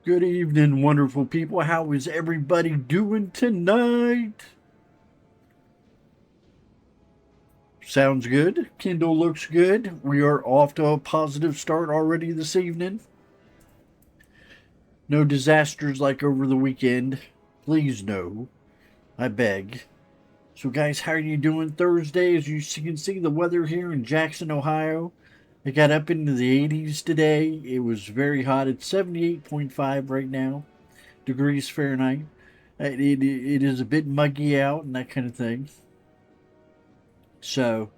Good evening, wonderful people. How is everybody doing tonight? Sounds good. Kindle looks good. We are off to a positive start already this evening. No disasters like over the weekend. Please, no. I beg. So, guys, how are you doing Thursday? As you can see, the weather here in Jackson, Ohio. It got up into the 80s today. It was very hot. It's 78.5 right now, degrees Fahrenheit. It is a bit muggy out and that kind of thing. So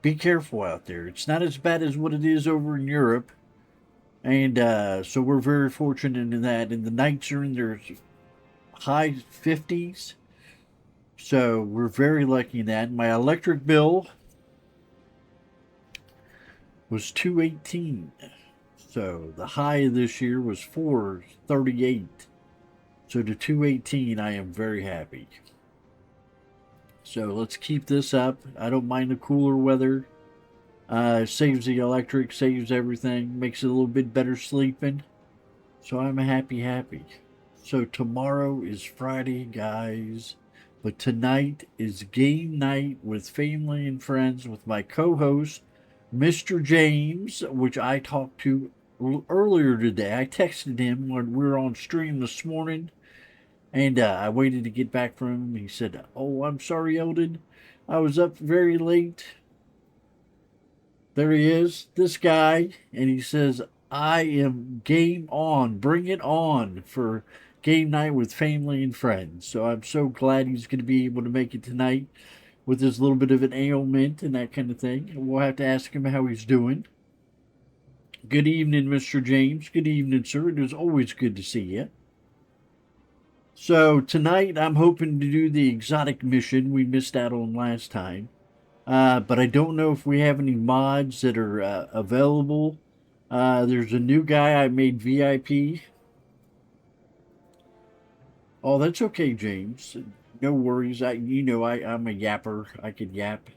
be careful out there. It's not as bad as what it is over in Europe. And so we're very fortunate in that. And the nights are in their high 50s. So we're very lucky in that. My electric bill was 218. So the high this year was 438. So to 218, I am very happy. So let's keep this up. I don't mind the cooler weather. Saves the electric, saves everything, makes it a little bit better sleeping. So I'm happy. So tomorrow is Friday, guys. But tonight is game night with family and friends with my co-host, Mr. James, which I talked to earlier today. I texted him when we were on stream this morning, and I waited to get back from him. He said, "Oh, I'm sorry, Eldon. I was up very late." There he is, this guy, and he says, "I am game on. Bring it on for game night with family and friends." So I'm so glad he's going to be able to make it tonight with his little bit of an ailment and that kind of thing. And we'll have to ask him how he's doing. Good evening, Mr. James. Good evening, sir. It is always good to see you. So tonight I'm hoping to do the exotic mission we missed out on last time. But I don't know if we have any mods that are available. There's a new guy I made VIP. Oh, that's okay, James. No worries. I'm a yapper. I could yap.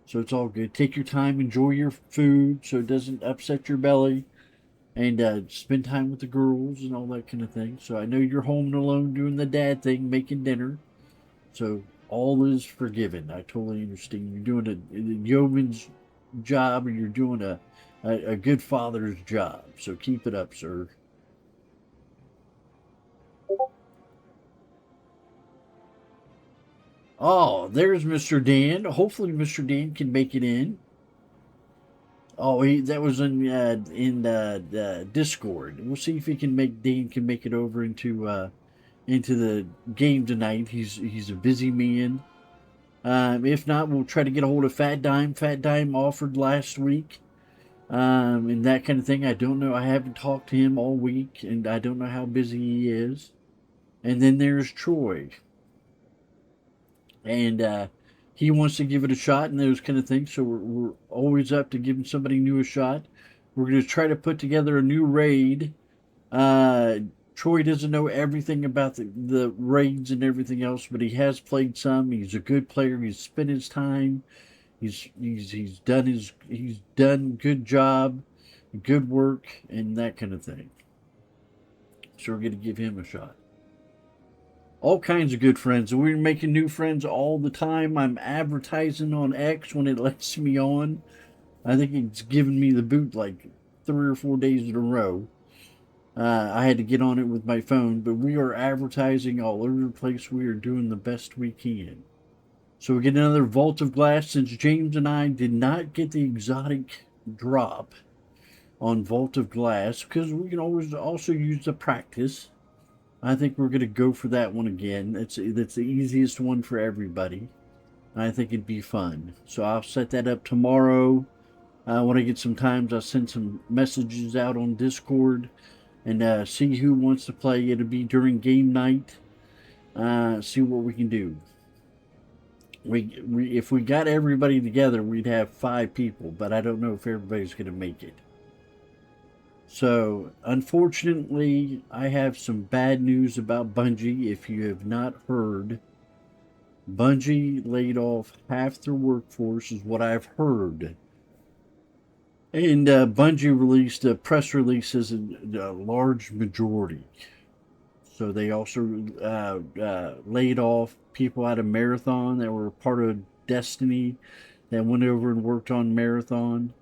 So it's all good. Take your time, enjoy your food so it doesn't upset your belly, and spend time with the girls and all that kind of thing. So I know you're home and alone doing the dad thing, making dinner. So all is forgiven. I totally understand. You're doing a yeoman's job, and you're doing a good father's job. So keep it up, sir. Oh, there's Mr. Dan. Hopefully, Mr. Dan can make it in. Oh, that was in Discord. We'll see if he can make Dan can make it over into the game tonight. He's a busy man. If not, we'll try to get a hold of Fat Dime. Fat Dime offered last week, and that kind of thing. I don't know. I haven't talked to him all week, and I don't know how busy he is. And then there's Troy, and he wants to give it a shot and those kind of things. So we're always up to giving somebody new a shot. We're going to try to put together a new raid. Uh, Troy doesn't know everything about the raids and everything else, but he has played some. He's a good player. He's spent his time. He's done good job, good work, and that kind of thing. So we're going to give him a shot. All kinds of good friends. We're making new friends all the time. I'm advertising on X when it lets me on. I think it's given me the boot like 3 or 4 days in a row. I had to get on it with my phone, but we are advertising all over the place. We are doing the best we can. So we get another Vault of Glass since James and I did not get the exotic drop on Vault of Glass because we can always also use the practice. I think we're going to go for that one again. That's the easiest one for everybody. I think it'd be fun. So I'll set that up tomorrow. When I get some times, I'll send some messages out on Discord and see who wants to play. It'll be during game night. See what we can do. If we got everybody together, we'd have 5 people, but I don't know if everybody's going to make it. So, unfortunately, I have some bad news about Bungie. If you have not heard, Bungie laid off half their workforce, is what I've heard. And Bungie released a press release as a large majority. So they also laid off people out of Marathon that were part of Destiny that went over and worked on Marathon.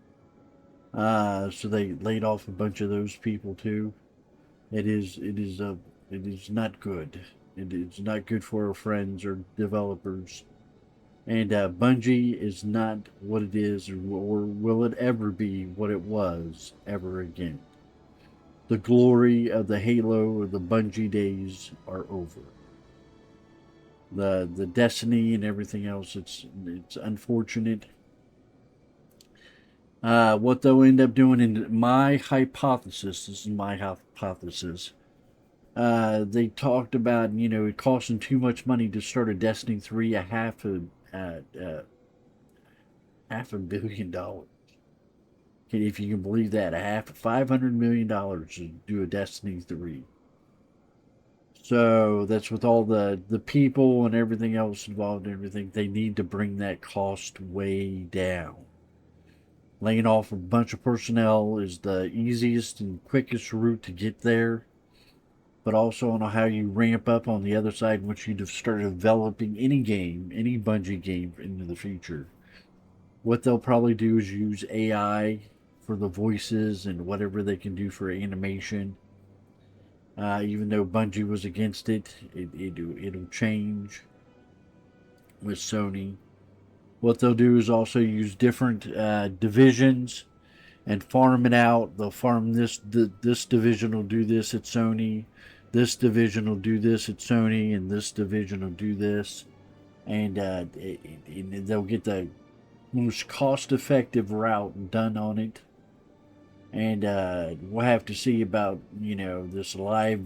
So they laid off a bunch of those people too. It is not good. It is not good for our friends or developers. And Bungie is not what it is, or will it ever be what it was ever again. The glory of the Halo or the Bungie days are over. The Destiny and everything else, it's unfortunate. What they'll end up doing, in my hypothesis, this is my hypothesis. They talked about, it costing too much money to start a Destiny 3, uh, uh, $500 million. If you can believe that, $500 million to do a Destiny 3. So that's with all the people and everything else involved and everything. They need to bring that cost way down. Laying off a bunch of personnel is the easiest and quickest route to get there. But also on how you ramp up on the other side once you start developing any game, any Bungie game into the future. What they'll probably do is use AI for the voices and whatever they can do for animation. Even though Bungie was against it'll change with Sony. What they'll do is also use different divisions and farm it out. They'll farm this division will do this at Sony, this division will do this at Sony, and this division will do this, and they'll get the most cost-effective route done on it. And we'll have to see about this live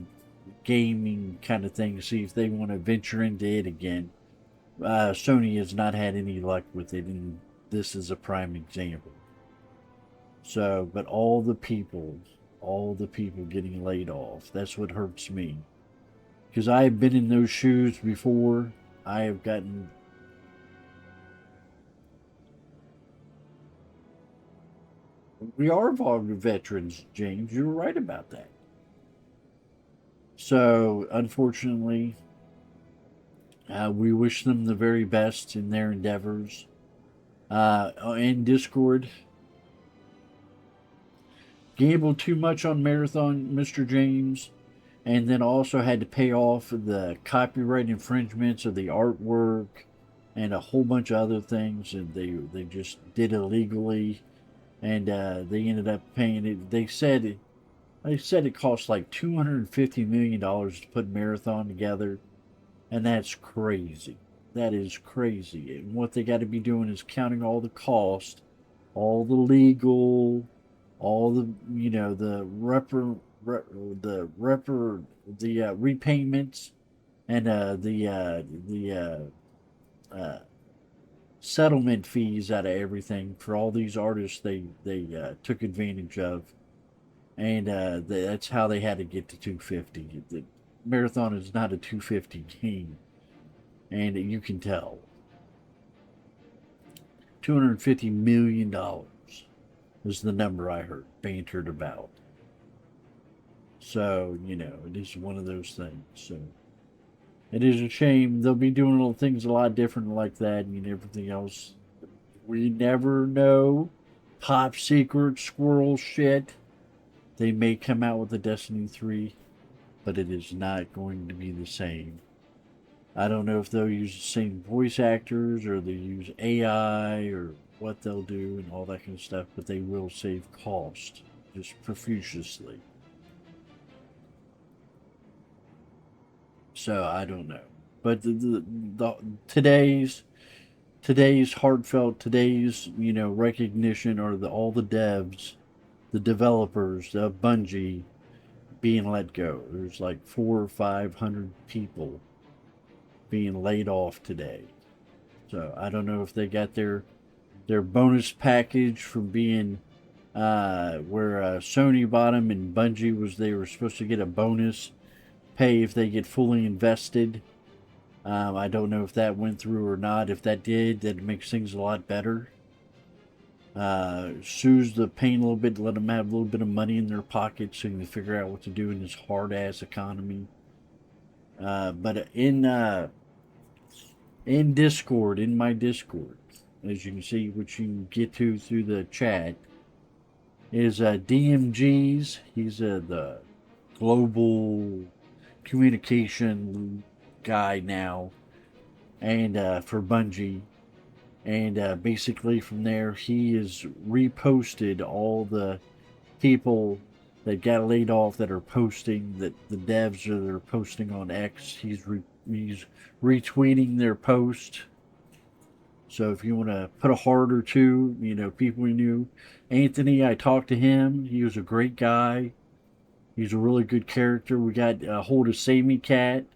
gaming kind of thing. See if they want to venture into it again. Sony has not had any luck with it, and this is a prime example. So, but all the people getting laid off, that's what hurts me. Because I have been in those shoes before. I have gotten. We are veterans, James. You're right about that. So, unfortunately, we wish them the very best in their endeavors. In Discord, gambled too much on Marathon, Mr. James, and then also had to pay off the copyright infringements of the artwork and a whole bunch of other things, and they just did illegally, and they ended up paying it. They said it cost like $250 million to put Marathon together, and that's crazy. That is crazy. And what they got to be doing is counting all the cost, all the legal, all the the repayments, and uh, settlement fees out of everything for all these artists they took advantage of, and that's how they had to get to 250. The Marathon is not a 250 game, and you can tell. $250 million was the number I heard bantered about. So, it is one of those things. So, it is a shame. They'll be doing little things a lot different like that and everything else. We never know. Top secret squirrel shit. They may come out with a Destiny 3, but it is not going to be the same. I don't know if they'll use the same voice actors or they use AI or what they'll do and all that kind of stuff, but they will save cost just profusely. So I don't know, but the today's heartfelt, today's recognition are all the devs, the developers of Bungie being let go. There's like 400 or 500 people being laid off today. So I don't know if they got their bonus package from being where Sony bought them and Bungie was they were supposed to get a bonus pay if they get fully invested. I don't know if that went through or not. If that did, that makes things a lot better. soothes the pain a little bit, let them have a little bit of money in their pocket so they can figure out what to do in this hard ass economy. But in Discord, in my Discord, as you can see, which you can get to through the chat, is DMG's. He's the global communication guy now, and for Bungie. And basically, from there, he has reposted all the people that got laid off that are posting, that the devs that are posting on X. He's retweeting their post. So if you want to put a heart or two, people we knew. Anthony, I talked to him. He was a great guy. He's a really good character. We got a hold of Sammy Cat,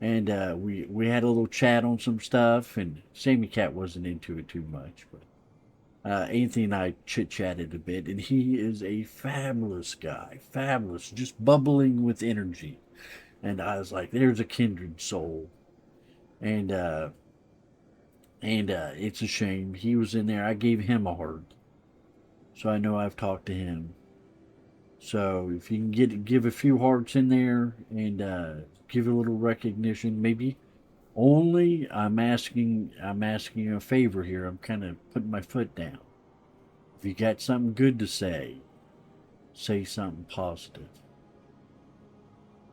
and we had a little chat on some stuff. And Sammy Cat wasn't into it too much, but Anthony and I chit chatted a bit, and he is a fabulous guy, fabulous, just bubbling with energy. And I was like, "There's a kindred soul," and it's a shame he was in there. I gave him a heart, so I know I've talked to him. So if you can give a few hearts in there and give a little recognition, maybe only I'm asking you a favor here. I'm kind of putting my foot down. If you got something good to say something positive.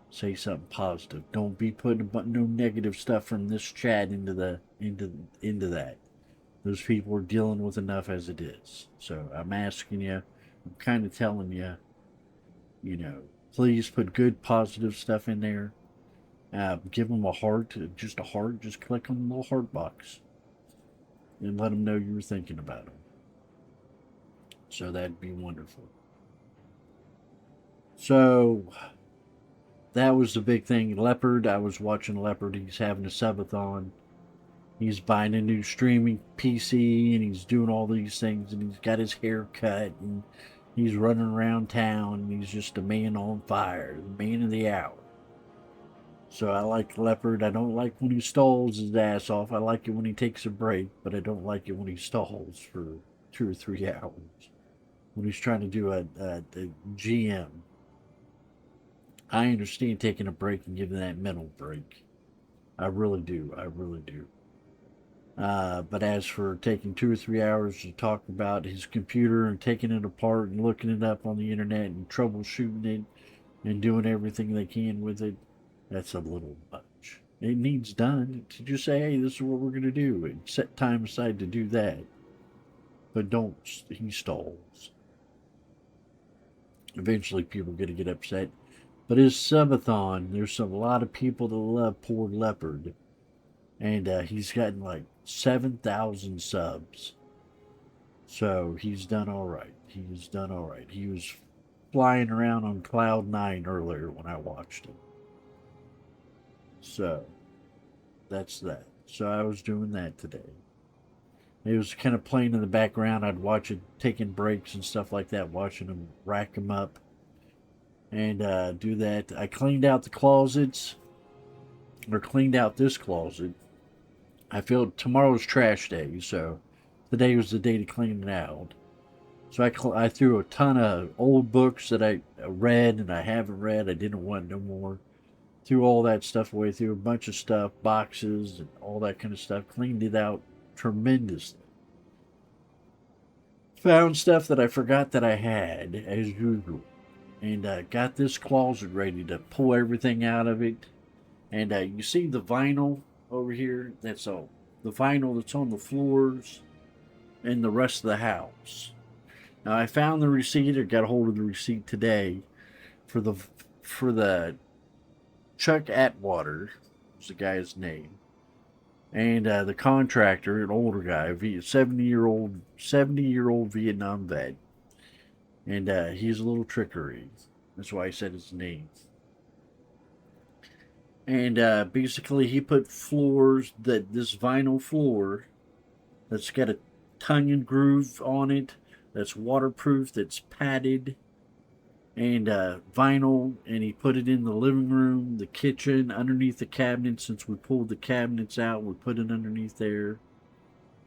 Say something positive. Don't be putting no negative stuff from this chat into that. Those people are dealing with enough as it is. So I'm asking you. I'm kind of telling you. Please put good positive stuff in there. Give them a heart, just a heart. Just click on the little heart box and let them know you were thinking about them. So that'd be wonderful. So that was the big thing. Leopard, I was watching Leopard. He's having a subathon. He's buying a new streaming PC and he's doing all these things and he's got his hair cut and he's running around town and he's just a man on fire, the man of the hour. So I like Leopard. I don't like when he stalls his ass off. I like it when he takes a break, but I don't like it when he stalls for 2 or 3 hours. When he's trying to do a GM. I understand taking a break and giving that mental break. I really do. I really do. But as for taking 2 or 3 hours to talk about his computer and taking it apart and looking it up on the internet and troubleshooting it and doing everything they can with it, that's a little much. It needs done to just say, hey, this is what we're going to do and set time aside to do that. But don't, he stalls. Eventually people are going to get upset. But his subathon, there's a lot of people that love poor Leopard. And he's gotten like 7,000 subs. So he's done all right. He's done all right. He was flying around on cloud 9 earlier when I watched him. So that's that. So I was doing that today. It was kind of playing in the background. I'd watch it taking breaks and stuff like that, watching him rack them up and do that. I cleaned out the closets, or cleaned out this closet. I feel tomorrow's trash day, so today was the day to clean it out. So I threw a ton of old books that I read and I haven't read. I didn't want no more. Threw all that stuff away. Threw a bunch of stuff, boxes and all that kind of stuff. Cleaned it out tremendously. Found stuff that I forgot that I had, as usual. And got this closet ready to pull everything out of it. And you see the vinyl over here? That's all. The vinyl that's on the floors and the rest of the house. Now I found the receipt, or got a hold of the receipt today for the Chuck Atwater, was the guy's name, and the contractor, an older guy, 70-year-old Vietnam vet, and he's a little trickery. That's why I said his name. And basically, he put floors, this vinyl floor that's got a tongue and groove on it, that's waterproof, that's padded, and vinyl, and he put it in the living room, the kitchen, underneath the cabinets. Since we pulled the cabinets out, we put it underneath there.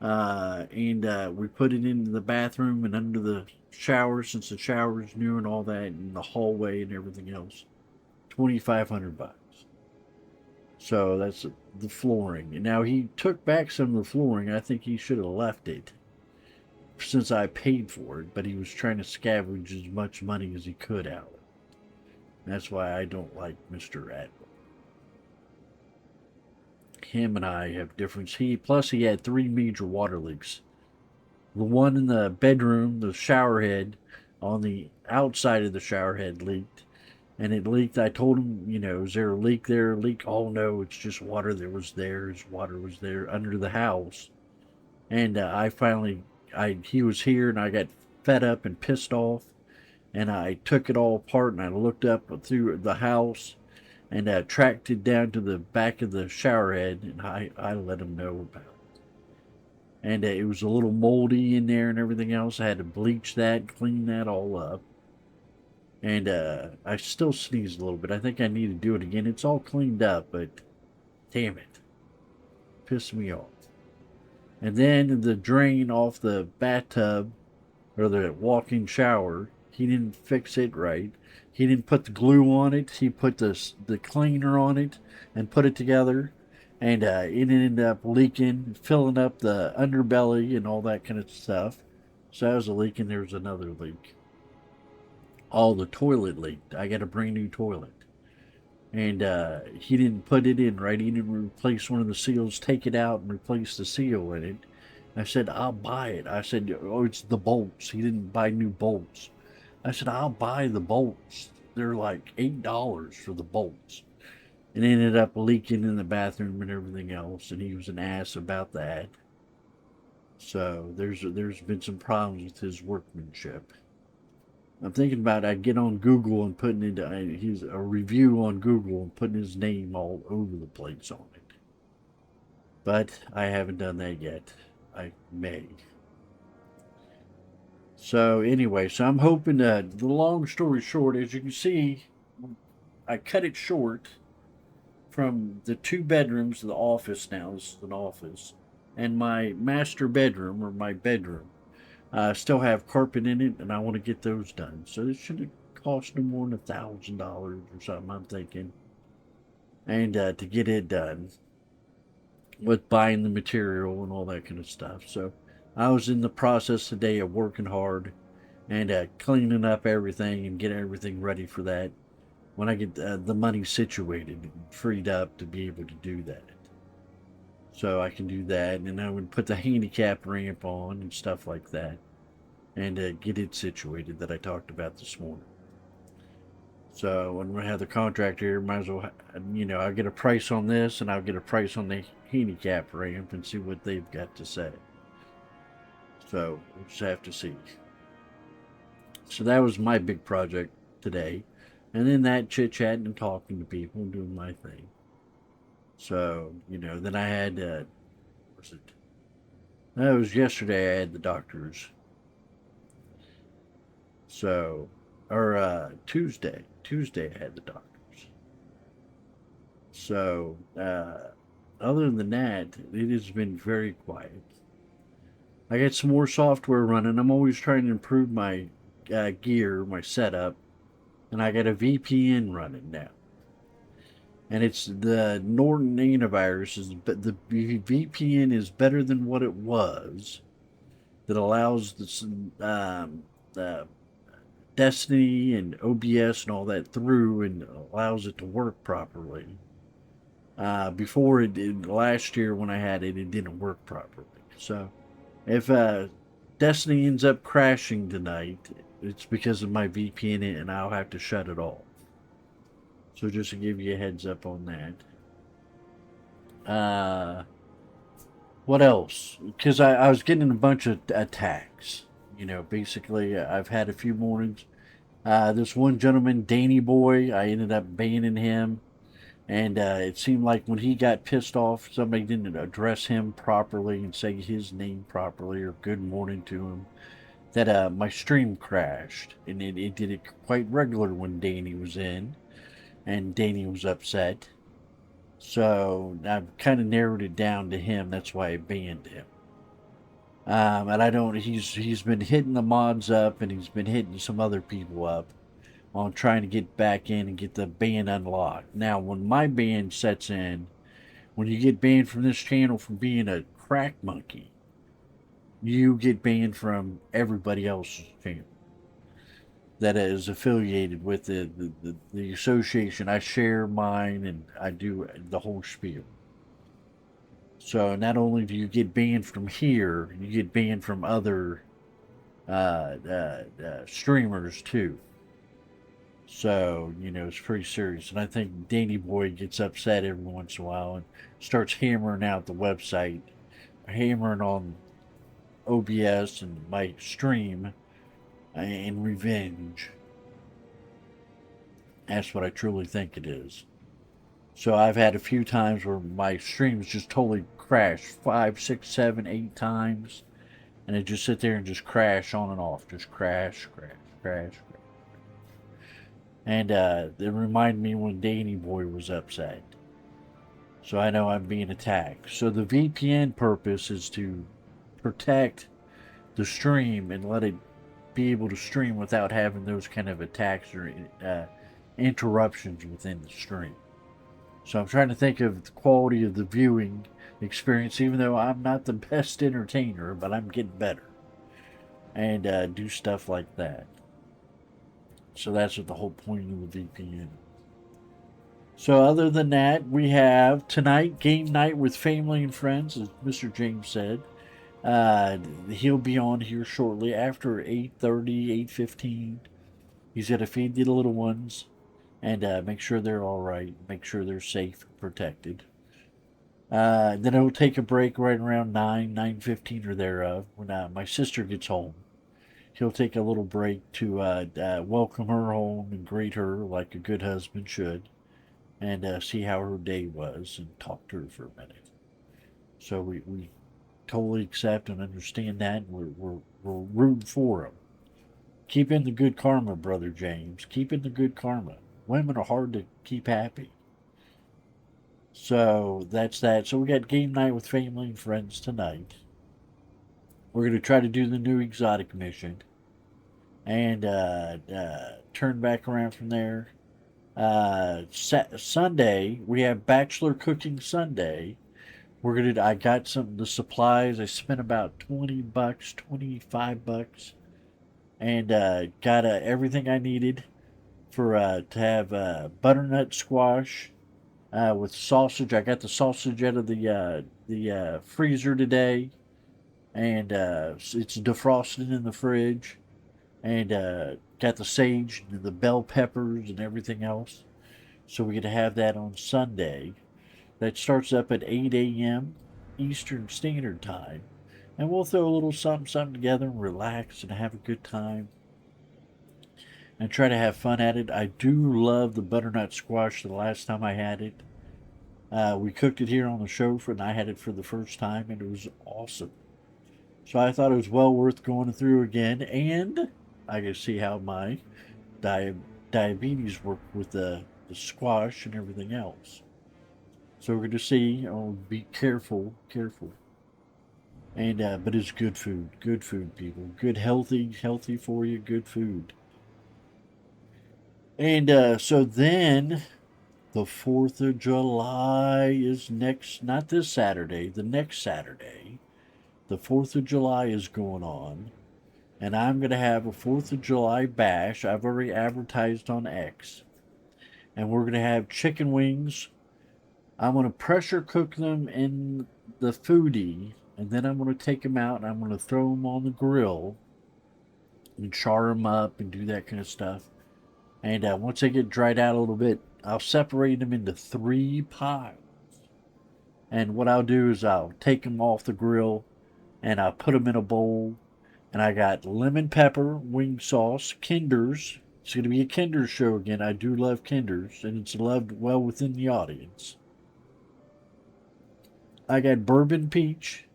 And we put it into the bathroom and under the shower, since the shower is new and all that, and the hallway and everything else. $2,500. So that's the flooring. And now he took back some of the flooring. I think he should have left it since I paid for it, but he was trying to scavenge as much money as he could out of it. That's why I don't like Mr. Admiral. Him and I have difference. He had three major water leaks. The one in the bedroom, the shower head on the outside of the shower head leaked. And it leaked. I told him, is there a leak there? Leak? Oh no, it's just water. Water was there under the house. And he was here, and I got fed up and pissed off, and I took it all apart, and I looked up through the house, and tracked it down to the back of the shower head, and I let him know about it. And it was a little moldy in there and everything else. I had to bleach that, clean that all up. And I still sneezed a little bit. I think I need to do it again. It's all cleaned up, but damn it. Pissed me off. And then the drain off the bathtub or the walk-in shower, he didn't fix it right. He didn't put the glue on it. He put the cleaner on it and put it together, and it ended up leaking, filling up the underbelly and all that kind of stuff. So that was a leak, and there was another leak. All the toilet leaked. I got a brand new toilet. And he didn't put it in right. He didn't replace one of the seals, take it out and replace the seal in it. I said, I'll buy it. I said, oh, it's the bolts. He didn't buy new bolts. I said, I'll buy the bolts. They're like $8 for the bolts. And it ended up leaking in the bathroom and everything else. And he was an ass about that. So there's been some problems with his workmanship. I'm thinking about I'd get on Google and putting it his a review on Google and putting his name all over the place on it. But I haven't done that yet. I may. So anyway, so I'm hoping that the long story short, as you can see, I cut it short from the two bedrooms to the office now. This is an office. And my master bedroom or my bedroom. Still have carpet in it, and I want to get those done. So it should have cost no more than $1,000 or something, I'm thinking. And to get it done with buying the material and all that kind of stuff. So I was in the process today of working hard and cleaning up everything and getting everything ready for that when I get the money situated and freed up to be able to do that. So I can do that, and I would put the handicap ramp on and stuff like that, and get it situated that I talked about this morning. So when we have the contract here, might as well, I'll get a price on this, and I'll get a price on the handicap ramp and see what they've got to say. So we'll just have to see. So that was my big project today, and then that chit chatting and talking to people and doing my thing. So, then I had, was it? That was yesterday I had the doctors. So, or Tuesday. Tuesday I had the doctors. So, other than that, it has been very quiet. I got some more software running. I'm always trying to improve my gear, my setup, and I got a VPN running now. And it's the Norton antivirus, but the VPN is better than what it was. That allows the Destiny and OBS and all that through, and allows it to work properly. Before it did last year when I had it, it didn't work properly. So if Destiny ends up crashing tonight, it's because of my VPN, and I'll have to shut it off. So just to give you a heads up on that. What else? Because I was getting a bunch of attacks. Basically, I've had a few mornings. This one gentleman, Danny Boy, I ended up banning him. And it seemed like when he got pissed off, somebody didn't address him properly and say his name properly or good morning to him, that my stream crashed. And it did it quite regular when Danny was in. And Danny was upset. So I've kind of narrowed it down to him. That's why I banned him. And I don't. He's been hitting the mods up, and he's been hitting some other people up on trying to get back in and get the ban unlocked. Now, when my ban sets in, when you get banned from this channel for being a crack monkey, you get banned from everybody else's channel that is affiliated with the association. I share mine and I do the whole spiel. So not only do you get banned from here, you get banned from other streamers too. So, it's pretty serious. And I think Danny Boy gets upset every once in a while and starts hammering out the website, hammering on OBS and my stream in revenge. That's what I truly think it is. So I've had a few times where my streams just totally crash 5, 6, 7, 8 times. And it just sit there and just crash on and off. Just crash, crash, crash, crash. And it reminded me when Danny Boy was upset. So I know I'm being attacked. So the VPN purpose is to protect the stream and let it be able to stream without having those kind of attacks or interruptions within the stream. So I'm trying to think of the quality of the viewing experience, even though I'm not the best entertainer, but I'm getting better. And do stuff like that. So that's what the whole point of the VPN. So other than that, we have tonight game night with family and friends, as Mr. James said. He'll be on here shortly after 8:30, 8:15. He's got to feed the little ones and make sure they're all right, make sure they're safe and protected. Then he'll take a break right around 9, 9:15 or thereof when my sister gets home. He'll take a little break to welcome her home and greet her like a good husband should, and see how her day was and talk to her for a minute. So we totally accept and understand that. We're rooting for him. Keep in the good karma, Brother James. Keep in the good karma. Women are hard to keep happy. So that's that. So we got game night with family and friends tonight. We're going to try to do the new exotic mission and turn back around from there. Sunday we have Bachelor Cooking Sunday. I got the supplies. I spent about $20, $25, and got everything I needed for to have butternut squash with sausage. I got the sausage out of the freezer today, and it's defrosted in the fridge. And got the sage and the bell peppers and everything else. So we're going to have that on Sunday. That starts up at 8 a.m. Eastern Standard Time. And we'll throw a little something together and relax and have a good time. And try to have fun at it. I do love the butternut squash the last time I had it. We cooked it here on the show and I had it for the first time and it was awesome. So I thought it was well worth going through again, and I can see how my diabetes worked with the squash and everything else. So we're going to see. Be careful, and but it's good food, people, good healthy for you, good food. And so then the 4th of July is not this Saturday, the next Saturday. The 4th of July is going on, and I'm going to have a 4th of July bash. I've already advertised on X. And we're going to have chicken wings. I'm going to pressure cook them in the foodie, and then I'm going to take them out and I'm going to throw them on the grill and char them up and do that kind of stuff. And once they get dried out a little bit, I'll separate them into 3 piles. And what I'll do is I'll take them off the grill and I put them in a bowl. And I got lemon pepper, wing sauce, Kinders. It's going to be a Kinder show again. I do love Kinders, and it's loved well within the audience. I got bourbon peach,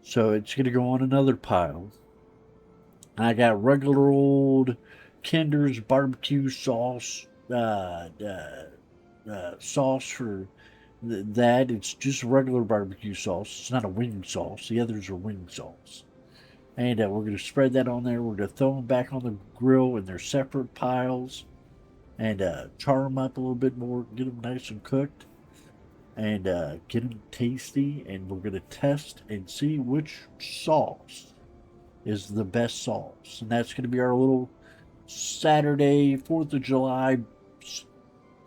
so it's going to go on another pile. I got regular old Kinder's barbecue sauce, sauce for that it's just regular barbecue sauce. It's not a wing sauce. The others are wing sauce. And we're going to spread that on there. We're going to throw them back on the grill in their separate piles and char them up a little bit more, get them nice and cooked, and get them tasty. And we're going to test and see which sauce is the best sauce. And that's going to be our little Saturday, 4th of July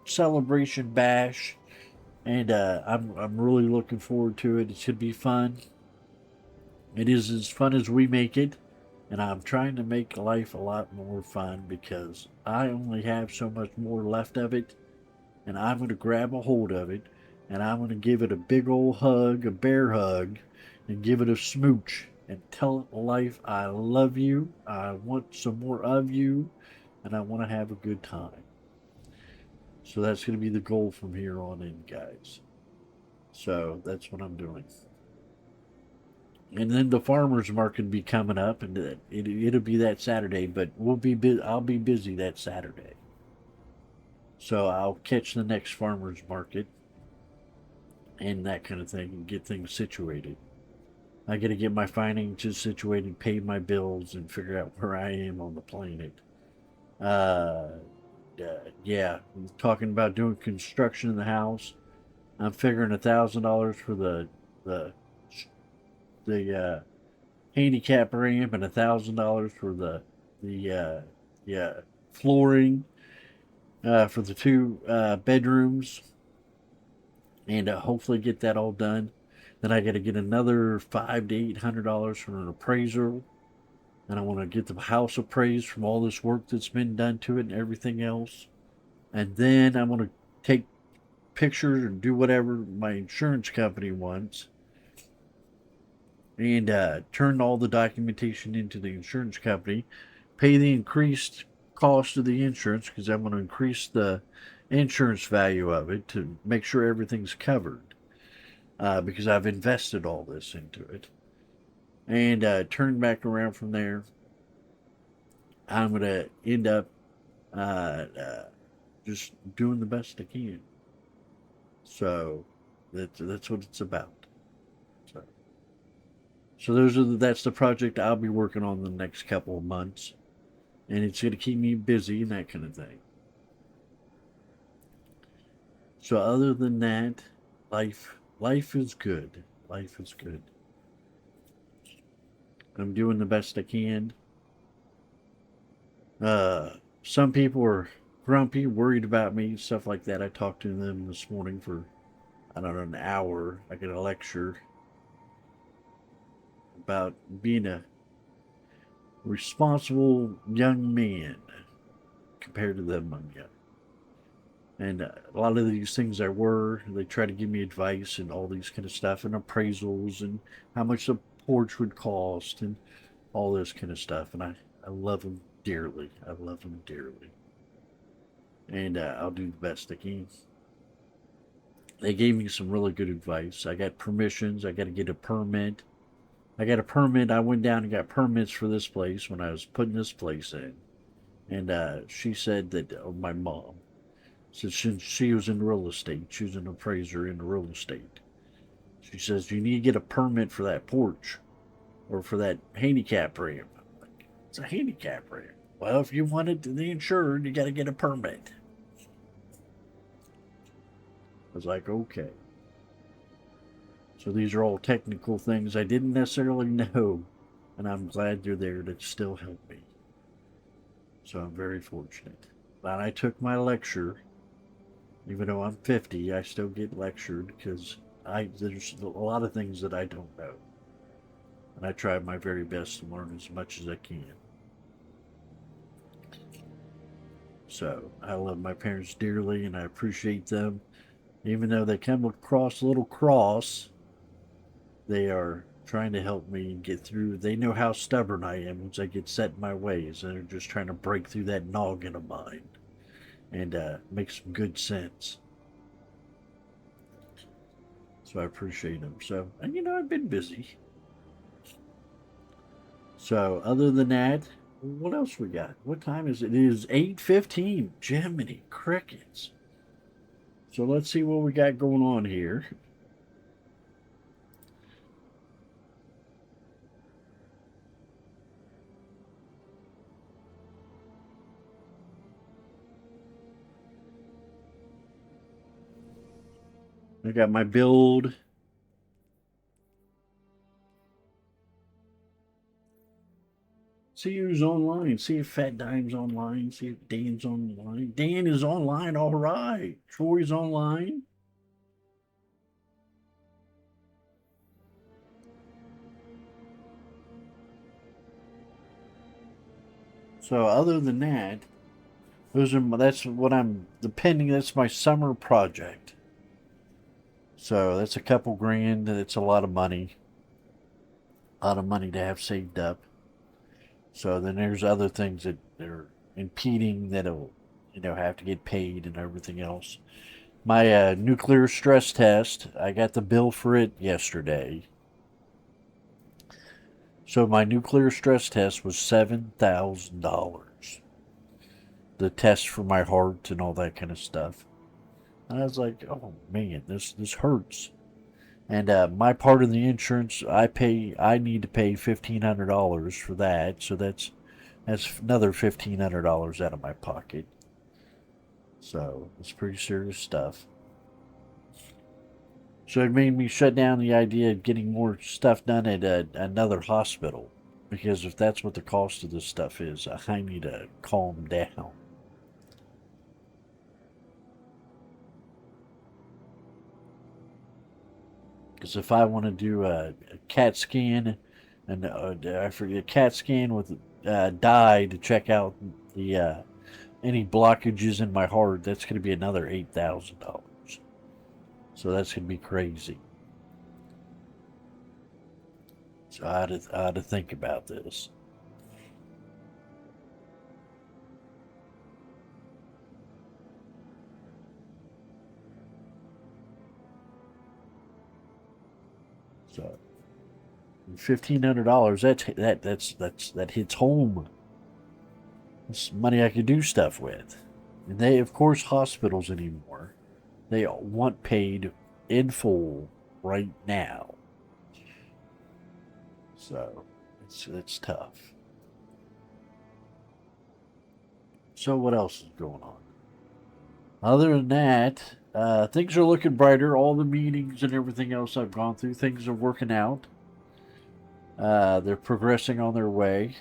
celebration bash. And I'm really looking forward to it. It should be fun. It is as fun as we make it. And I'm trying to make life a lot more fun because I only have so much more left of it. And I'm going to grab a hold of it. And I'm going to give it a big old hug, a bear hug, and give it a smooch. And tell life I love you. I want some more of you. And I want to have a good time. So that's going to be the goal from here on in, guys. So that's what I'm doing. And then the farmers market will be coming up, and it'll be that Saturday. But I'll be busy that Saturday, so I'll catch the next farmers market and that kind of thing, and get things situated. I got to get my finances situated, pay my bills, and figure out where I am on the planet. Uh, yeah, I'm talking about doing construction in the house. I'm figuring $1,000 for the the handicap ramp and $1,000 for the yeah flooring for the two bedrooms, and hopefully get that all done. Then I got to get another $500 to $800 from an appraiser, and I want to get the house appraised from all this work that's been done to it and everything else. And then I'm going to take pictures or do whatever my insurance company wants, and turn all the documentation into the insurance company, pay the increased cost of the insurance because I'm going to increase the insurance value of it to make sure everything's covered because I've invested all this into it, and turn back around from there. I'm going to end up uh, uh, just doing the best I can. So that's what it's about. So, so that's the project I'll be working on the next couple of months, and it's going to keep me busy and that kind of thing. So other than that, life is good. Life is good. I'm doing the best I can. Uh, some people are grumpy, worried about me, stuff like that. I talked to them this morning for I don't know an hour. I got a lecture about being a responsible young man compared to them I'm young. And a lot of these things they try to give me advice and all these kind of stuff and appraisals and how much the porch would cost and all this kind of stuff. And I love them dearly. I love them dearly. And I'll do the best I can. They gave me some really good advice. I got permissions. I got to get a permit. I got a permit. I went down and got permits for this place when I was putting this place in. And she said that, my mom, so since she was in real estate, she was an appraiser in real estate. She says you need to get a permit for that porch or for that handicap ramp. I'm like, it's a handicap ramp. Well, if you want it to the insured, you got to get a permit. I was like, okay. So these are all technical things I didn't necessarily know, and I'm glad they're there to still help me. So I'm very fortunate. But I took my lecture. Even though I'm 50, I still get lectured because there's a lot of things that I don't know. And I try my very best to learn as much as I can. So I love my parents dearly and I appreciate them. Even though they come across a little cross, they are trying to help me get through. They know how stubborn I am once I get set in my ways, and they're just trying to break through that noggin of mine and make some good sense. So I appreciate them. So, and I've been busy. So other than that, what else we got? What time is it? It is 8:15. Jiminy crickets. So let's see what we got going on here. I got my build. See who's online. See if Fat Dime's online. See if Dan's online. Dan is online. All right. Troy's online. So other than that, that's what I'm depending. That's my summer project. So that's a couple grand. That's a lot of money. A lot of money to have saved up. So then there's other things that are impeding that'll, have to get paid and everything else. My nuclear stress test, I got the bill for it yesterday. So my nuclear stress test was $7,000. The test for my heart and all that kind of stuff. And I was like, oh man, this hurts. And my part of the insurance, I need to pay $1,500 for that. So that's another $1,500 out of my pocket. So it's pretty serious stuff. So it made me shut down the idea of getting more stuff done at another hospital. Because if that's what the cost of this stuff is, I need to calm down. Because if I want to do a CAT scan, and I forget a CAT scan with dye to check out the any blockages in my heart, that's going to be another $8,000. So that's going to be crazy. So I had to think about this. So $1,500 that hits home. It's money I could do stuff with. And they, of course, hospitals anymore, they want paid in full right now. So it's tough. So what else is going on? Other than that, things are looking brighter. All the meetings and everything else I've gone through, things are working out. They're progressing on their way.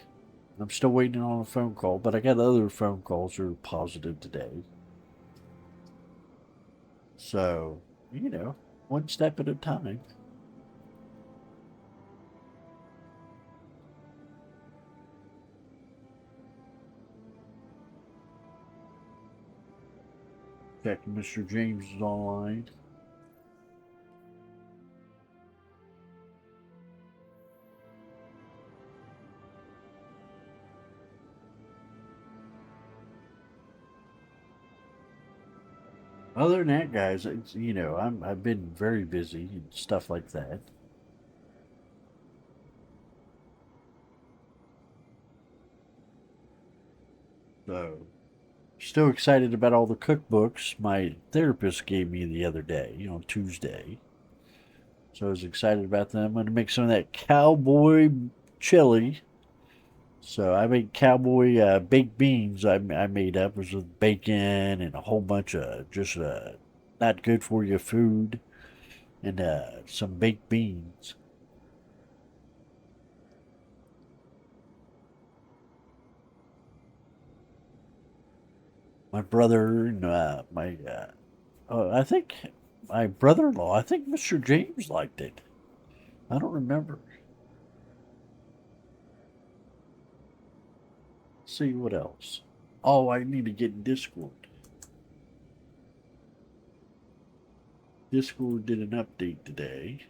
I'm still waiting on a phone call, but I got other phone calls that are positive today. So, one step at a time. Check Mr. James is online. Other than that, guys, I've been very busy and stuff like that. So, still excited about all the cookbooks my therapist gave me the other day, Tuesday. So I was excited about them. I'm going to make some of that cowboy chili. So I made cowboy baked beans. I made up. It was with bacon and a whole bunch of just not good for you food and some baked beans. My brother and I think my brother-in-law. I think Mr. James liked it. I don't remember. See what else. Oh, I need to get in Discord. Discord did an update today.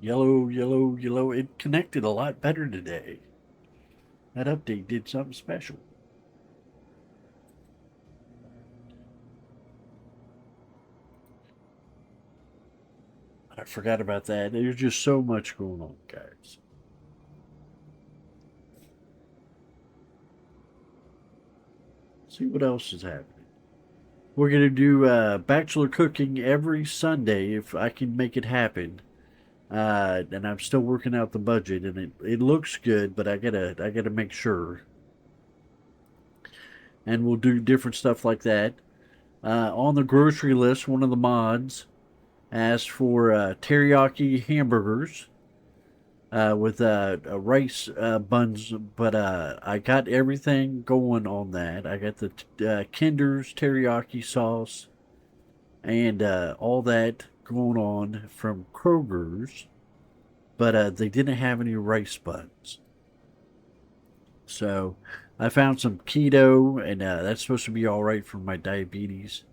Yellow, yellow, yellow. It connected a lot better today. That update did something special. I forgot about that. There's just so much going on, guys. See what else is happening. We're gonna do bachelor cooking every Sunday if I can make it happen. And I'm still working out the budget, and it looks good, but I gotta make sure. And we'll do different stuff like that. On the grocery list, one of the mods asked for teriyaki hamburgers with rice buns, but I got everything going on that. I got the Kinder's teriyaki sauce and all that going on from Kroger's, but they didn't have any rice buns. So I found some keto, and that's supposed to be all right for my diabetes.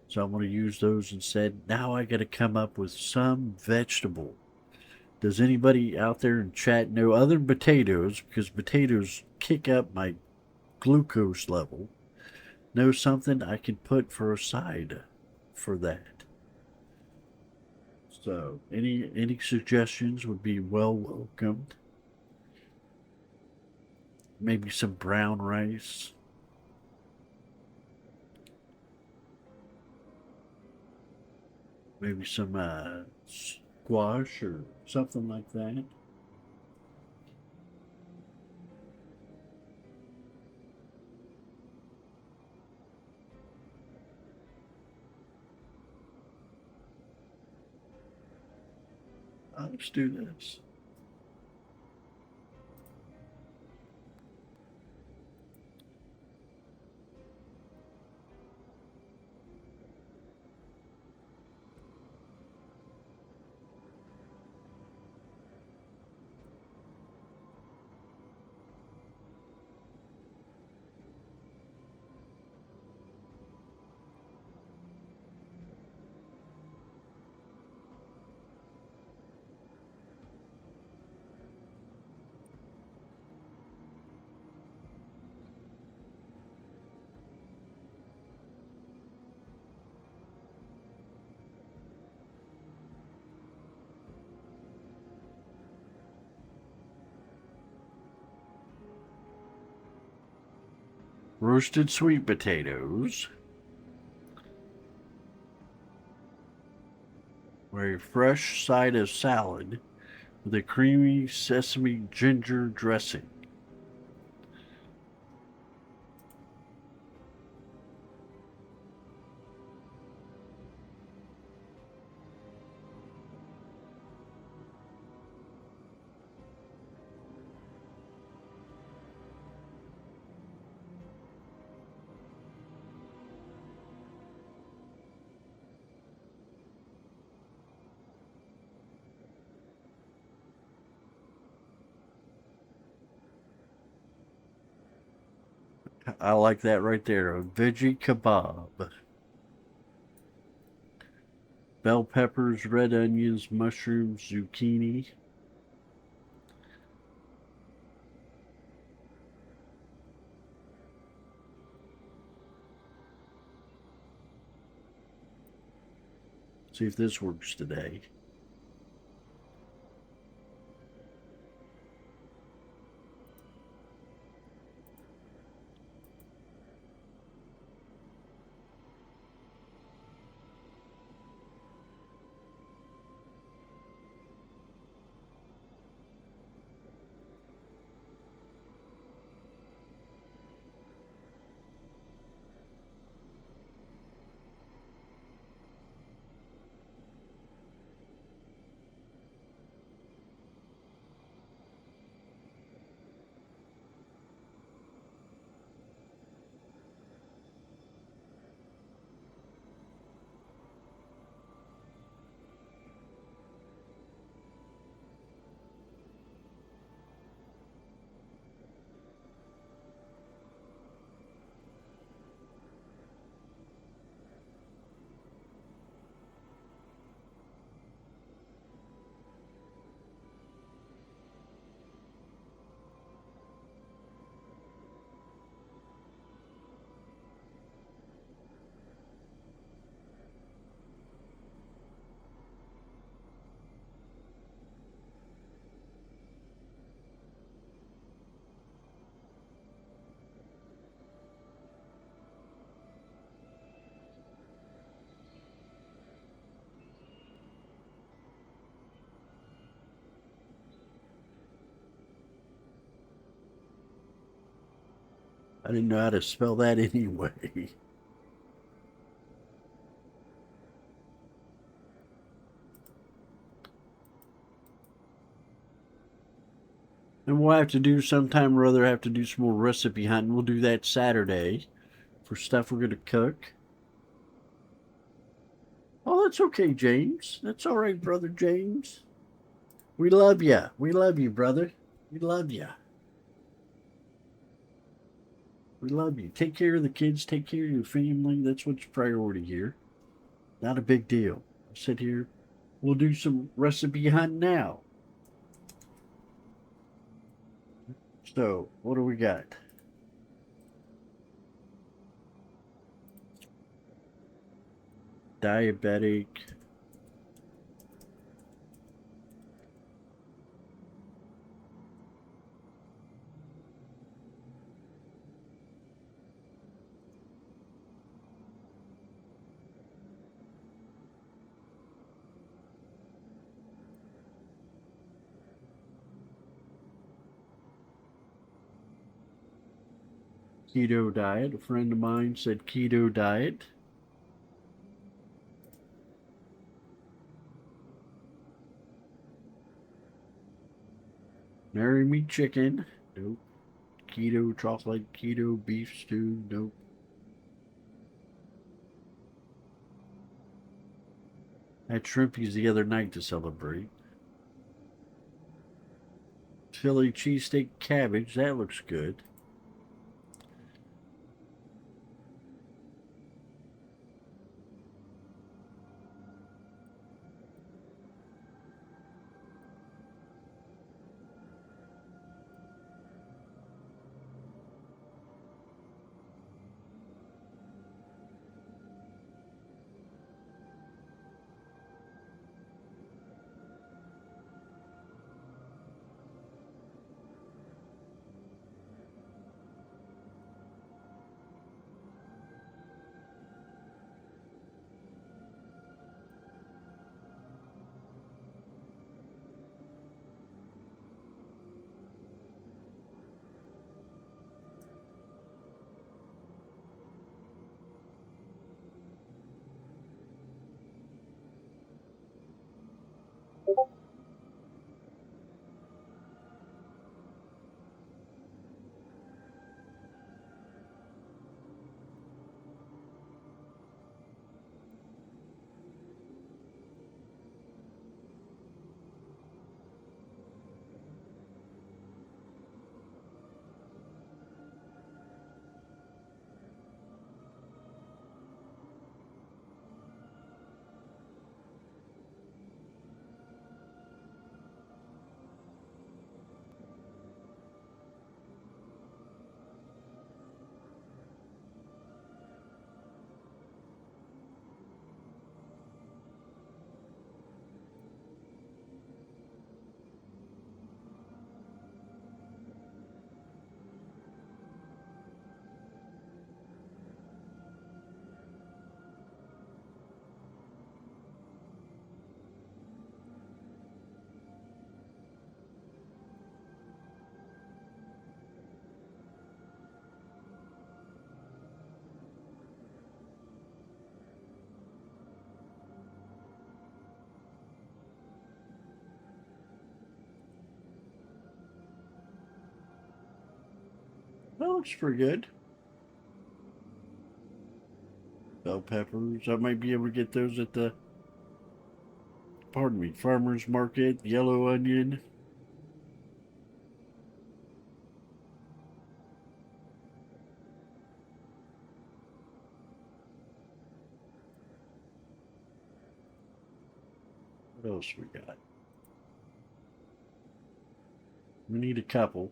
So I'm going to use those instead. Now I got to come up with some vegetable. Does anybody out there in chat know, other than potatoes, because potatoes kick up my glucose level, know something I can put for a side for that? So any suggestions would be well welcomed. Maybe some brown rice. Maybe some squash or something like that. Let's do this. Roasted sweet potatoes, or a fresh side of salad with a creamy sesame ginger dressing. I like that right there. A veggie kebab. Bell peppers, red onions, mushrooms, zucchini. See if this works today. I didn't know how to spell that anyway. And we'll have to do sometime or other, have to do some more recipe hunting. We'll do that Saturday for stuff we're going to cook. Oh, that's okay, James. That's all right, brother James. We love you. We love you, brother. We love you. We love you. Take care of the kids. Take care of your family. That's what's priority here. Not a big deal. I'll sit here. We'll do some recipe hunting now. So, what do we got? Diabetic. Keto diet. A friend of mine said keto diet. Marry me chicken. Nope. Keto chocolate. Keto beef stew. Nope. Had shrimpies the other night to celebrate. Philly cheesesteak cabbage. That looks good. That looks pretty good. Bell peppers. I might be able to get those at the, pardon me, farmer's market. Yellow onion. What else we got? We need a couple.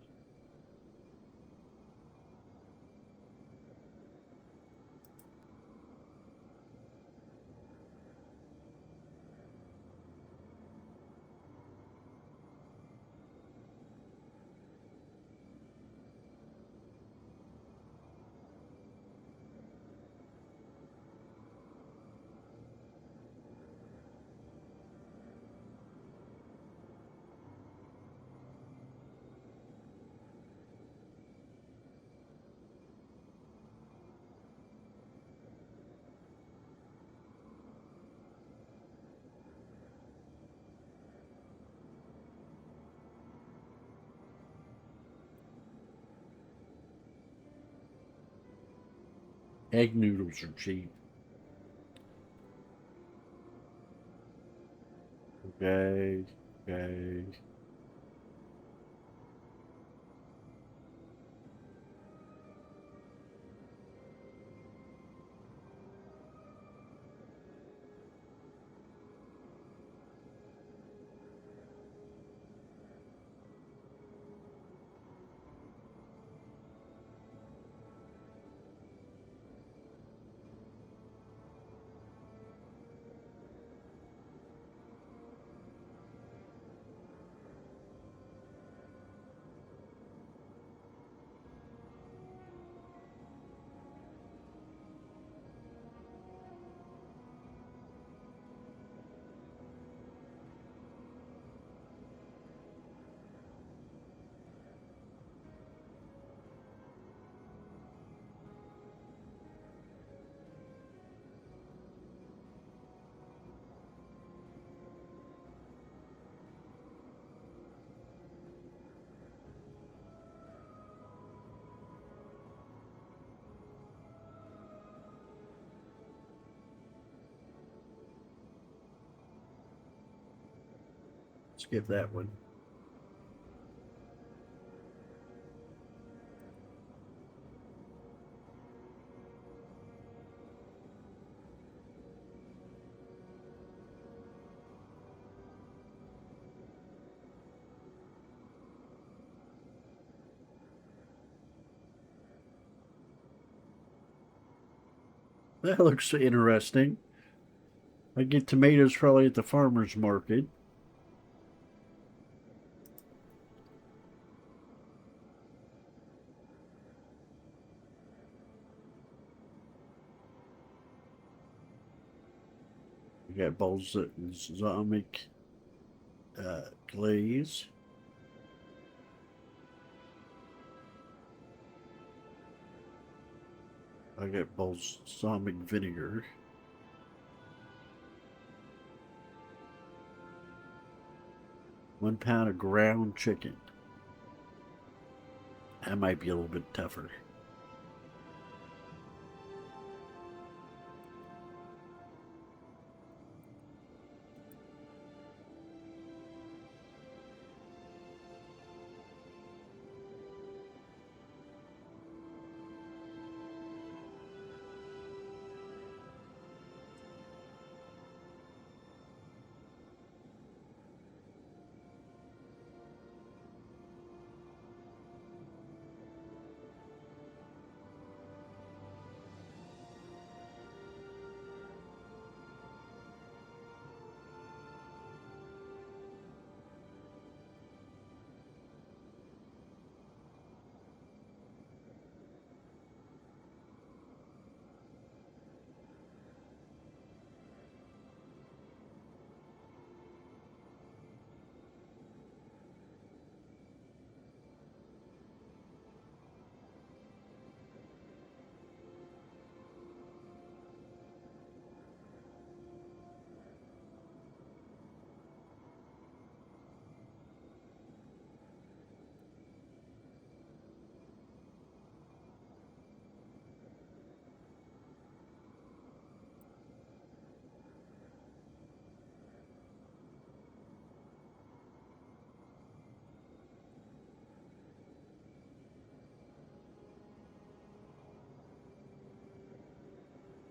Egg noodles are cheap. Okay, okay. Skip that one. That looks interesting. I get tomatoes probably at the farmer's market. We got balsamic glaze. I got balsamic vinegar. 1 pound of ground chicken. That might be a little bit tougher.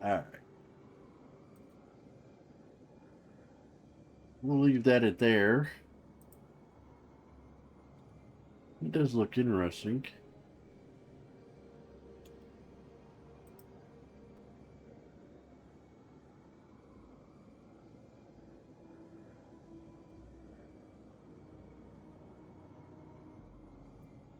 All right. We'll leave that at there. It does look interesting.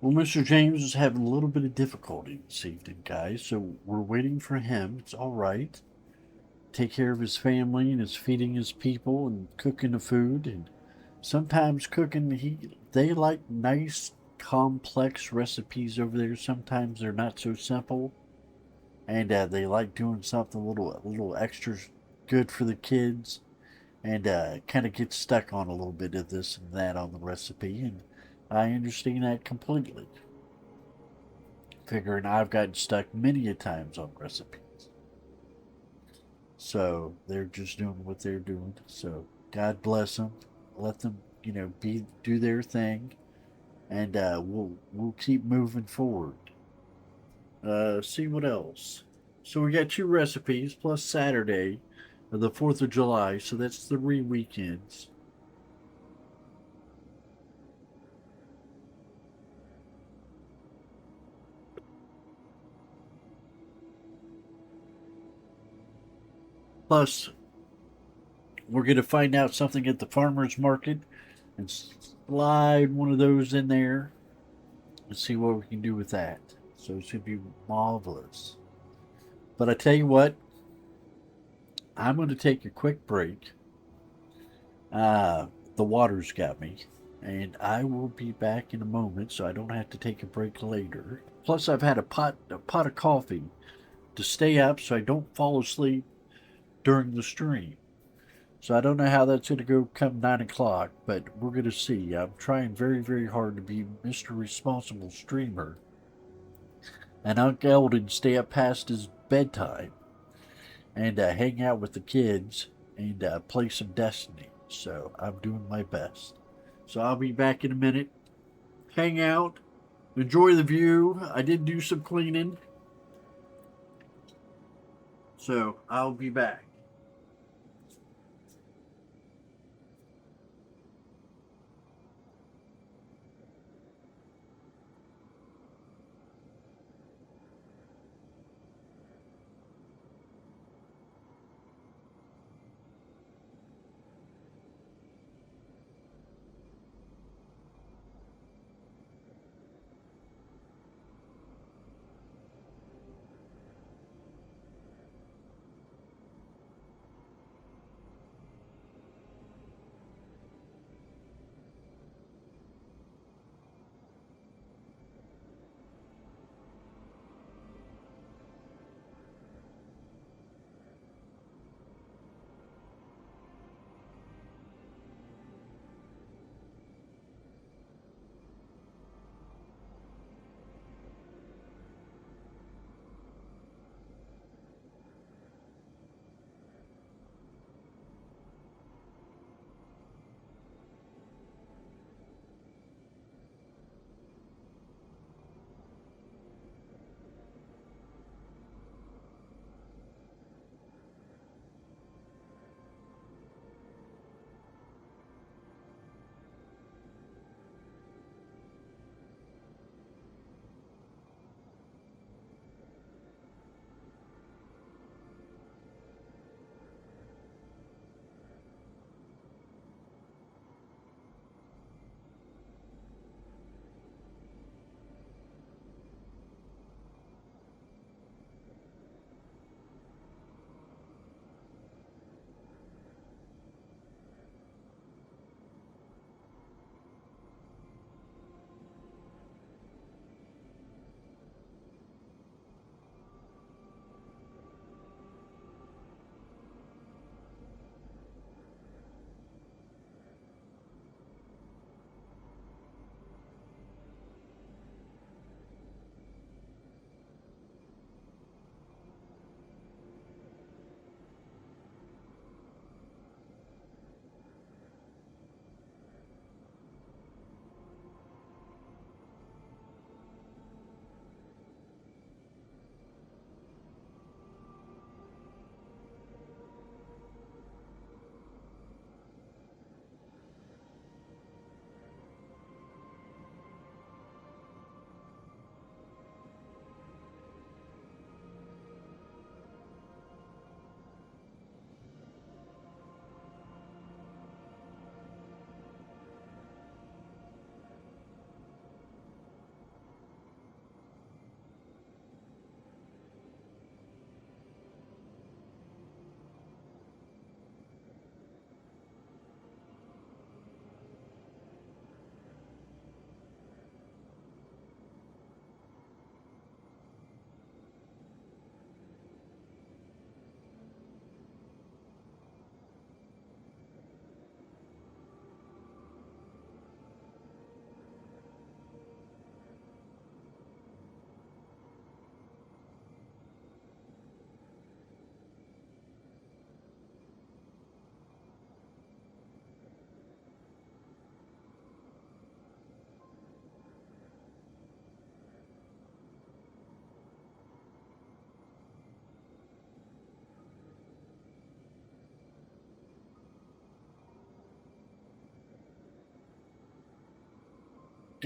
Well, Mr. James is having a little bit of difficulty this evening, guys, so we're waiting for him. It's all right. Take care of his family and is feeding his people and cooking the food and sometimes cooking they like nice complex recipes over there. Sometimes they're not so simple and they like doing something a little extra good for the kids and kind of get stuck on a little bit of this and that on the recipe, and I understand that completely. Figuring I've gotten stuck many a times on recipes. So they're just doing what they're doing. So God bless them. Let them, be do their thing, and we'll keep moving forward. See what else. So we got two recipes plus Saturday of the 4th of July. So that's 3 weekends. Plus, we're going to find out something at the farmer's market and slide one of those in there and see what we can do with that. So it should be marvelous. But I tell you what, I'm going to take a quick break. Uh, the water's got me, and I will be back in a moment, so I don't have to take a break later. Plus, I've had a pot of coffee to stay up, so I don't fall asleep during the stream. So I don't know how that's going to go come 9 o'clock, but we're going to see. I'm trying very, very hard to be Mr. Responsible Streamer, and Uncle Eldon stay up past his bedtime and hang out with the kids and play some Destiny. So I'm doing my best. So I'll be back in a minute. Hang out, enjoy the view. I did do some cleaning, so I'll be back.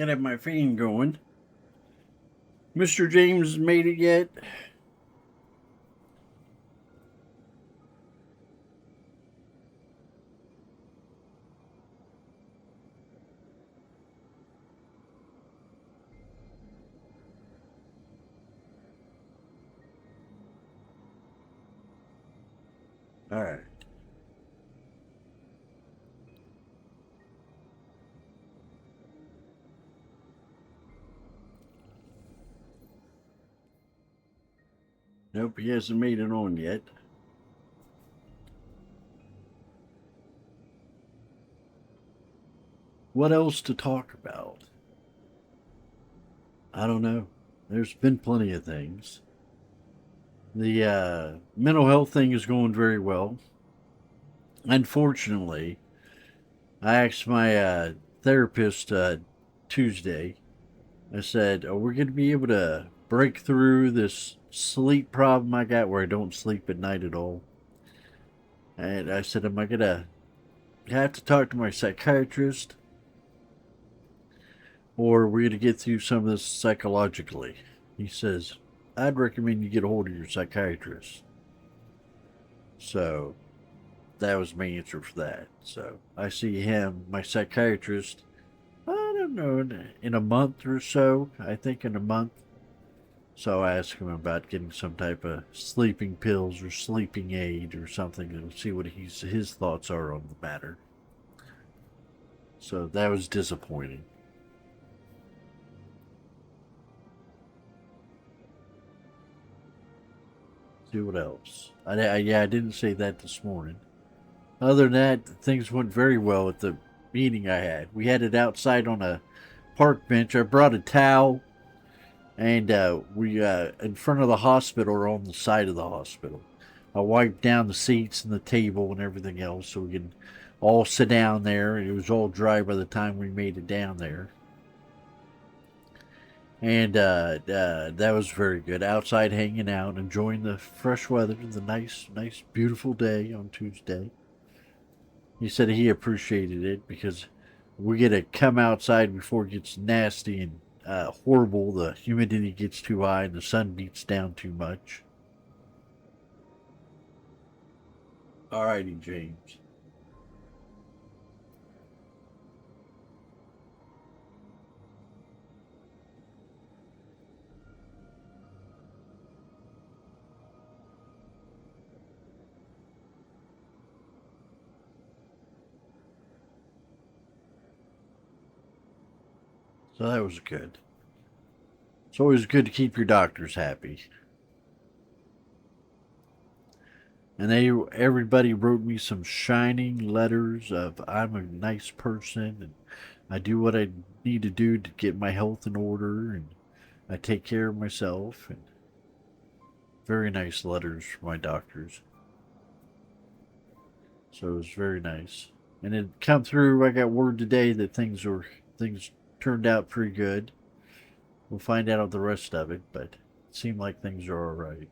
Gotta have my fan going. Mr. James made it yet? All right. Nope, he hasn't made it on yet. What else to talk about? I don't know. There's been plenty of things. The mental health thing is going very well. Unfortunately, I asked my therapist Tuesday. I said, "Are we going to be able to break through this sleep problem I got where I don't sleep at night at all?" And I said, "Am I going to have to talk to my psychiatrist, or are we going to get through some of this psychologically?" He says, "I'd recommend you get a hold of your psychiatrist." So that was my answer for that. So I see him, my psychiatrist, I don't know, in a month or so. I think in a month. So I asked him about getting some type of sleeping pills or sleeping aid or something and see what his thoughts are on the matter. So that was disappointing. See what else? Yeah, I didn't say that this morning. Other than that, things went very well at the meeting I had. We had it outside on a park bench. I brought a towel, and we in front of the hospital or on the side of the hospital. I wiped down the seats and the table and everything else so we could all sit down there. It was all dry by the time we made it down there. And that was very good. Outside hanging out, enjoying the fresh weather, the nice, beautiful day on Tuesday. He said he appreciated it because we get to come outside before it gets nasty and horrible. The humidity gets too high and the sun beats down too much. Alrighty, James. So that was good. It's always good to keep your doctors happy. And everybody wrote me some shining letters of I'm a nice person and I do what I need to do to get my health in order and I take care of myself and very nice letters from my doctors. So it was very nice. And it come through. I got word today that things turned out pretty good. We'll find out the rest of it, but it seemed like things are all right.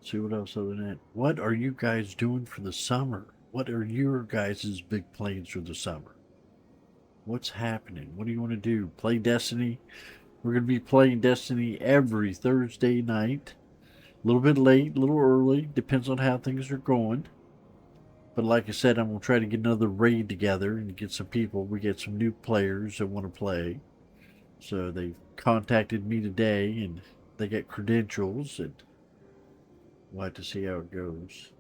See what else other than that? What are you guys doing for the summer? What are your guys' big plans for the summer? What's happening? What do you want to do? Play Destiny? We're going to be playing Destiny every Thursday night. A little bit late, a little early. Depends on how things are going. But like I said, I'm going to try to get another raid together and get some people. We get some new players that want to play. So they've contacted me today and they get credentials and we'll have to see how it goes.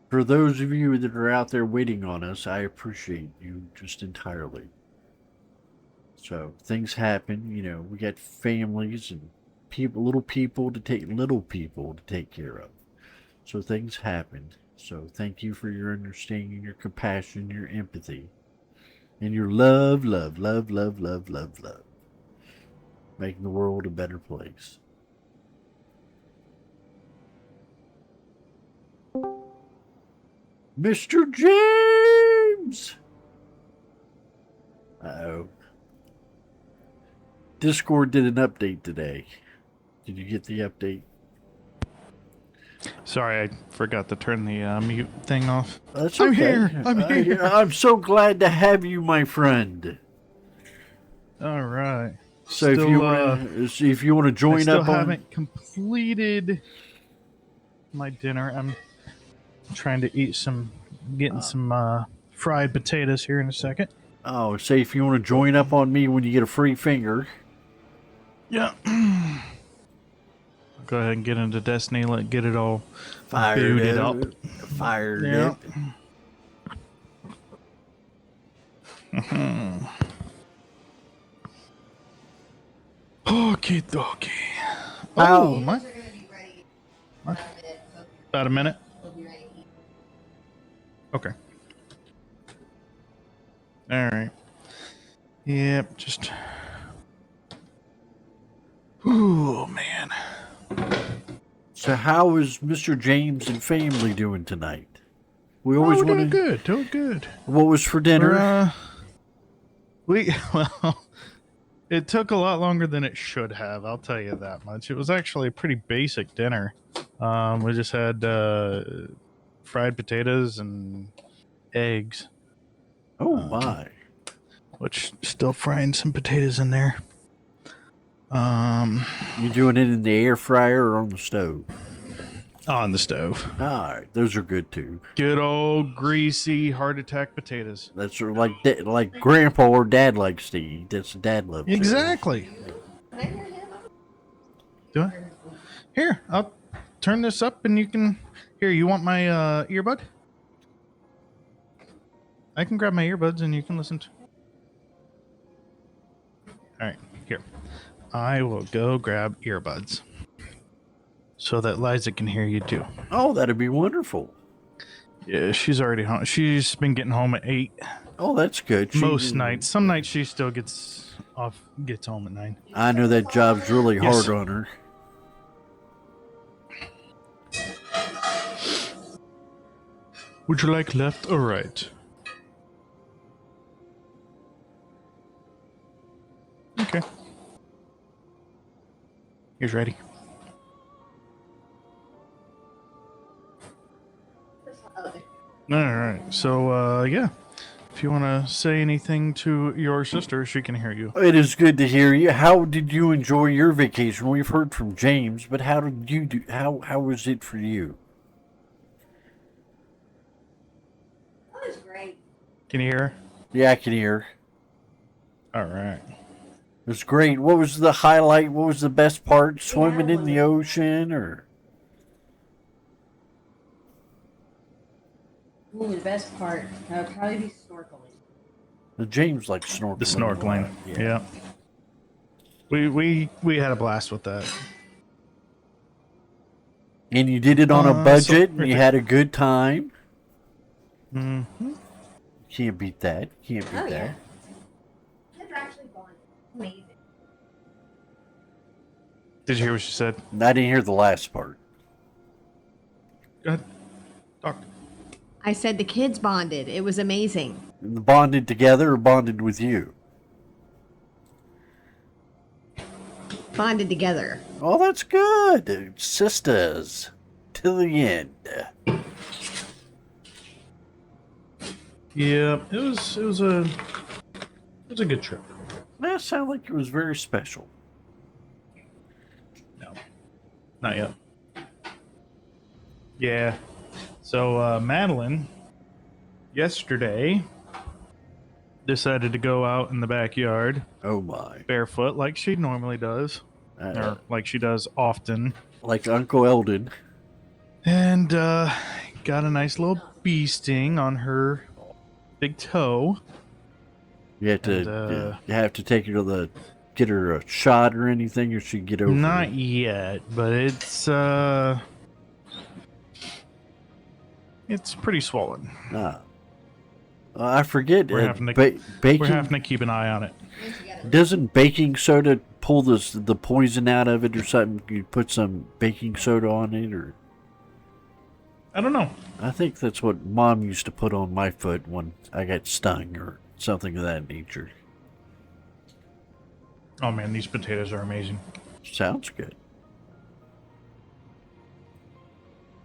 For those of you that are out there waiting on us, I appreciate you just entirely. So things happen, we got families and little people to take care of. So things happen. So thank you for your understanding, your compassion, your empathy, and your love, love, love, love, love, love, love. Making the world a better place. Mr. James! Uh-oh. Discord did an update today. Did you get the update? Sorry, I forgot to turn the mute thing off. That's okay. I'm here. I'm so glad to have you, my friend. All right. So if you want to join I still up on, haven't completed my dinner. I'm trying to eat getting some fried potatoes here in a second. Say if you want to join up on me when you get a free finger. Yeah. Go ahead and get into Destiny. Get it all Fired up. Fired Yeah. Okie dokie. Oh, my. What? About a minute. Okay. All right. Yep, just. Ooh, man. So how is Mr. James and family doing tonight? We always want doing good. Doing good. What was for dinner? Well, it took a lot longer than it should have. I'll tell you that much. It was actually a pretty basic dinner. We just had fried potatoes and eggs. Oh my! Which still frying some potatoes in there. You doing it in the air fryer or on the stove? On the stove. All right, those are good too. Good old greasy heart attack potatoes. That's like Grandpa or Dad likes to eat. That's Dad loves. Exactly. Do I? Here, I'll turn this up and you can. Here, you want my earbud? I can grab my earbuds and you can listen to. All right, here. I will go grab earbuds so that Liza can hear you too. Oh, that'd be wonderful. Yeah, she's already home. She's been getting home at 8. Oh, that's good. Most nights. Some nights she still gets home at 9. I know that job's really hard on her. Would you like left or right? Okay. Here's ready. All right. So, yeah. If you want to say anything to your sister, she can hear you. It is good to hear you. How did you enjoy your vacation? We've heard from James, but how did you do? How was it for you? That was great. Can you hear her? Yeah, I can hear. All right. It was great. What was the highlight? What was the best part? Swimming in the ocean, or? Ooh, the best part would probably be snorkeling. The James like snorkeling. The snorkeling. Yeah. We had a blast with that. And you did it on a budget, and you had a good time. Mm-hmm. Can't beat that. Can't beat that. Yeah. Kids are actually fun. Amazing. Did you hear what she said? I didn't hear the last part. Go ahead. Talk. I said the kids bonded. It was amazing. Bonded together or bonded with you? Bonded together. Oh, that's good. Sisters. Till the end. Yeah, it was a good trip. That sounded like it was very special. No, not yet. Yeah. So Madeline yesterday decided to go out in the backyard. Oh my. Barefoot like she normally does. Or like she does often. Like Uncle Eldon. And got a nice little bee sting on her big toe. You have to take her to get her a shot or anything, or she get over Not yet, but it's It's pretty swollen. I forget. We're having to baking We're having to keep an eye on it. doesn't baking soda pull the poison out of it or something? You put some baking soda on it, or I don't know. I think that's what Mom used to put on my foot when I got stung or something of that nature. Oh man, these potatoes are amazing. Sounds good.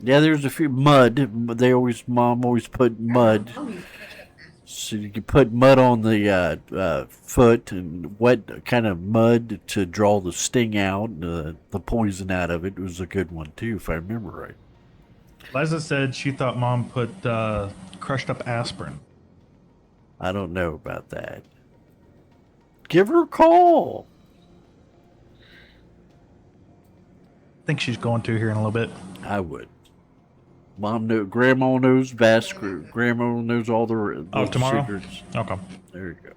Yeah, there's a few mud. Mom always put mud. So you can put mud on the foot and wet kind of mud to draw the sting out, the poison out of it. It was a good one too, if I remember right. Liza said she thought Mom put crushed up aspirin. I don't know about that. Give her a call. I think she's going to here in a little bit. I would. Grandma knows best. Grandma knows all the Tomorrow? secrets. Okay. There you go.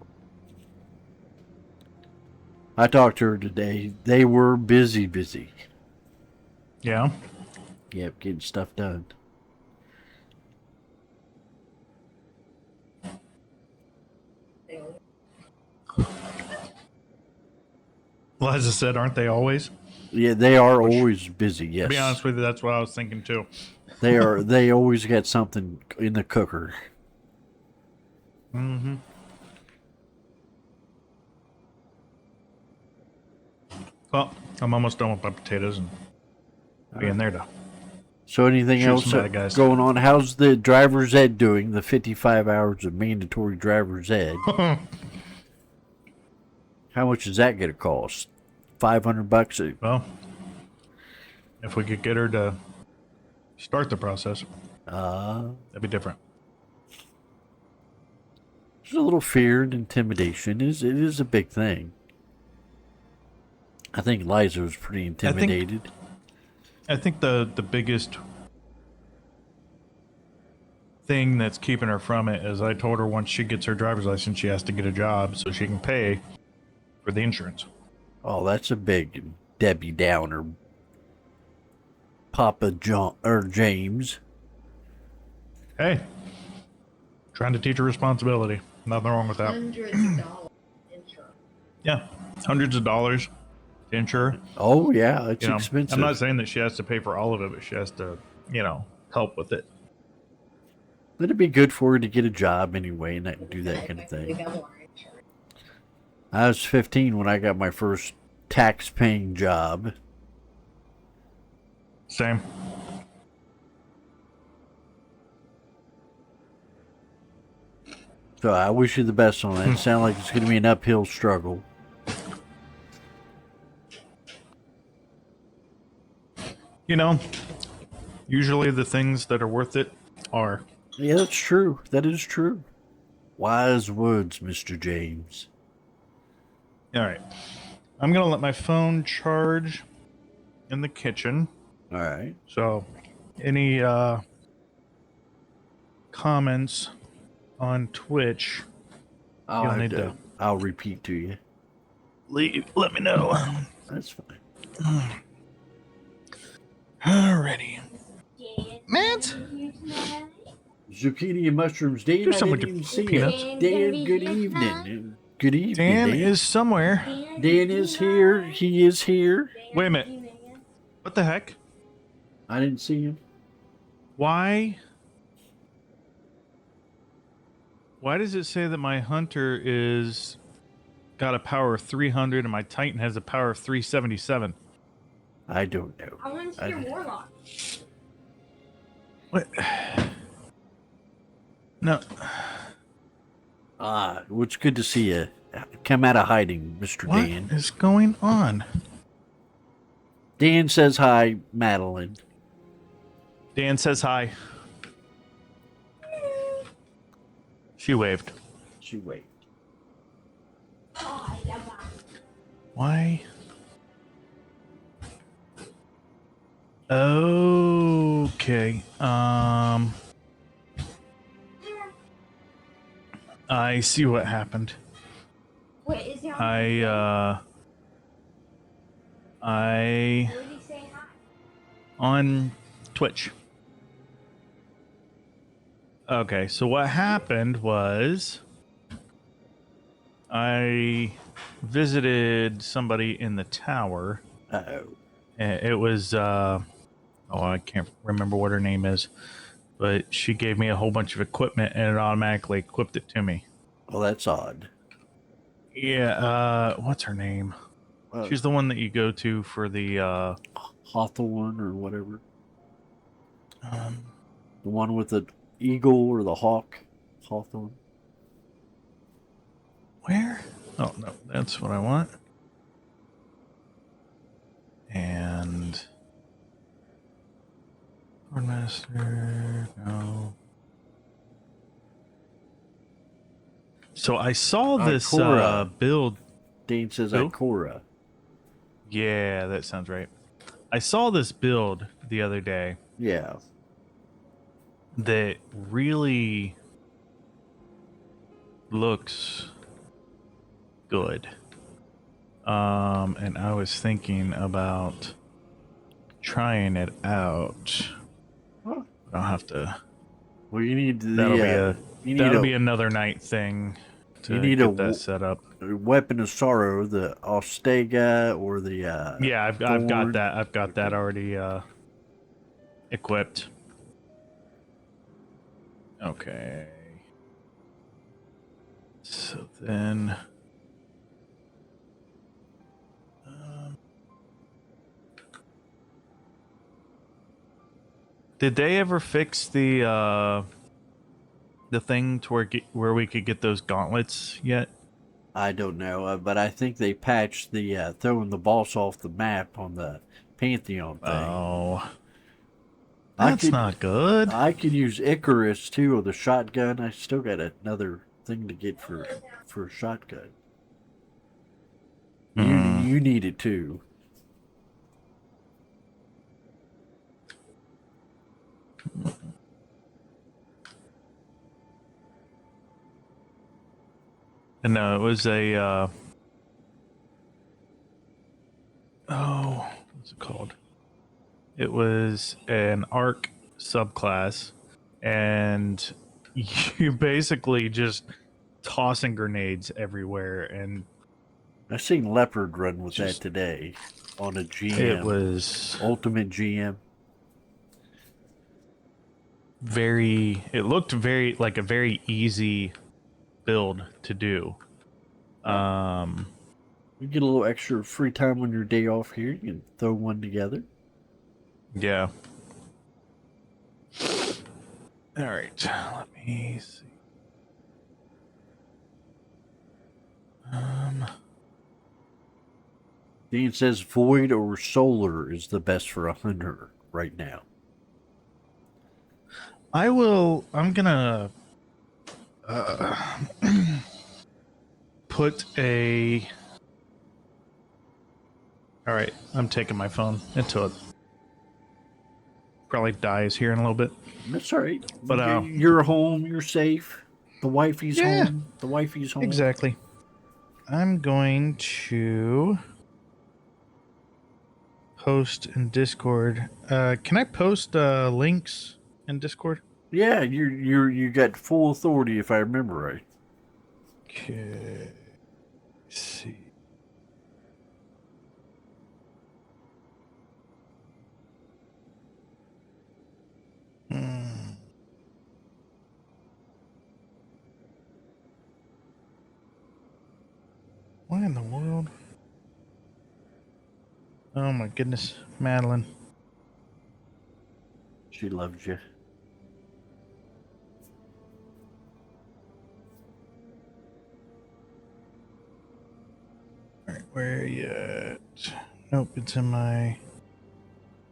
I talked to her today. They were busy. Yeah. Yep, getting stuff done. Liza said, aren't they always? Yeah, they are always busy. Yes. To be honest with you, that's what I was thinking too. They are. They always got something in the cooker. Mm-hmm. Well, I'm almost done with my potatoes and being there to. So anything Shoot else some bad guys. going on? How's the driver's ed doing? The 55 hours of mandatory driver's ed. How much is that going to cost? $500 Well, if we could get her to start the process, that'd be different. There's a little fear and intimidation. It is a big thing. I think Liza was pretty intimidated. I think the biggest thing that's keeping her from it is I told her once she gets her driver's license, she has to get a job so she can pay for the insurance. Oh, that's a big Debbie Downer. Papa John or James. Hey, trying to teach her responsibility. Nothing wrong with that. Hundreds of dollars insurance. Yeah, hundreds of dollars to insure. Oh yeah, it's You know, expensive. I'm not saying that she has to pay for all of it, but she has to, help with it. But it'd be good for her to get a job anyway and do that kind of We thing. got more insurance. I was 15 when I got my first tax-paying job. Same. So I wish you the best on that. It sounds like it's going to be an uphill struggle. Usually the things that are worth it are. Yeah, that's true. That is true. Wise words, Mr. James. All right. I'm going to let my phone charge in the kitchen. All right. So, any comments on Twitch, you'll need to I'll repeat to you. let me know. That's fine. Alrighty. Matt? Zucchini and mushrooms. Dan, Do I something didn't with even see peanuts. it. Dan, good evening. Good evening, Dan Dan. is somewhere. Dan is here. He is here. Wait a minute. What the heck? I didn't see him. Why does it say that my hunter is got a power of 300 and my Titan has a power of 377? I don't know. I want to see your warlock. What? No. It's good to see you. Come out of hiding, Mr. What Dan. is going on? Dan says hi, Madeline. Dan says hi. She waved. She waved. Why? Okay. I see what happened. Wait, is he on? I Where did he say hi? on Twitch. Okay, so what happened was I visited somebody in the tower. Uh-oh. It was I can't remember what her name is, but she gave me a whole bunch of equipment and it automatically equipped it to me. Well, that's odd. Yeah, what's her name? Uh, She's the one that you go to for the Hawthorne or whatever. um, The one with the eagle or the hawk. Hawthorne. where? Oh no, that's what I want. And Master, no. So I saw this Cora. build. Dean says Who? Ikora. Yeah, that sounds right. I saw this build the other day Yeah. that really looks good. And I was thinking about trying it out. Huh. I'll have to. Well, you need the. That'll be another night thing to you need get that set up. a weapon of sorrow, the Ostega or the. Yeah, I've got Thorn. that. I've got that already equipped. Okay. So then. Did they ever fix the thing to where we could get those gauntlets yet? I don't know, but I think they patched the throwing the boss off the map on the Pantheon thing. Oh, that's not good. I could use Icarus too, or the shotgun. I still got another thing to get for a shotgun. You need it too. And no, it was a what's it called? It was an arc subclass, and you basically just tossing grenades everywhere, and I seen Leopard run with Just- that today on a GM. it was Ultimate GM. it looked very like a very easy build to do. You get a little extra free time on your day off here. You can throw one together. Yeah. All right. Let me see. Dean says Void or Solar is the best for a hunter right now. I'm gonna put a. All right, I'm taking my phone into it. Probably dies here in a little bit. That's all right. But, you're home. You're safe. The wifey's Yeah. home. The wifey's home. Exactly. I'm going to post in Discord. Can I post links in Discord? Yeah, you got full authority if I remember right. Okay. Let's see. What in the world? Oh my goodness, Madeline. She loves you. Alright, where are you at? Nope, it's in my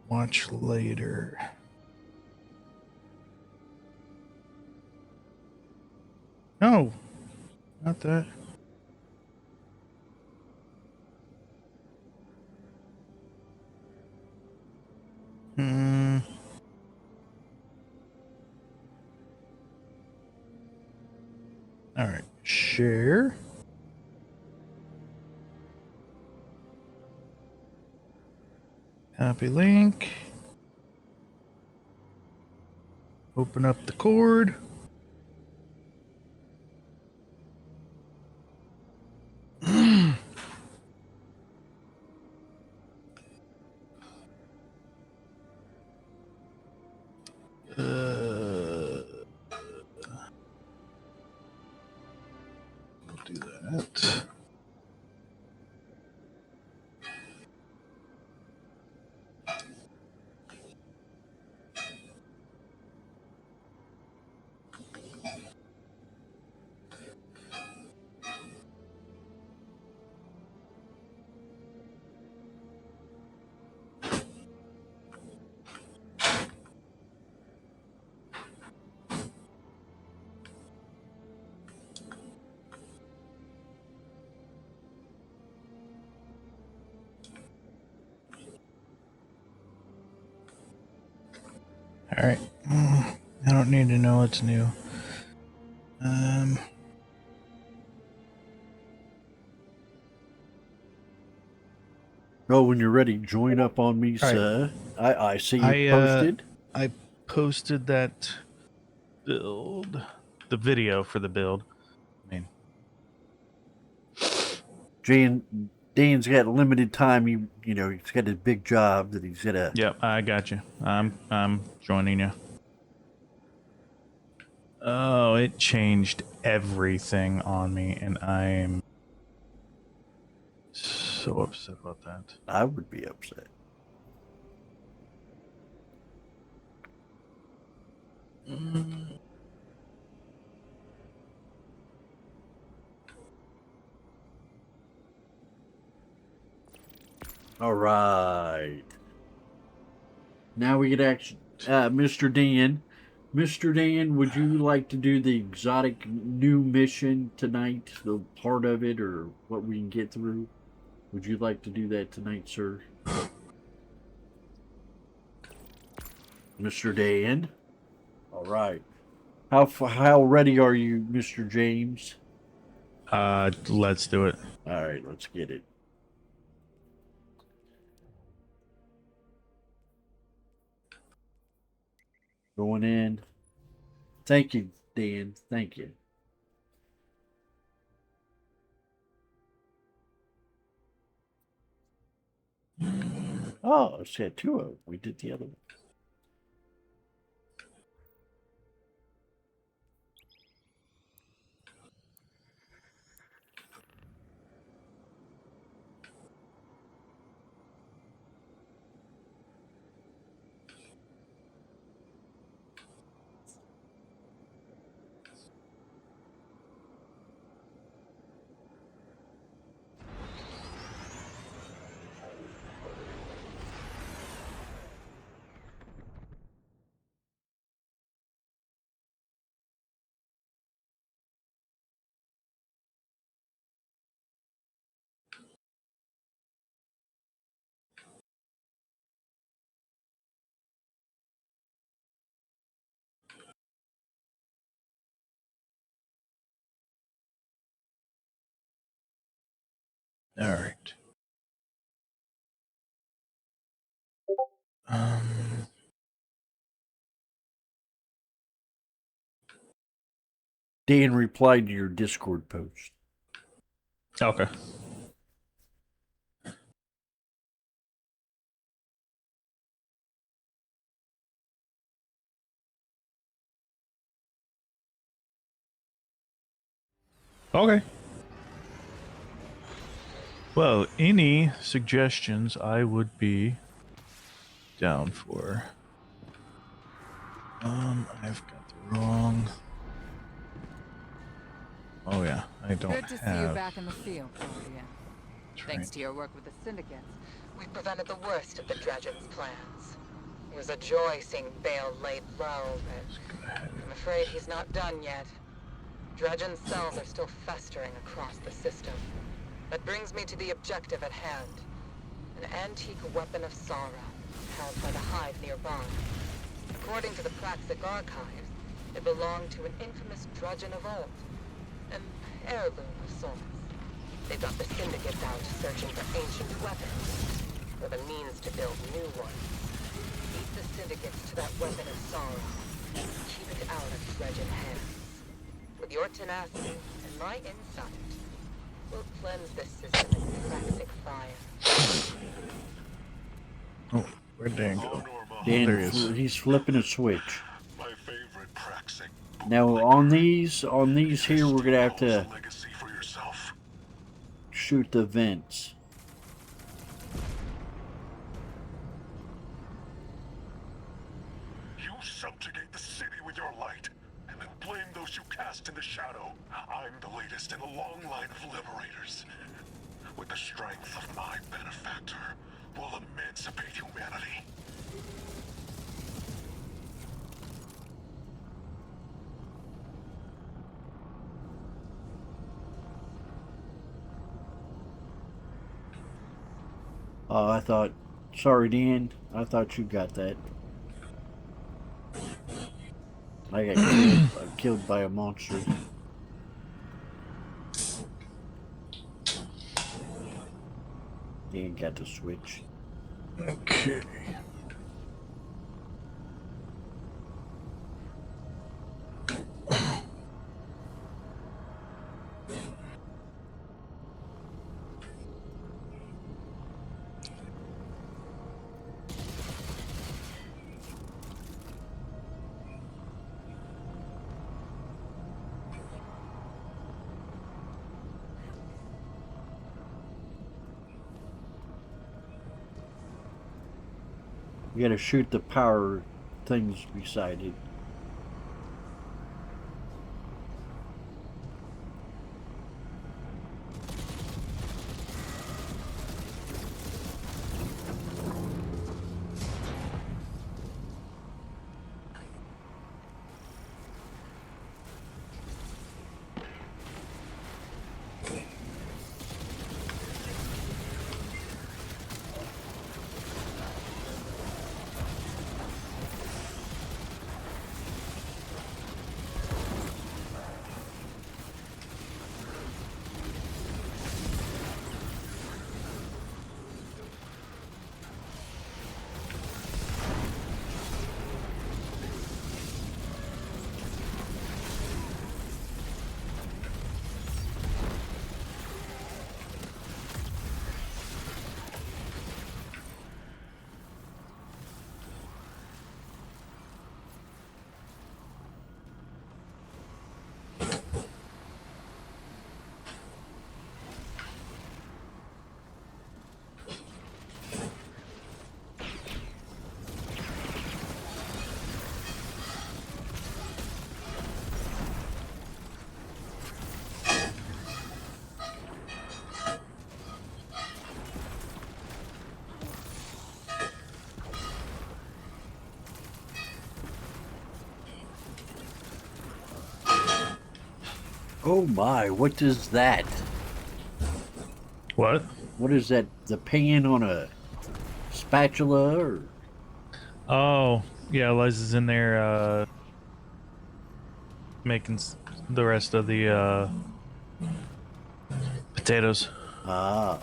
watch later. No, not that. All right, share. Copy link. Open up the cord. that. All right. I don't need to know what's new. Oh, when you're ready, join up on me, All right. sir. I see you posted. I posted that build, the video for the build. I mean, Dan's got limited time. You know, he's got a big job that he's got to. yep, I got you. I'm joining you. Oh, it changed everything on me, and I'm so upset about that. I would be upset. All right. Now we get action. Mr. Dan. Mr. Dan, would you like to do the exotic new mission tonight? The part of it, or what we can get through? Would you like to do that tonight, sir? Mr. Dan? All right. How ready are you, Mr. James? Let's do it. All right, let's get it. Going in. Thank you, Dan. Thank you. Oh, it's got two of them. We did the other one. All right. Um, Dan replied to your Discord post. okay. Okay. Well, any suggestions I would be down for. I've got the wrong. Oh yeah, I don't Good to see you have. back in the field, Guardian. Thanks to your work with the syndicates, we prevented the worst of the Dredgen's plans. It was a joy seeing Bale laid low, but I'm afraid he's not done yet. Dredgen's cells are still festering across the system. That brings me to the objective at hand. An antique weapon of Sara, held by the hive nearby. According to the Praxic archives, it belonged to an infamous Dredgen of old. An heirloom of sorts. They got the syndicates out searching for ancient weapons, or the means to build new ones. Lead the syndicates to that weapon of Sara, and keep it out of Dredgen hands. With your tenacity and my insight, we'll cleanse this system in Praxic fire. Oh, where'd Dan go? Dan, There he is. he's flipping a switch. My favorite Praxic. Now on these here, we're gonna have to. Legacy for yourself. shoot the vents. You subjugate the city with your light, and then blame those you cast in the shadow. I'm the latest in a long line of liberators. With the strength of my benefactor, we'll emancipate humanity. Oh, I thought... Sorry, Dan. I thought you got that. I got killed by a monster. Dan got the switch. Okay. You gotta shoot the power things beside it. Oh my, what is that? What? What is that? The pan on a spatula or? Oh, yeah, Liza's in there making the rest of the potatoes. Ah.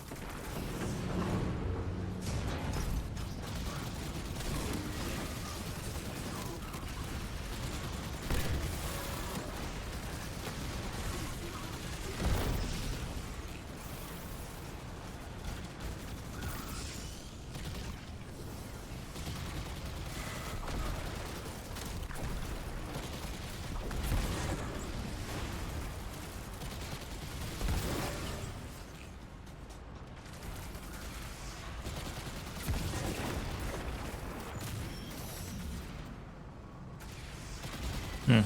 Hmm.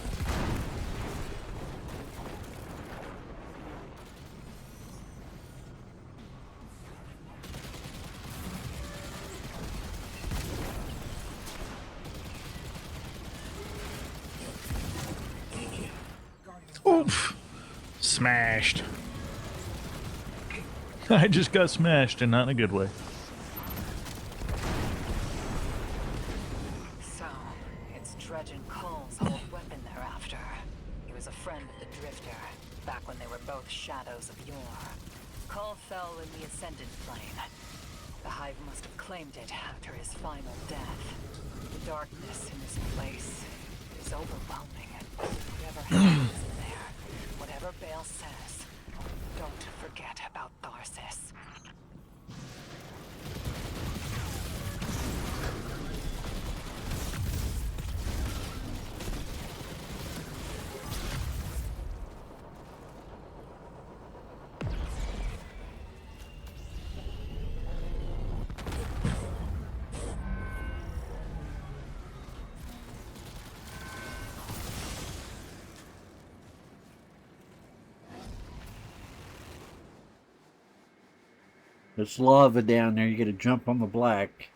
Oof. Smashed. I just got smashed, and not in a good way. So, it's Dredge and Cole's old weapon they're after. He was a friend of the Drifter, back when they were both shadows of yore. Cole fell in the Ascendant Plane. The Hive must have claimed it after his final death. The darkness in this place is overwhelming. Whatever happens in there, whatever Bale says, don't forget about Tharsis. There's lava down there. You got to jump on the black.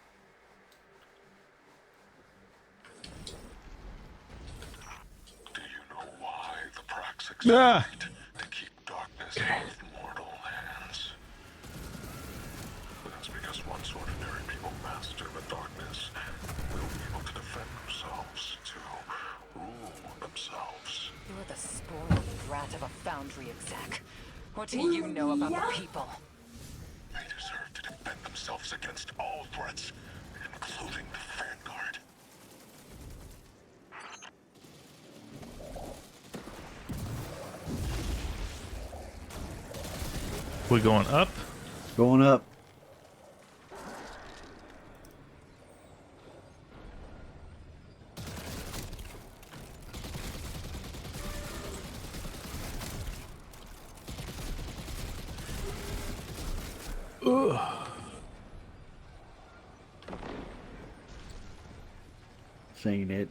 Do you know why the Praxics Ah! fight to keep darkness out of mortal hands? That's because once ordinary people master the darkness, they'll be able to defend themselves, to rule themselves. You're the spoiled brat of a foundry exec. What do you know about the people? They deserve to defend themselves against all threats, including the Vanguard. We going up? Going up. Saying it.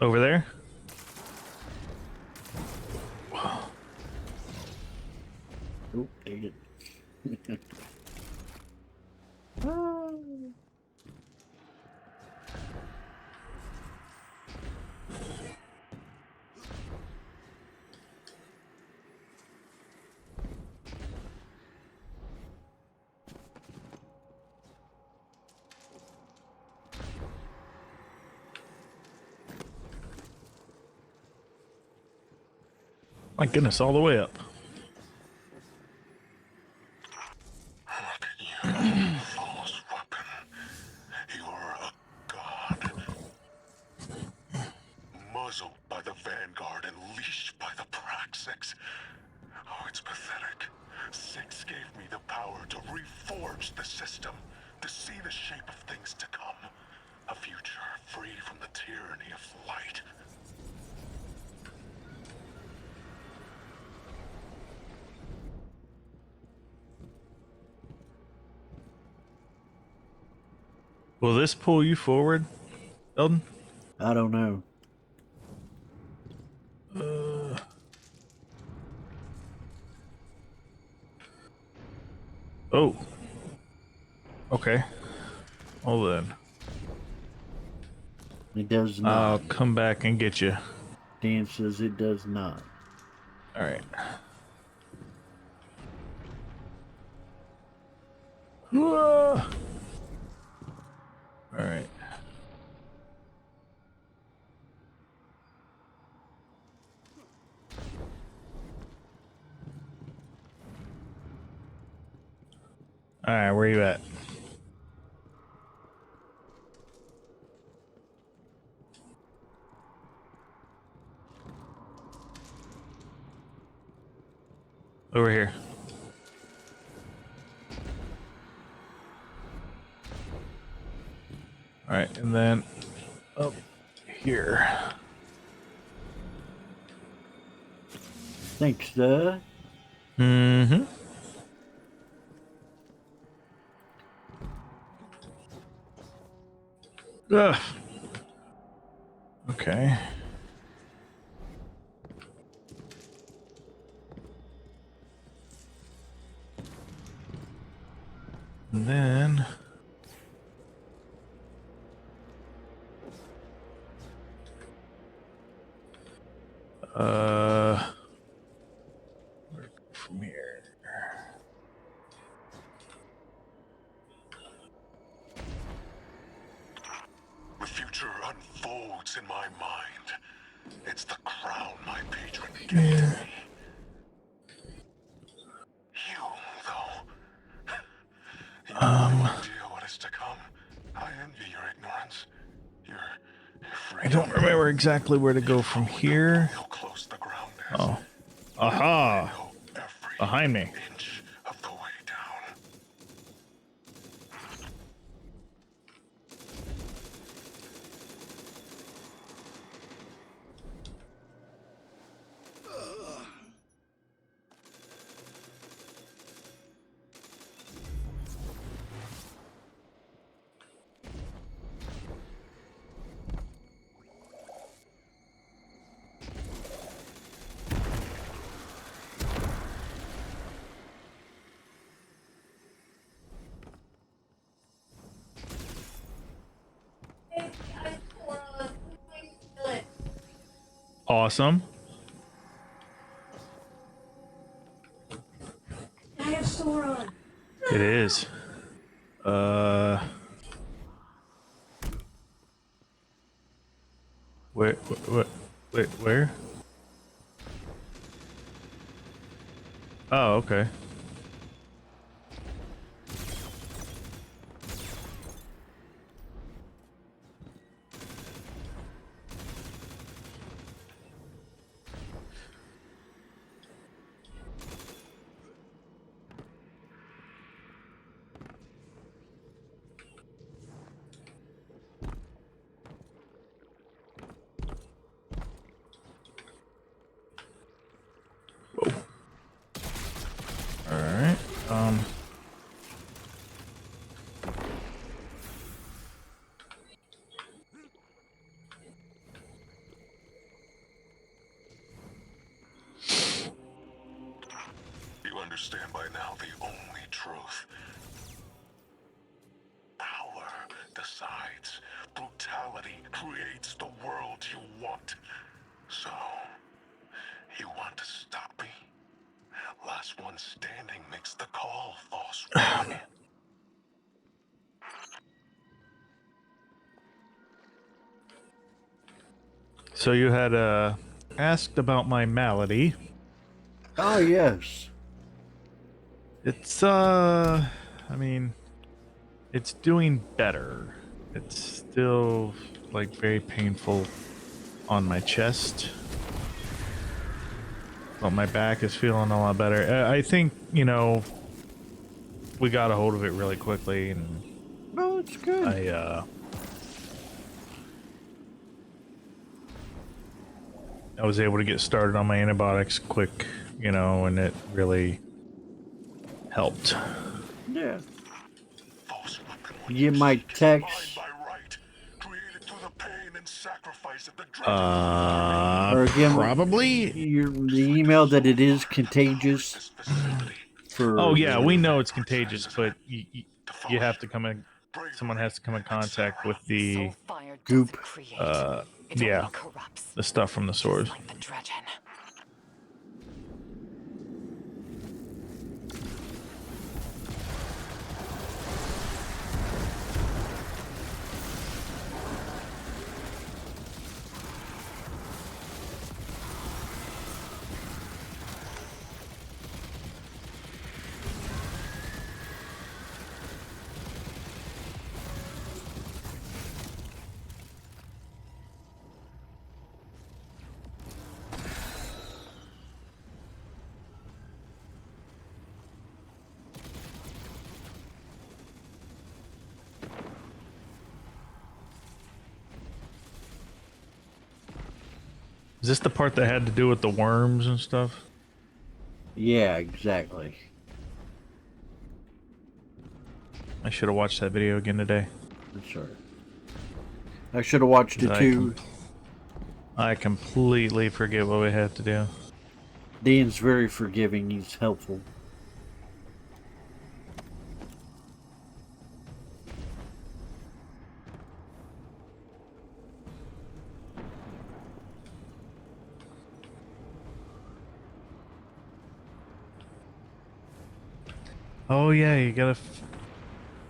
Over there? Oh, dang it. My goodness, all the way up. Look at you, false weapon. You're a god. Muzzled by the Vanguard and leashed by the Praxics. Oh, it's pathetic. Six gave me the power to reforge the system, to see the shape of things to come. A future free from the tyranny of light. Will this pull you forward, Eldon? I don't know. Oh. Okay. Well then. It does I'll not. come back and get you. Dan says it does not. Alright. Alright. Alright, where you at? Over here. Alright, and then up here. Thanks, sir. Mm-hmm. Ugh. Okay. And then where from here? The future unfolds in my mind. It's the crown my patron gave to me. You, though. You have no idea what is to come. I envy your ignorance. Your I freedom. don't remember exactly where to go from here. How close the ground is. Oh. I Aha! know every Behind me. inch of the way down. awesome. I have sore on. It is. Where? Oh, okay. All right. You understand by now the only truth. Power decides. Brutality creates the world you want. So, you want to stop me? Last one standing makes the call, false one. So you had asked about my malady. Oh, yes. It's I mean, it's doing better. It's still like very painful on my chest. But my back is feeling a lot better. I think, you know, we got a hold of it really quickly, and No, it's good. I was able to get started on my antibiotics quick, you know, and it really helped. Yeah. False weapon You get my text. mine by right, created through the pain and sacrifice of the dragon. Or again, Probably. the email that it is contagious This facility. for. Oh yeah, we know it's contagious, but you have to come in. Someone has to come in contact with the Soulfire goop, doesn't create. It yeah, only corrupts. the stuff from the swords. Like the dredgen. Is this the part that had to do with the worms and stuff? Yeah, exactly. I should have watched that video again today. That's right. I should have watched it too. I completely forget what we had to do. Dean's very forgiving. He's helpful. Oh yeah, you gotta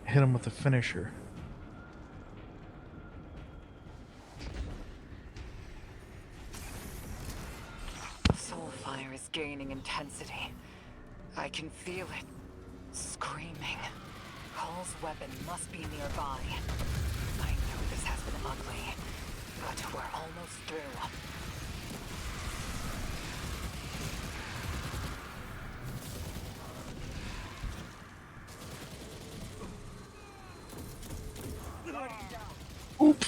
hit him with the finisher. Soulfire is gaining intensity. I can feel it. Screaming. Hall's weapon must be nearby. I know this has been ugly, but we're almost through. Oop.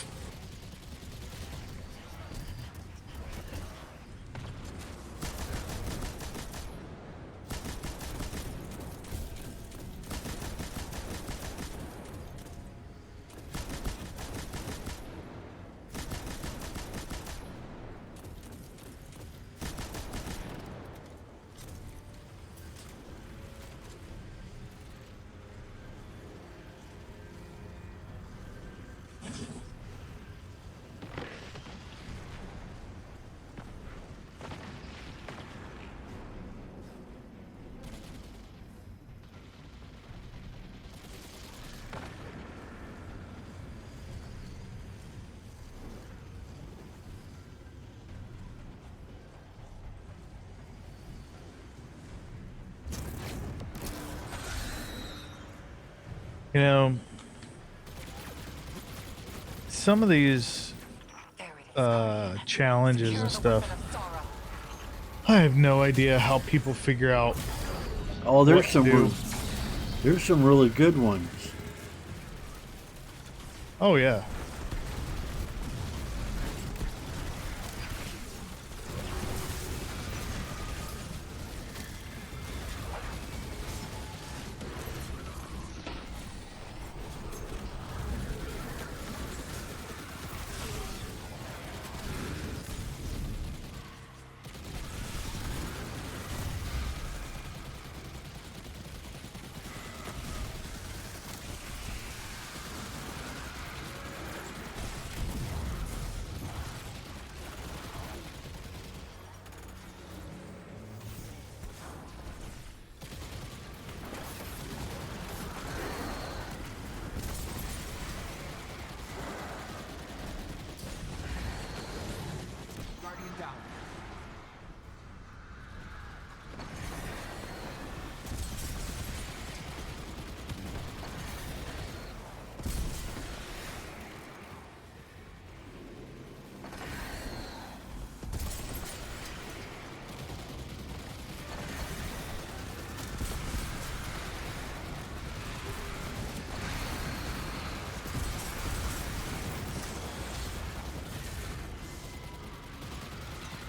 You know, some of these challenges and stuff, I have no idea how people figure out Oh, what to do. there's some really good ones. Oh yeah.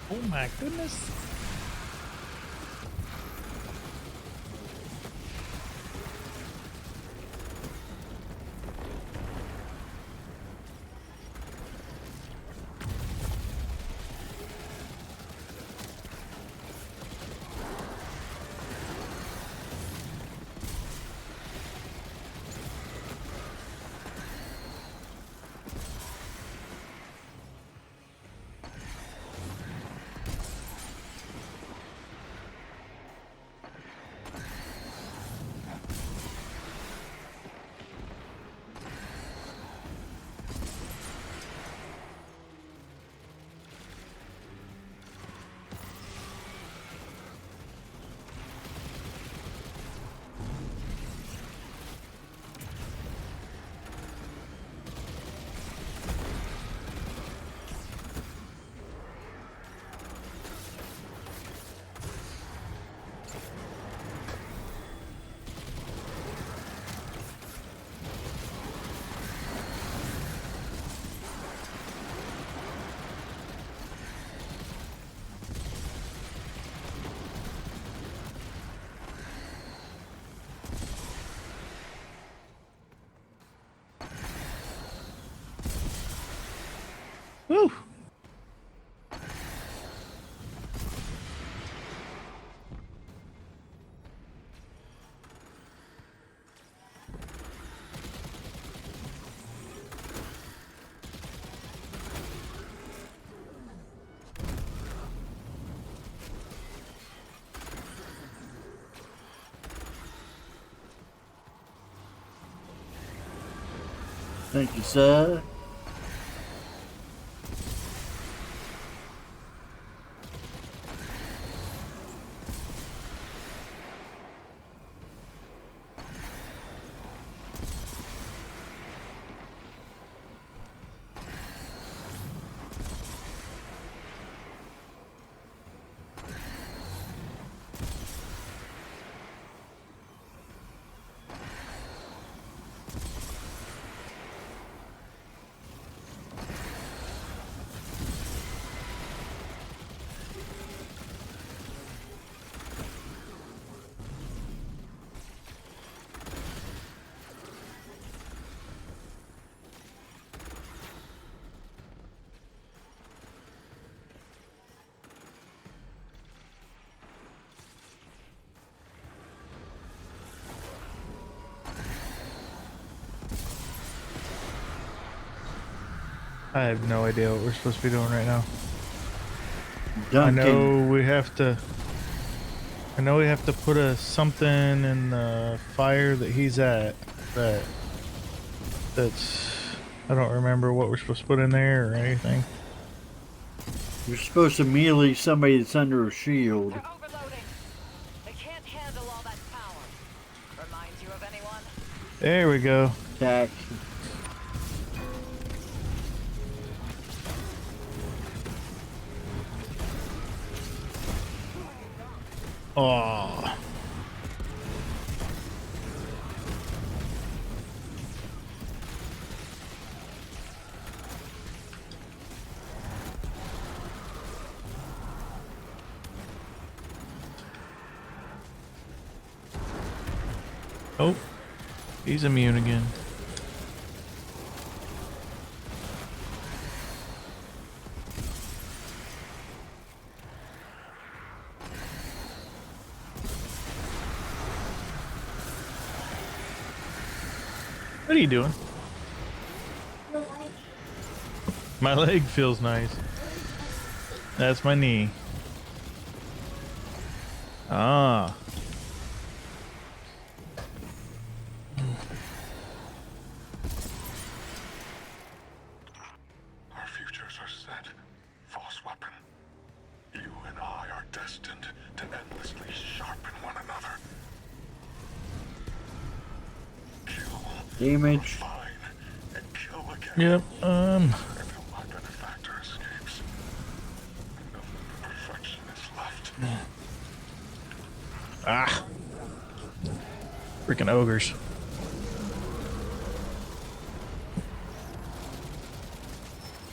Oh my goodness. Woo! Thank you, sir. I have no idea what we're supposed to be doing right now. Duncan. I know we have to put a something in the fire that he's at. That's I don't remember what we're supposed to put in there or anything. You're supposed to melee somebody that's under a shield. They're overloading. They can't handle all that power. Reminds you of anyone? There we go. Attack. Oh. Oh, he's immune again. What are you doing? My leg feels nice. That's my knee. Ah. Our futures are set. False weapon. You and I are destined to endlessly sharpen one another. Kill, Damage. refine, and kill again. Yep. Until my benefactor escapes. No perfection is left. Ah. Freaking ogres.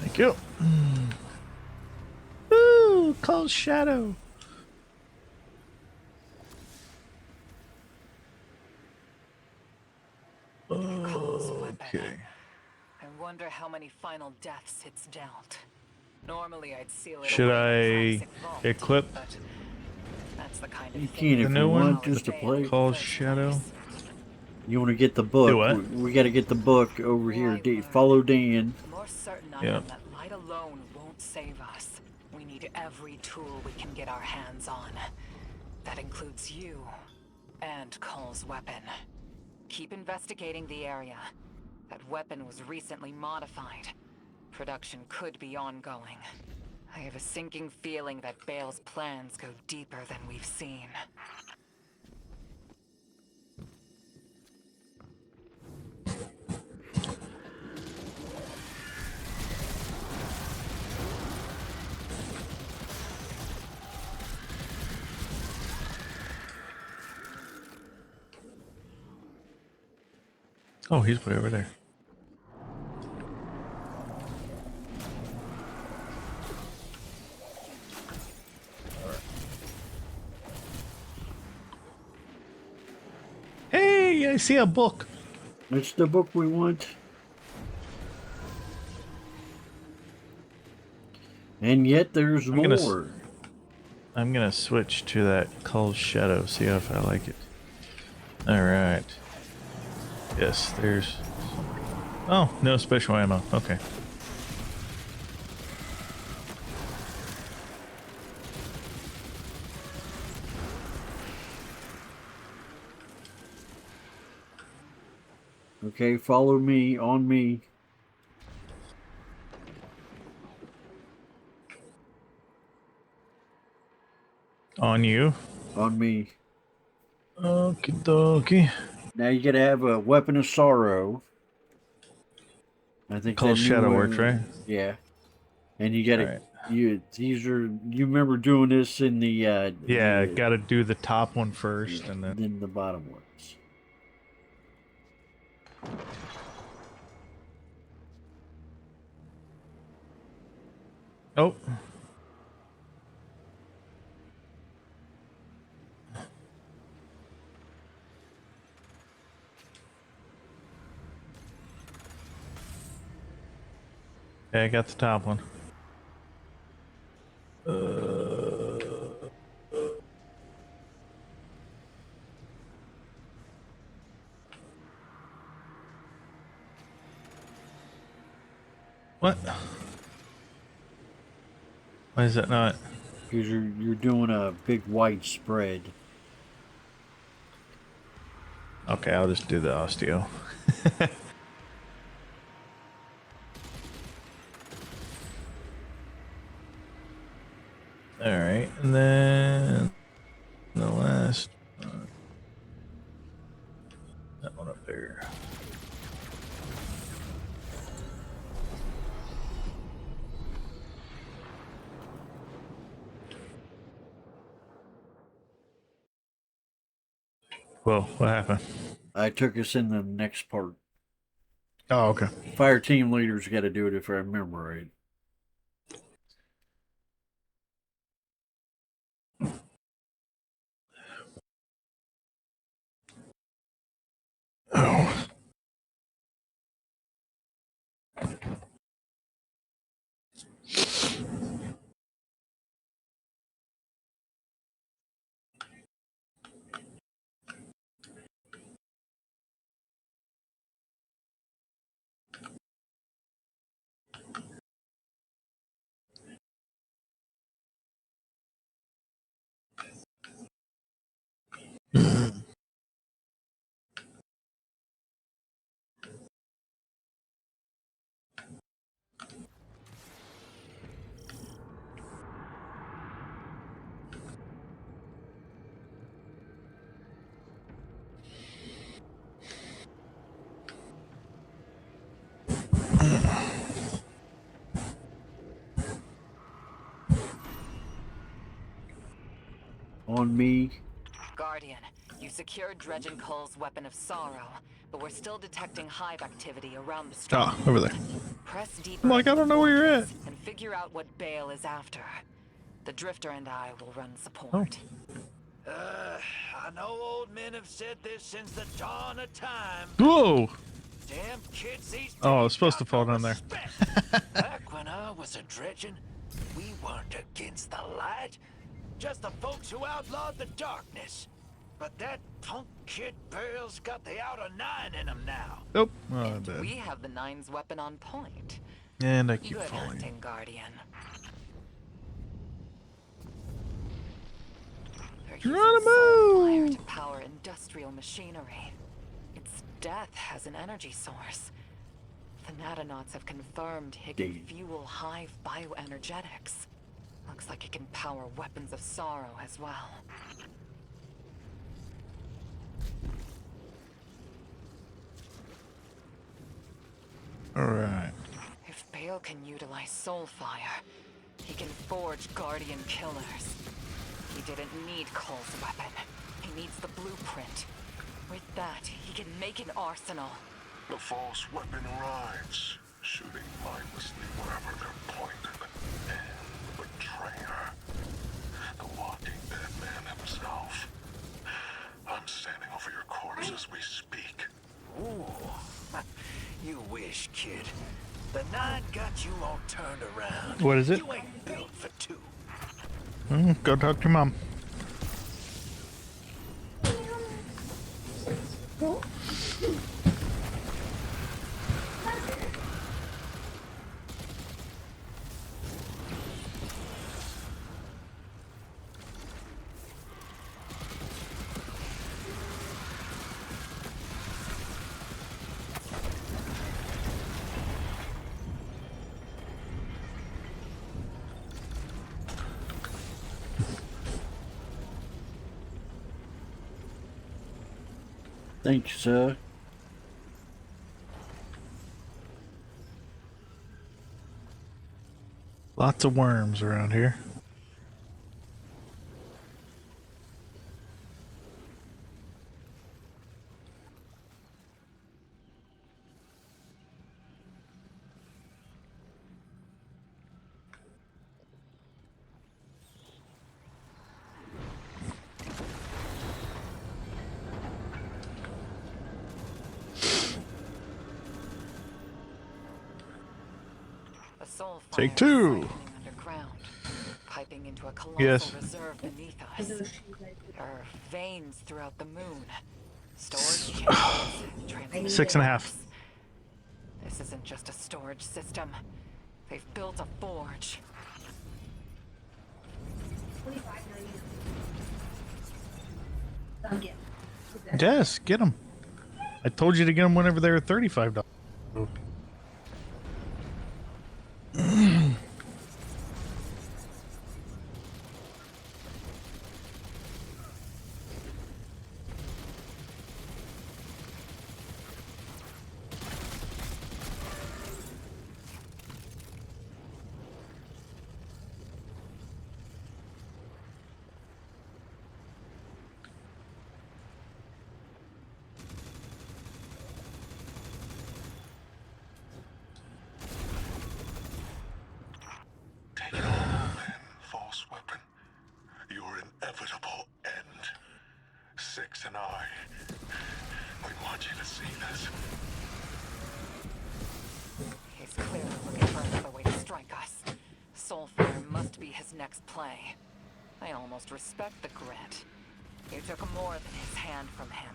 Thank you. Ooh, cold shadow. Okay. I wonder how many final deaths it's dealt. Normally I'd seal it Should away in I a toxic vault, equip but that's the kind You of can if The you new one? want just to play. Cold shadow. You want to get the Do book. what? We got to get the book over here. Follow Dan. The more certain I Yep. am that light alone won't save us. We need every tool we can get our hands on. That includes you and Cole's weapon. Keep investigating the area. That weapon was recently modified. Production could be ongoing. I have a sinking feeling that Bale's plans go deeper than we've seen. Oh, he's way over there. Hey, I see a book. That's the book we want. And yet there's I'm gonna more. I'm gonna switch to that cold shadow, see if I like it. Alright. Yes, there's... Oh, no special ammo. Okay. Okay, follow me, on me. On you. On me. Okie dokie. Now you gotta have a weapon of sorrow. I think Cold that new shadow one- works, right? Yeah. And you gotta Alright. these are you remember doing this in the Yeah, the, gotta do the top one first and then... the bottom ones. Oh. Okay, I got the top one. What? Why is that not? Because you're doing a big wide spread. Okay, I'll just do the osteo. Alright, and then the last one. That one up there. Whoa, what happened? I took us in the next part. Oh, okay. Fire team leaders got to do it if I remember right. Oh. On me. Guardian, you secured Dredgen Cull's weapon of sorrow, but we're still detecting hive activity around the Ah, stronghold. over there. Press deeper I'm like, into I the don't know where you're fortress and figure out what Bale is after. The Drifter and I will run support. I know old men have said this since the dawn of time. Whoa! Damn kids these days Oh, I was supposed to got fall no down there. respect. Back when I was a dredging, we weren't against the light. Just the folks who outlawed the darkness. But that punk kid Bale's got the outer nine in him now. Nope. Oh, I'm And dead. we have the Nine's weapon on point. And I keep Good falling. hunting, Guardian. They're using soul fire Geronimo! to power industrial machinery. Its death has an energy source. The Natanauts have confirmed it can Damn. fuel hive bioenergetics. Looks like it can power weapons of sorrow as well. Alright. If Bale can utilize soul fire, he can forge Guardian killers. He didn't need Cull's weapon. He needs the blueprint. With that, he can make an arsenal. The false weapon arrives, shooting mindlessly wherever they're pointed. And the betrayer, the walking dead man himself. I'm standing over your corpse as we speak. Ooh, you wish, kid. The nine got you all turned around. What is it? You ain't built for two. Go talk to your mom. Thank you, sir. Lots of worms around here. A soul fire Take is two. siphoning underground, piping into a colossal Yes. reserve beneath us. There are veins throughout the moon. Storage chambers, transmission 6.5. racks. This isn't just a storage system. They've built a forge. Yes, get them. I told you to get them whenever they were $35. Six and I. We want you to see this. He's clearly looking for another way to strike us. Soulfire must be his next play. I almost respect the grit. You took more than his hand from him.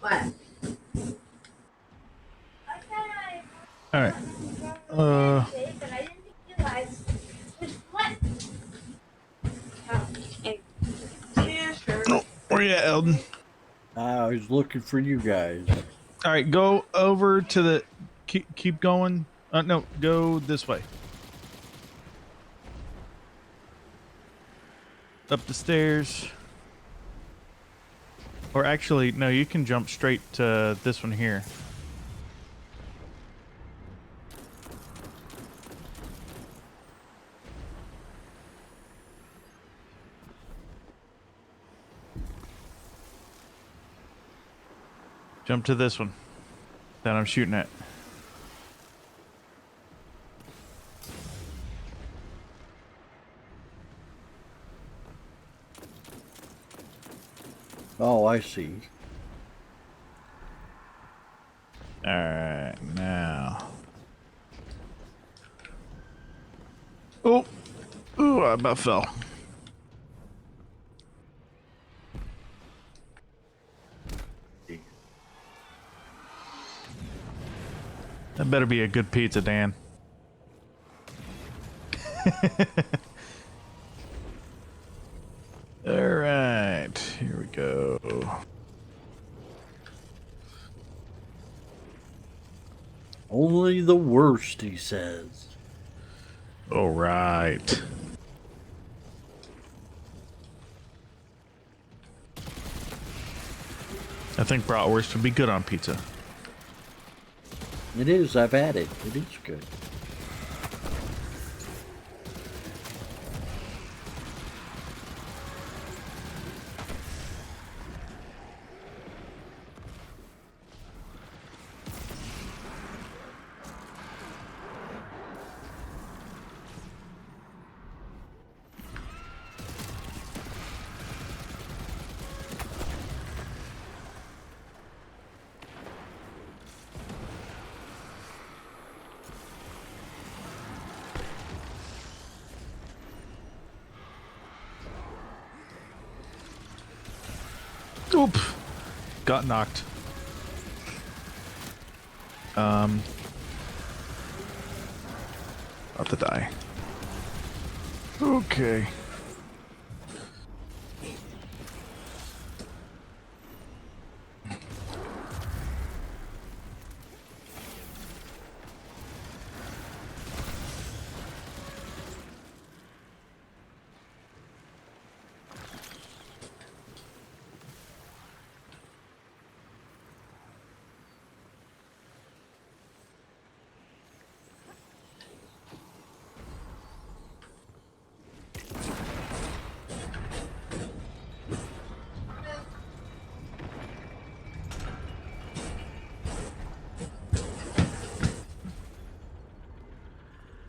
What? All right. Oh, where you at, Eldon? I was looking for you guys. All right, go over to the. Keep going. No, go this way. Up the stairs. Or actually, no, you can jump straight to this one here. Jump to this one that I'm shooting at. Oh, I see. All right, now. Oh, I about fell. That better be a good pizza, Dan. All right, here we go. Only the worst, he says. All right. I think bratwurst would be good on pizza. It is. I've had it. It is good. Oop. Got knocked. About to die. Okay.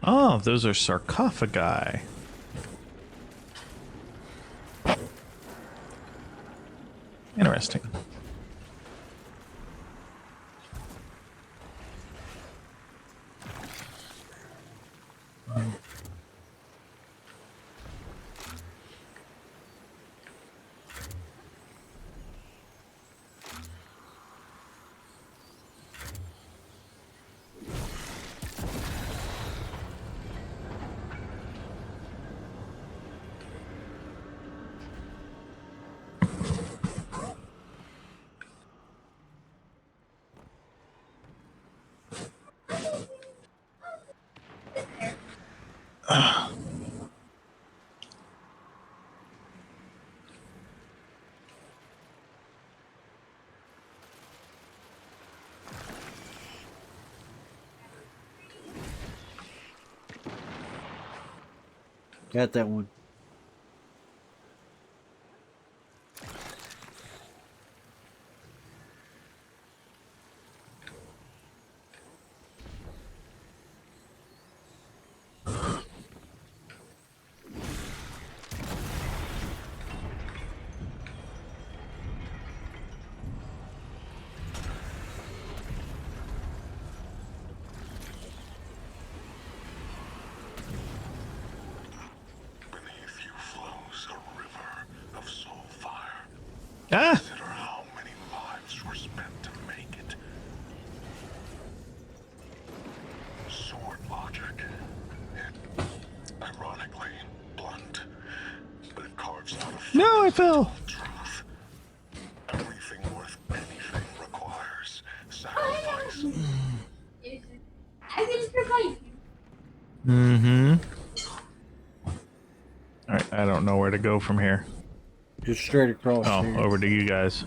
Oh, those are sarcophagi. Interesting. Got that one. Beneath you flows a river of soul fire. Ah! Consider how many lives were spent to make it. Sword logic. It, ironically, blunt, but it carves out a No, I fundamental fell. truth. Everything worth anything requires sacrifice. Mm-hmm. Alright, I don't know where to go from here. Just straight across Oh, here. over to you guys.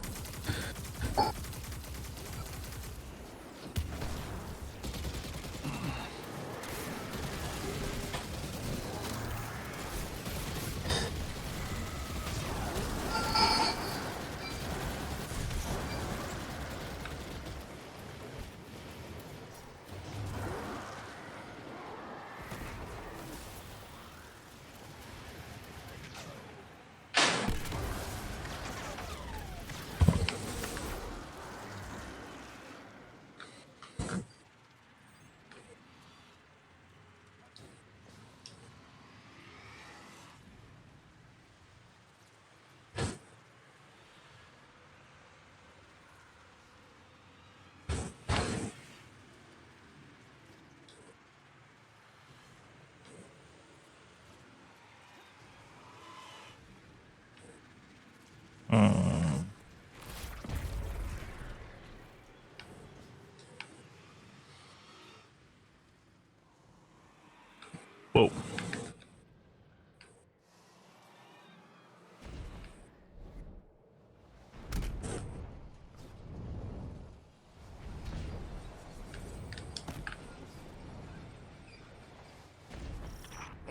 Whoa.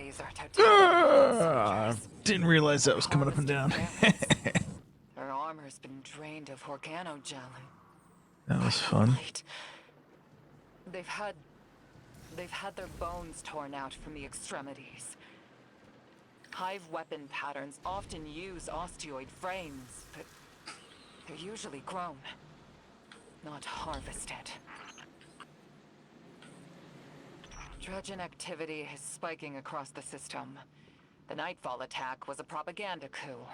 laser totality. Didn't realize that was coming up and down. Her armor's been drained of organogel. That was fun. They've had their bones torn out from the extremities. Hive weapon patterns often use osteoid frames, but they're usually grown, not harvested. Dredgen activity is spiking across the system. The Nightfall attack was a propaganda coup.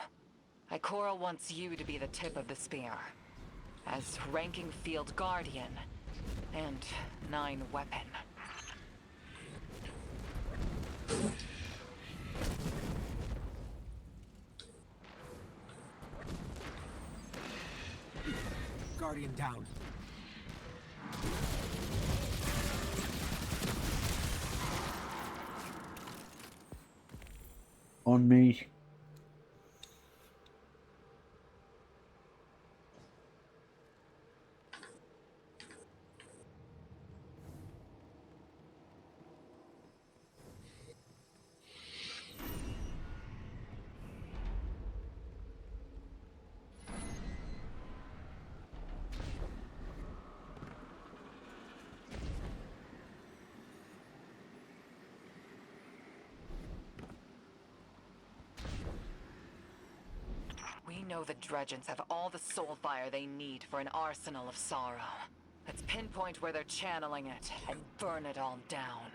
Ikora wants you to be the tip of the spear, as ranking field guardian and 9 weapon. Guardian down. On me. We know the Dredgens have all the soul fire they need for an arsenal of sorrow. Let's pinpoint where they're channeling it and burn it all down.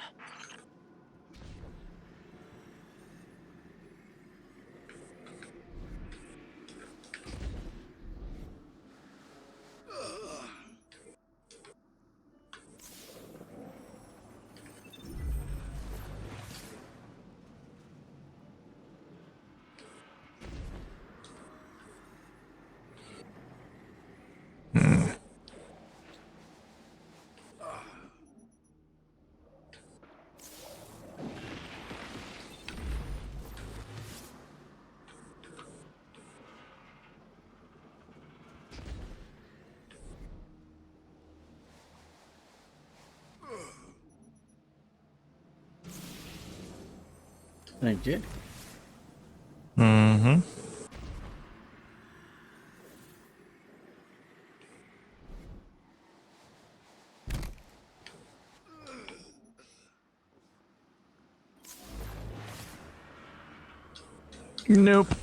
Thank you. Mm-hmm. Nope.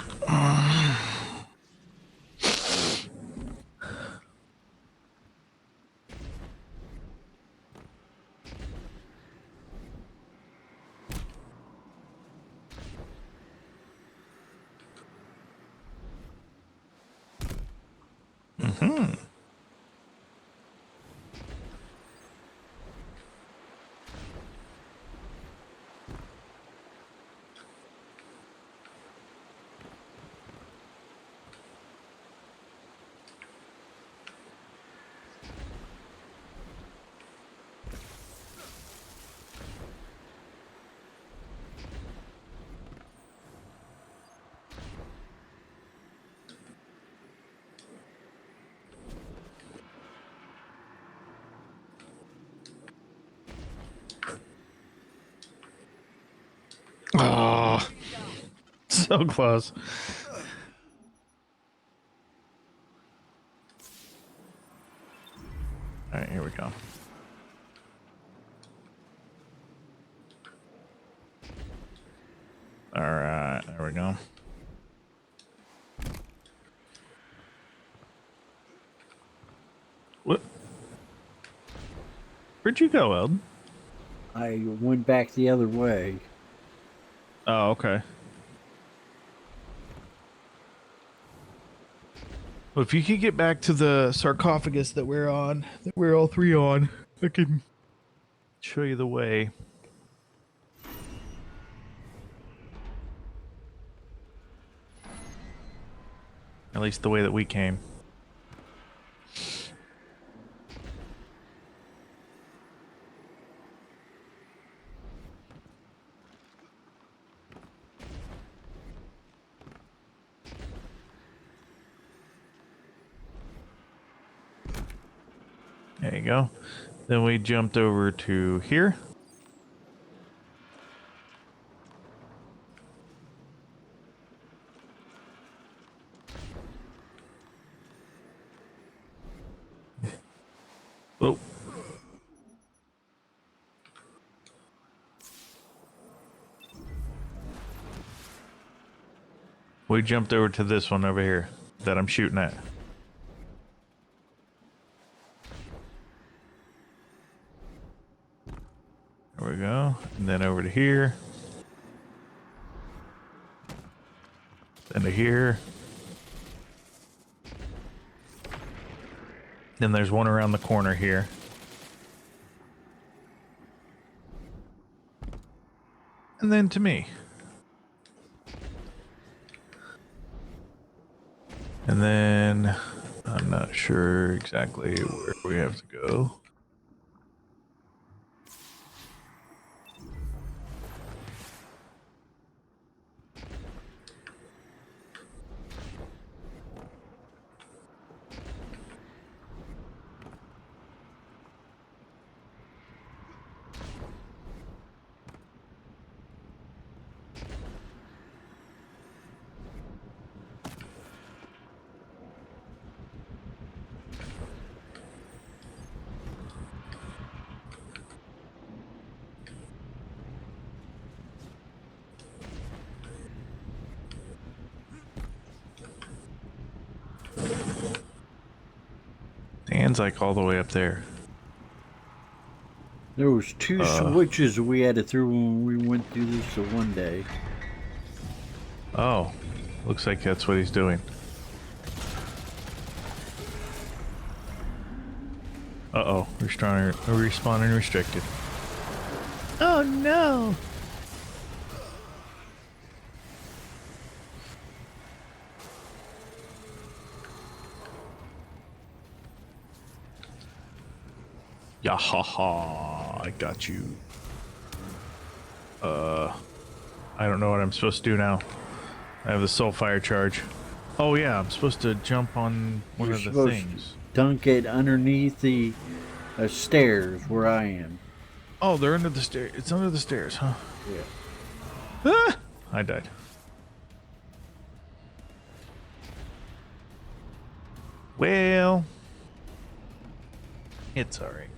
Mm-hmm. Oh, so close. All right, here we go. All right, there we go. What? Where'd you go, Eld? I went back the other way. Oh, okay. Well, if you could get back to the sarcophagus that we're on, that we're all three on, I can show you the way. At least the way that we came. There you go. Then we jumped over to here. We jumped over to this one over here that I'm shooting at. There we go. And then over to here. Then to here. Then there's one around the corner here. And then to me. And then I'm not sure exactly where we have to go. Dan's like all the way up there. There was two switches we had to through when we went through this the one day. Oh, looks like that's what he's doing. Uh-oh, respawning restricted. Oh no! Yeah, ha ha, I got you. I don't know what I'm supposed to do now. I have the soul fire charge. Oh yeah, I'm supposed to jump on one You're of the supposed things. to dunk it underneath the stairs where I am. Oh, they're under the stairs. It's under the stairs, huh? Yeah. Ah! I died. Well, it's alright.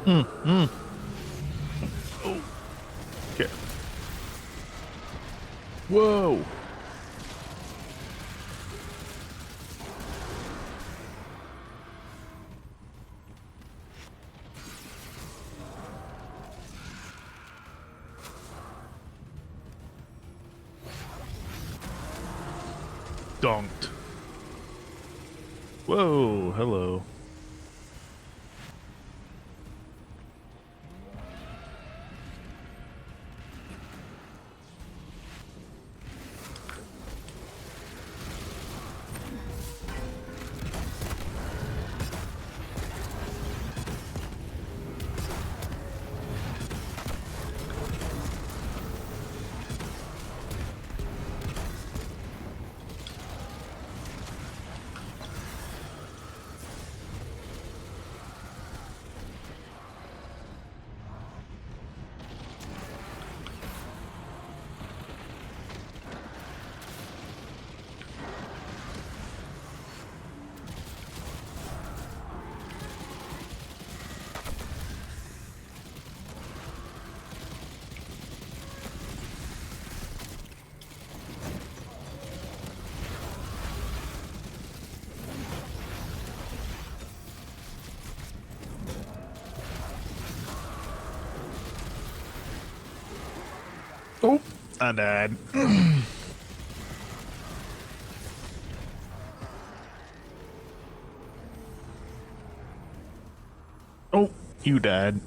Oh. Okay. Whoa. Donked. Whoa, hello. Oh, I died. Oh, you died.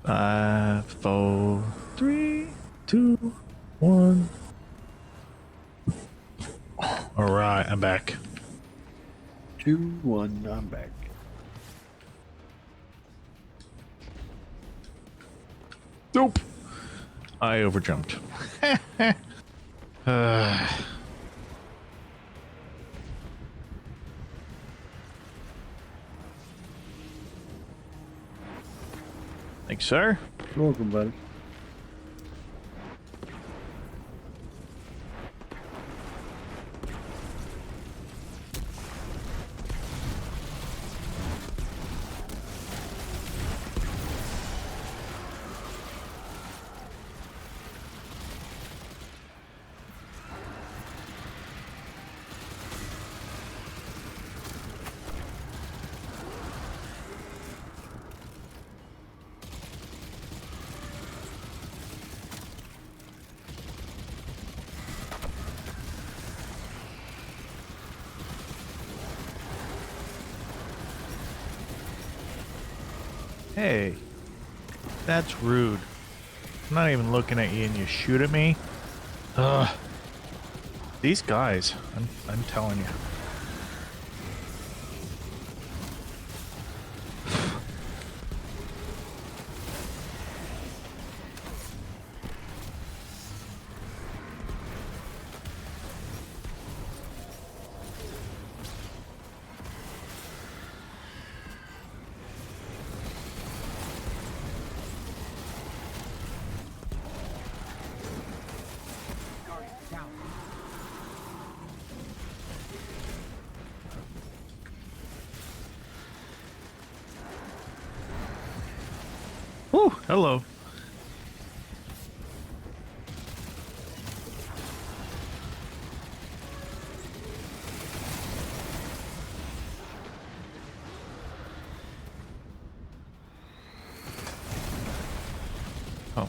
Five, four, three, two, one. All right, I'm back. 2, 1, I'm back. Nope. I overjumped. Thanks, sir. You're welcome, buddy. Hey, that's rude. I'm not even looking at you and you shoot at me. Ugh. These guys, I'm telling you. Guardian down. Whew, hello. Oh.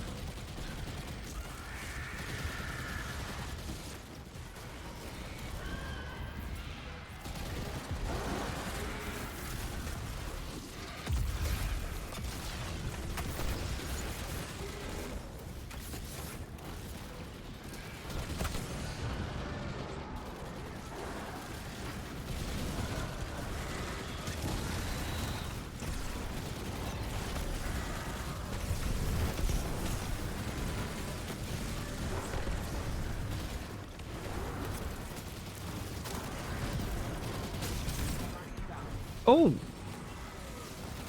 Oh!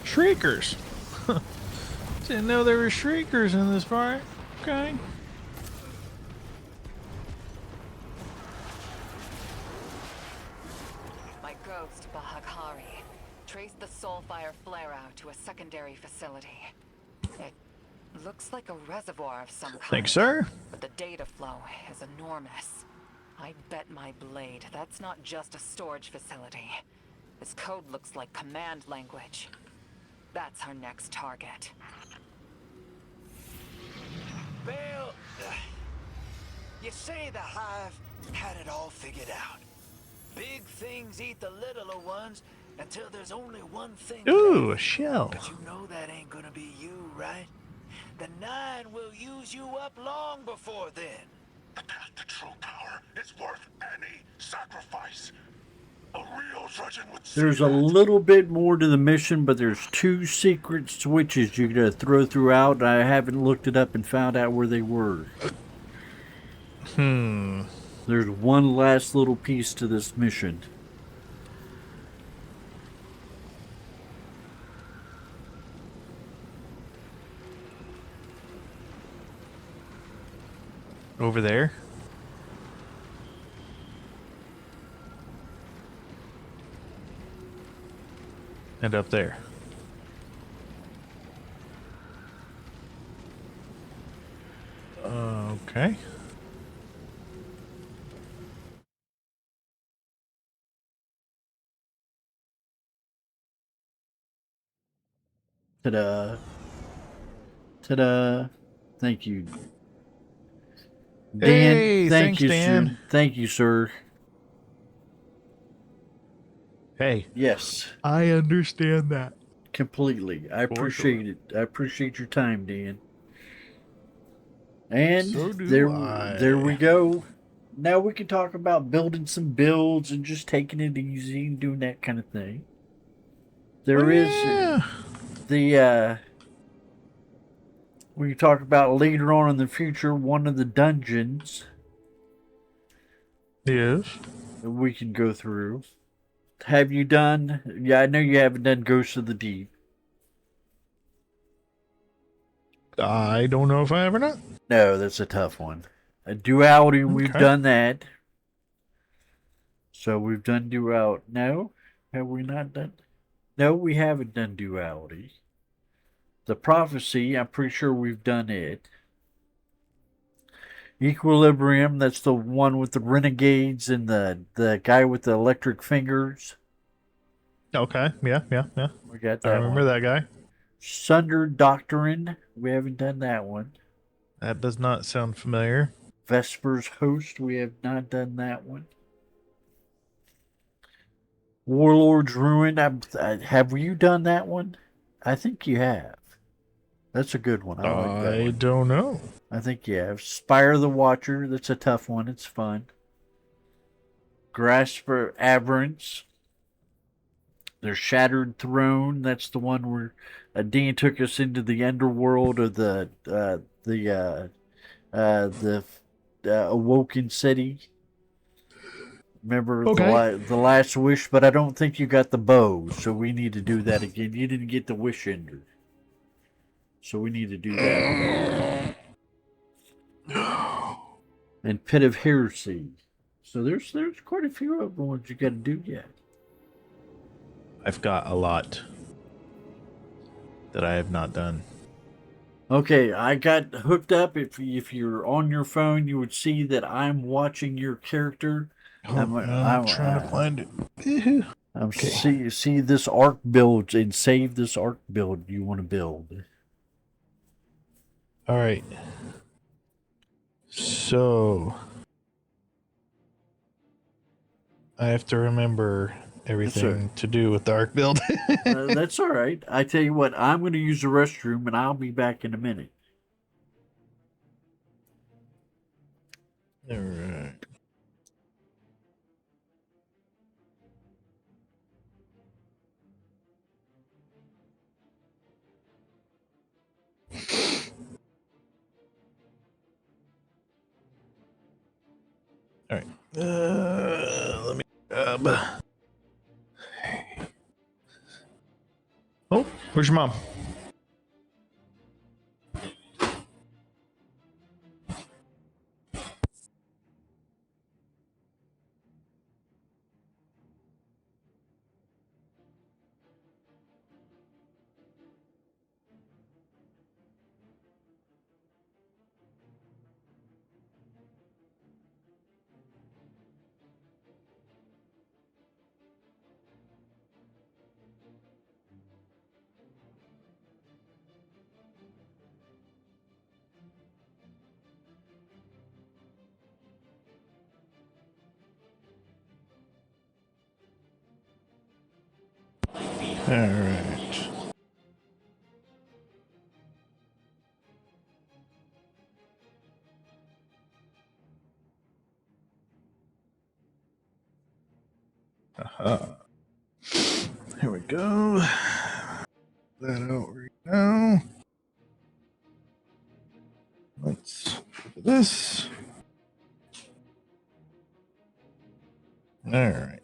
Shriekers! Didn't know there were shriekers in this part. Okay. My ghost, Bahaghari, traced the soulfire flare-out to a secondary facility. It looks like a reservoir of some kind. Thanks, sir. But the data flow is enormous. I bet my blade that's not just a storage facility. This code looks like command language. That's our next target. Bale, you say the Hive had it all figured out. Big things eat the littler ones until there's only one thing Ooh, a left. shell. But you know that ain't gonna be you, right? The Nine will use you up long before then. The path to true power is worth any sacrifice. A real Drudgeon would see There's a that. little bit more to the mission, but there's 2 secret switches you gotta throw throughout, and I haven't looked it up and found out where they were. There's one last little piece to this mission. Over there. And up there. Okay. Ta-da. Ta-da. Thank you. Dan, Hey, thank thanks, you, Dan. sir. Thank you, sir. Hey, Yes, I understand that. completely. I For appreciate it. I appreciate your time, Dan. And So do there we I. go. Now we can talk about building some builds and just taking it easy and doing that kind of thing. There Oh, is yeah. the we can talk about later on in the future one of the dungeons Yes. that we can go through. Have you done? Yeah, I know you haven't done Ghosts of the Deep. I don't know if I ever not. No, that's a tough one. A Duality, we've Okay. done that. So we've done Duality. No? Have we not done? No, we haven't done Duality. The Prophecy, I'm pretty sure we've done it. Equilibrium, that's the one with the renegades and the guy with the electric fingers. Okay. Yeah. We got I that remember one. that guy. Sundered Doctrine, we haven't done that one. That does not sound familiar. Vesper's Host, we have not done that one. Warlord's Ruin, have you done that one? I think you have. That's a good one. I like that I one. don't know. I think, yeah. Spire the Watcher. That's a tough one. It's fun. Grasp for Aberrance. There's Shattered Throne. That's the one where Dean took us into the underworld of the Awoken City. Remember Okay. the last wish, but I don't think you got the bow, so we need to do that again. You didn't get the wish ender, so we need to do that again. And Pit of Heresy. So there's quite a few other ones you got to do yet. I've got a lot that I have not done. Okay, I got hooked up. If you're on your phone, you would see that I'm watching your character. I'm trying to find it. See this arc build and save this arc build you want to build. All right. So I have to remember everything to do with the arc build. That's all right. I tell you what, I'm going to use the restroom and I'll be back in a minute. All right. All right. Let me grab. Oh, where's your mom? All right. Here we go. That out right now. Let's look at this. All right.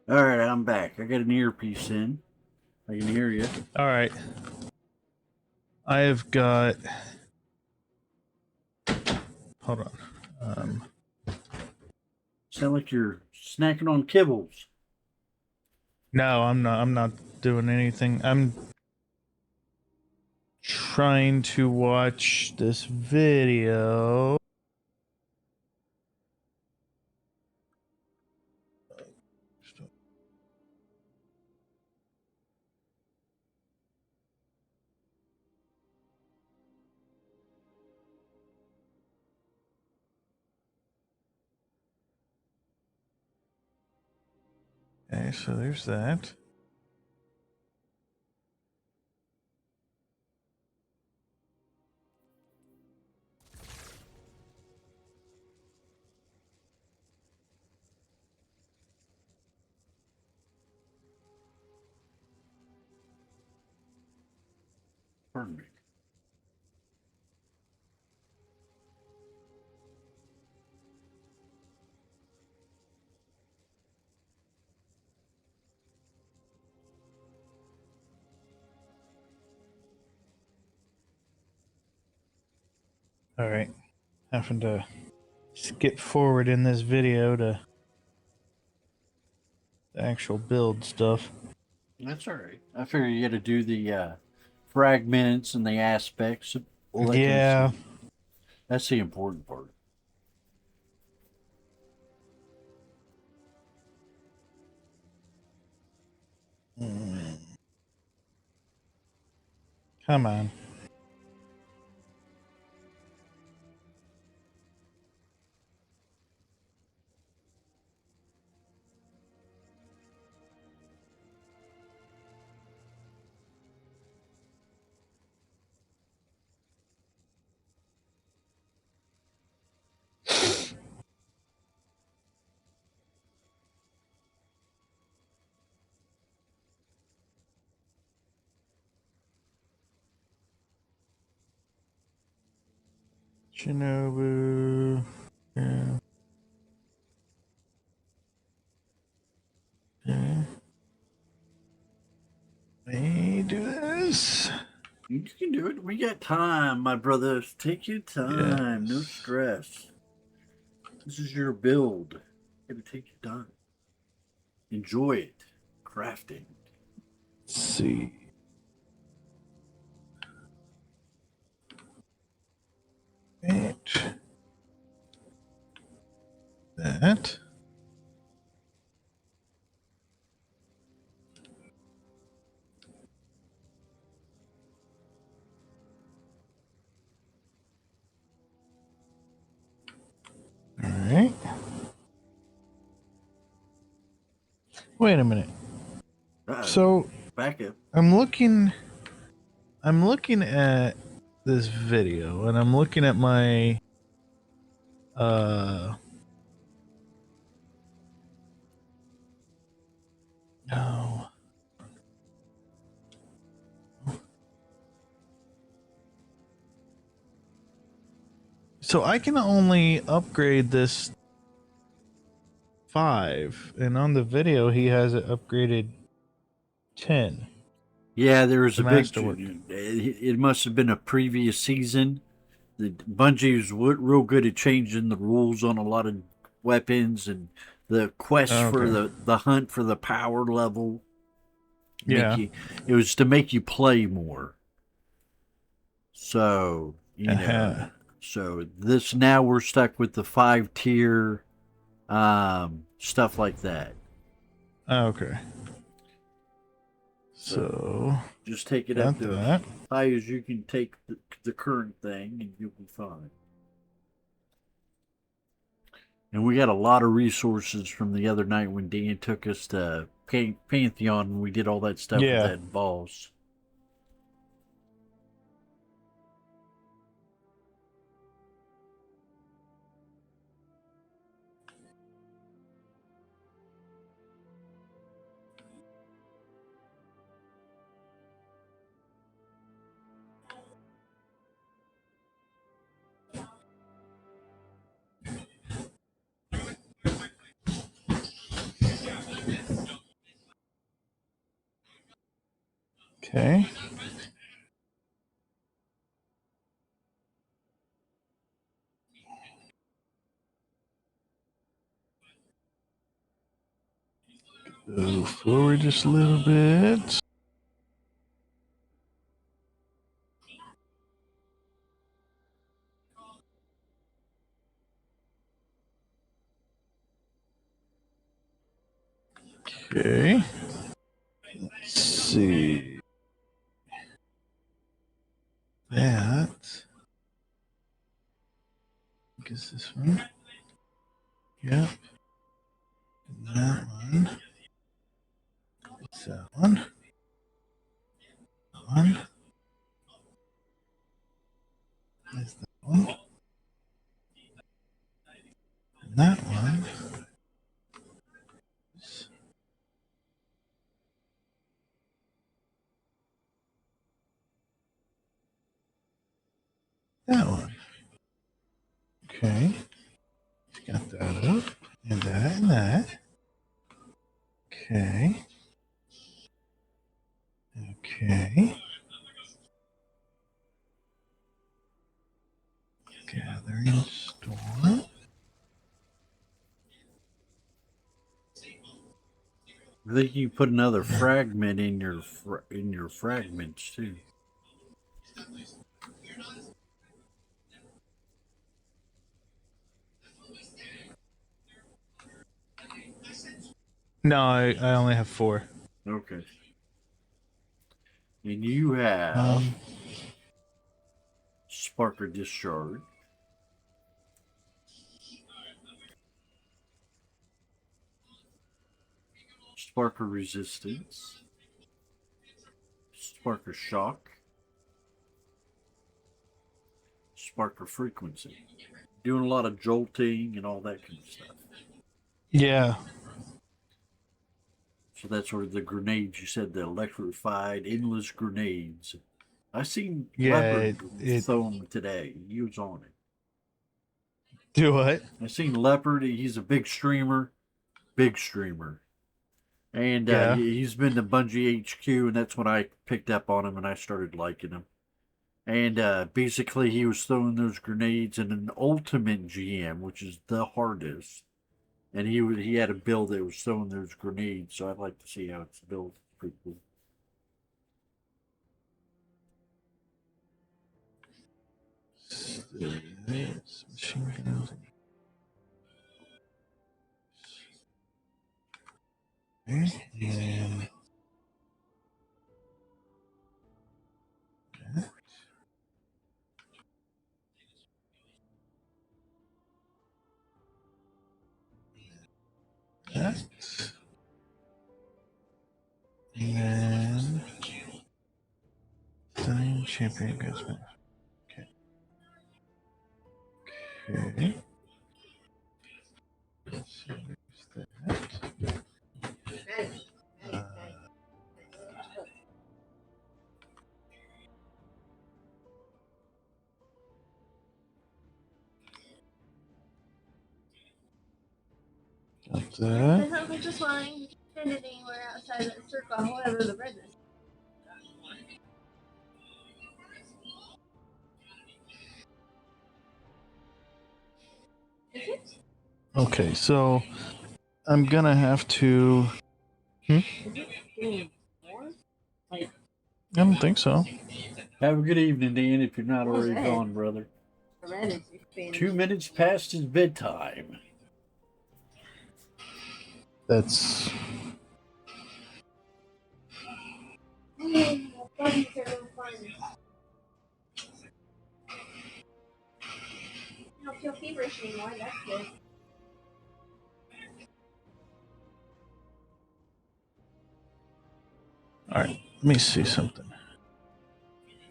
All right, I'm back. I got an earpiece in. I can hear you. All right. I have got. Hold on. Sound like you're snacking on kibbles. No, I'm not. I'm not doing anything. I'm trying to watch this video. Okay, so there's that. Pardon me. All right. Having to skip forward in this video to the actual build stuff. That's all right. I figure you got to do the fragments and the aspects. All that kind of Yeah. stuff. That's the important part. Come on. Shinobu. Yeah. Okay. Let me do this. You can do it. We got time, my brother. Take your time. No Yes. stress. This is your build. You gotta take your time. Enjoy it. Crafting. Let's see. Right. That. All right. Wait a minute. So back up. I'm looking at this video and I'm looking at my no. So I can only upgrade this 5, and on the video he has it upgraded 10. Yeah, there was The a big. masterwork. It must have been a previous season. The Bungie was real good at changing the rules on a lot of weapons and the quest for Okay. the hunt for the power level. Yeah. It was to make you play more. So Uh-huh. so this now we're stuck with the 5 tier, stuff like that. Okay. So Just take it got up to that. as high as you can take the current thing, and you'll be fine. And we got a lot of resources from the other night when Dan took us to Pantheon and we did all that stuff Yeah. with that boss. Okay. Go forward just a little bit. Okay. Let's see. That. I guess this one. Yep. And that one. What's that one? That one. There's that one. And that one. That one. Okay. Got that up. And that and that. Okay. Okay. Gathering storm. I think you put another fragment in your fragments too. No, I only have 4. Okay. And you have Sparker Discharge, Sparker Resistance, Sparker Shock, Sparker Frequency. Doing a lot of jolting and all that kind of stuff. Yeah. So that's sort of the grenades you said, the electrified endless grenades. I seen Yeah, Leopard it- throw them today. He was on it. Do what? I seen Leopard. He's a big streamer. Big streamer. And Yeah. he's been to Bungie HQ, and that's when I picked up on him and I started liking him. And basically, he was throwing those grenades in an ultimate GM, which is the hardest. And he had a build that was throwing those grenades, so I'd like to see how it's built. It's pretty cool. Machine guns. And that. And then Stunning Champion Gunsmith. Okay. Okay. Let's see, where's that? Got that. Sounds like just fine. You can send it anywhere outside that circle, however the redness. Okay, so I'm gonna have to. I don't think so. Have a good evening, Dan, if you're not What was already that? gone, brother. The redness expanding. 2 minutes past his bedtime. That's Buddies are no fun. You don't feel feverish anymore, that's good. all right. Let me see something.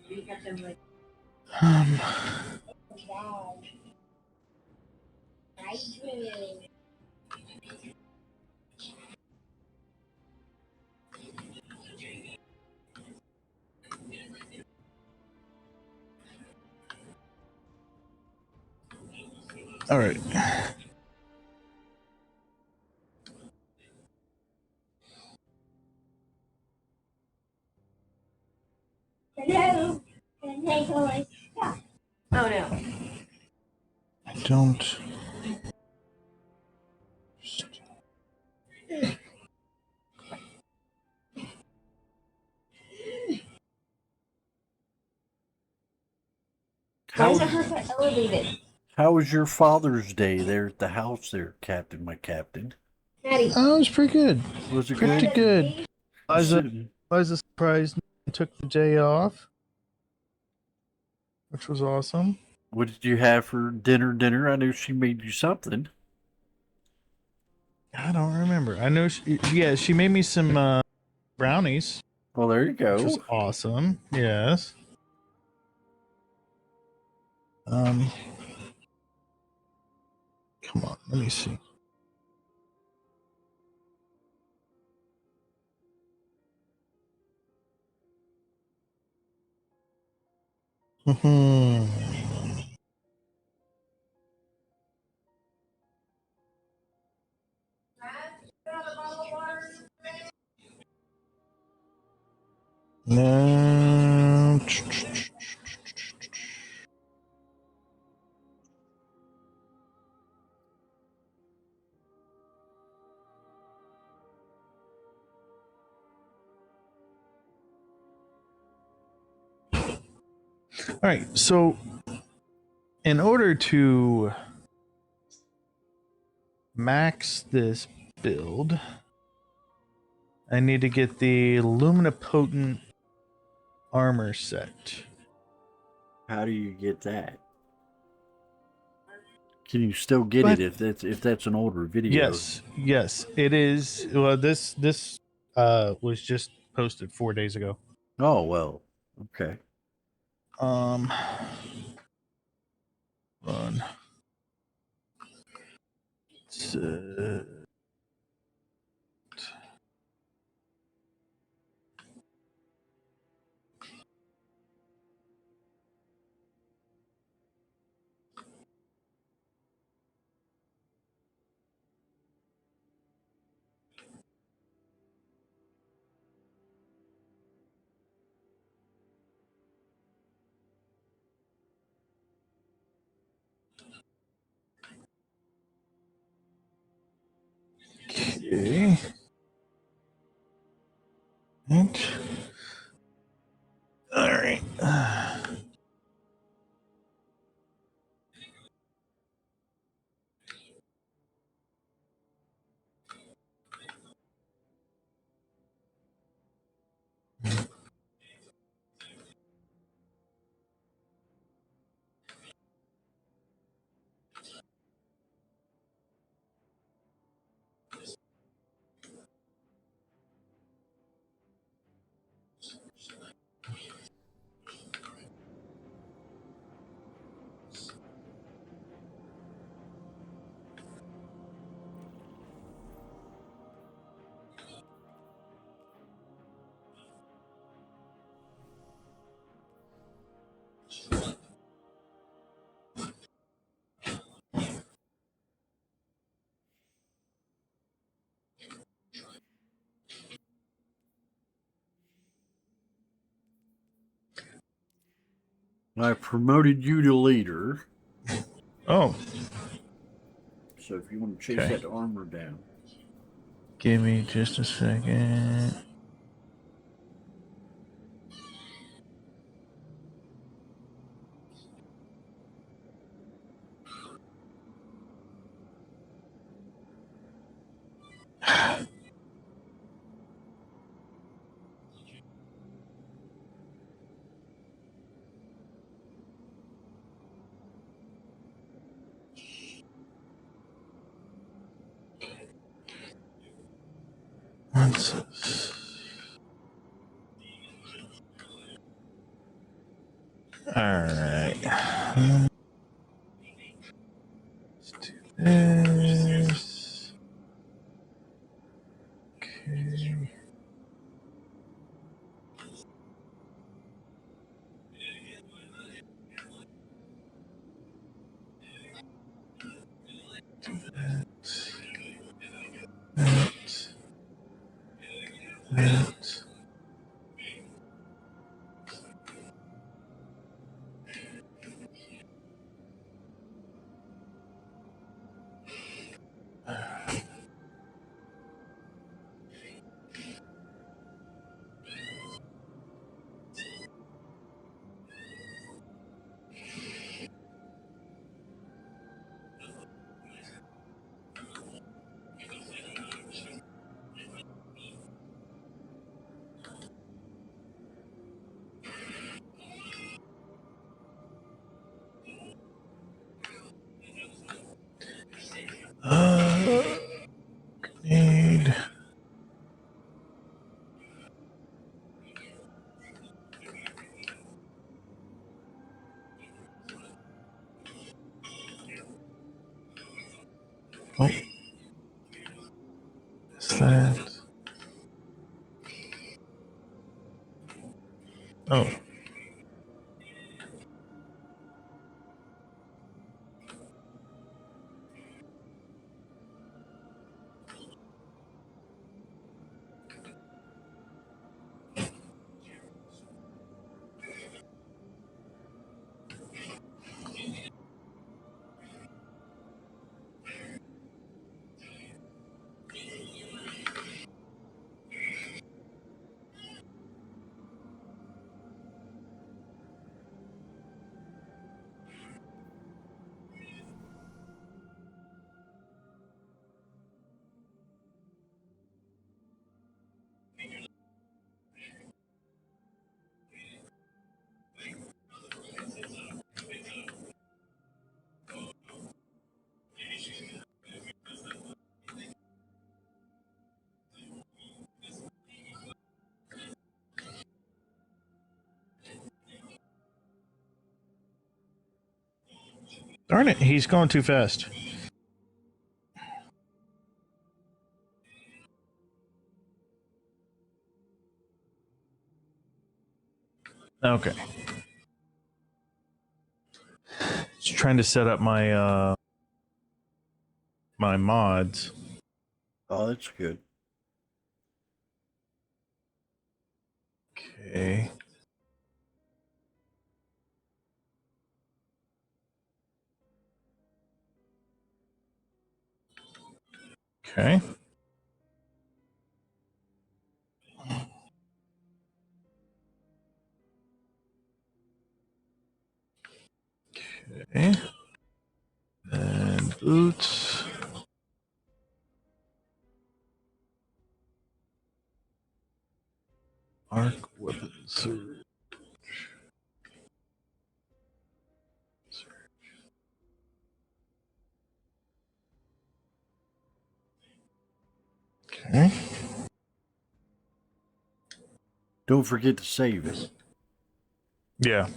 You got them like, Um, wow. Nice. all right. Hello. Can I go like that? Oh no. I don't. Why is How, it her so elevated? how was your Father's Day there at the house there, Captain, my captain? Maddie. Oh, it was pretty good. Was it Pretty good? good. Liza surprised me and took the day off, which was awesome. What did you have for dinner? I know she made you something. I don't remember. I know. She made me some brownies, Well, there you go. which was awesome. Yes. Come on. Let me see. No. All right. So, in order to max this build, I need to get the Luminipotent armor set. How do you get that? Can you still get But- it if that's an older video? Yes, it is. Well, this was just posted 4 days ago. Oh well. Okay. Run. All right. I promoted you to leader. Oh, So if you want to chase Okay. that armor down. give me just a second. What's this? All right. Let's do this. Okay. That. Need. Oh. Is that? Oh. Darn it, he's going too fast. Okay. Just trying to set up my my mods. Oh, that's good. Okay. Okay. boots. Arc weapon surge. Okay. Don't forget to save it. Yeah.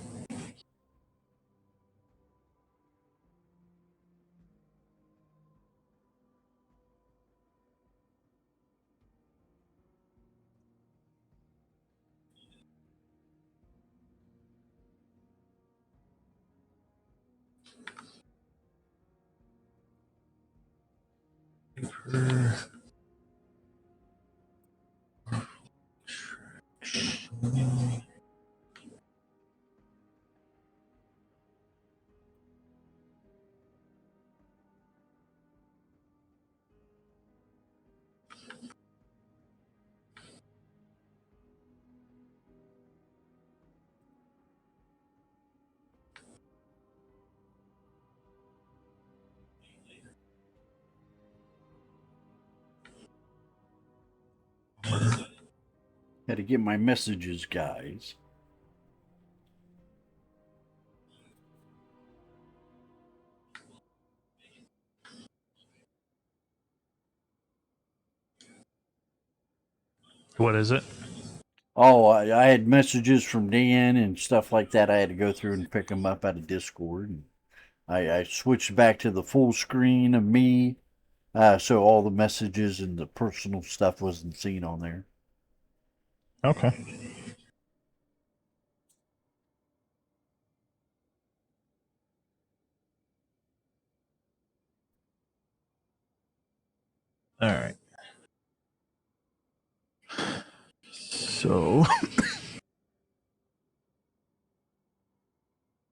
Had to get my messages, guys. What is it? Oh, I had messages from Dan and stuff like that. I had to go through and pick them up out of Discord. And I switched back to the full screen of me, so all the messages and the personal stuff wasn't seen on there. Okay. All right. So.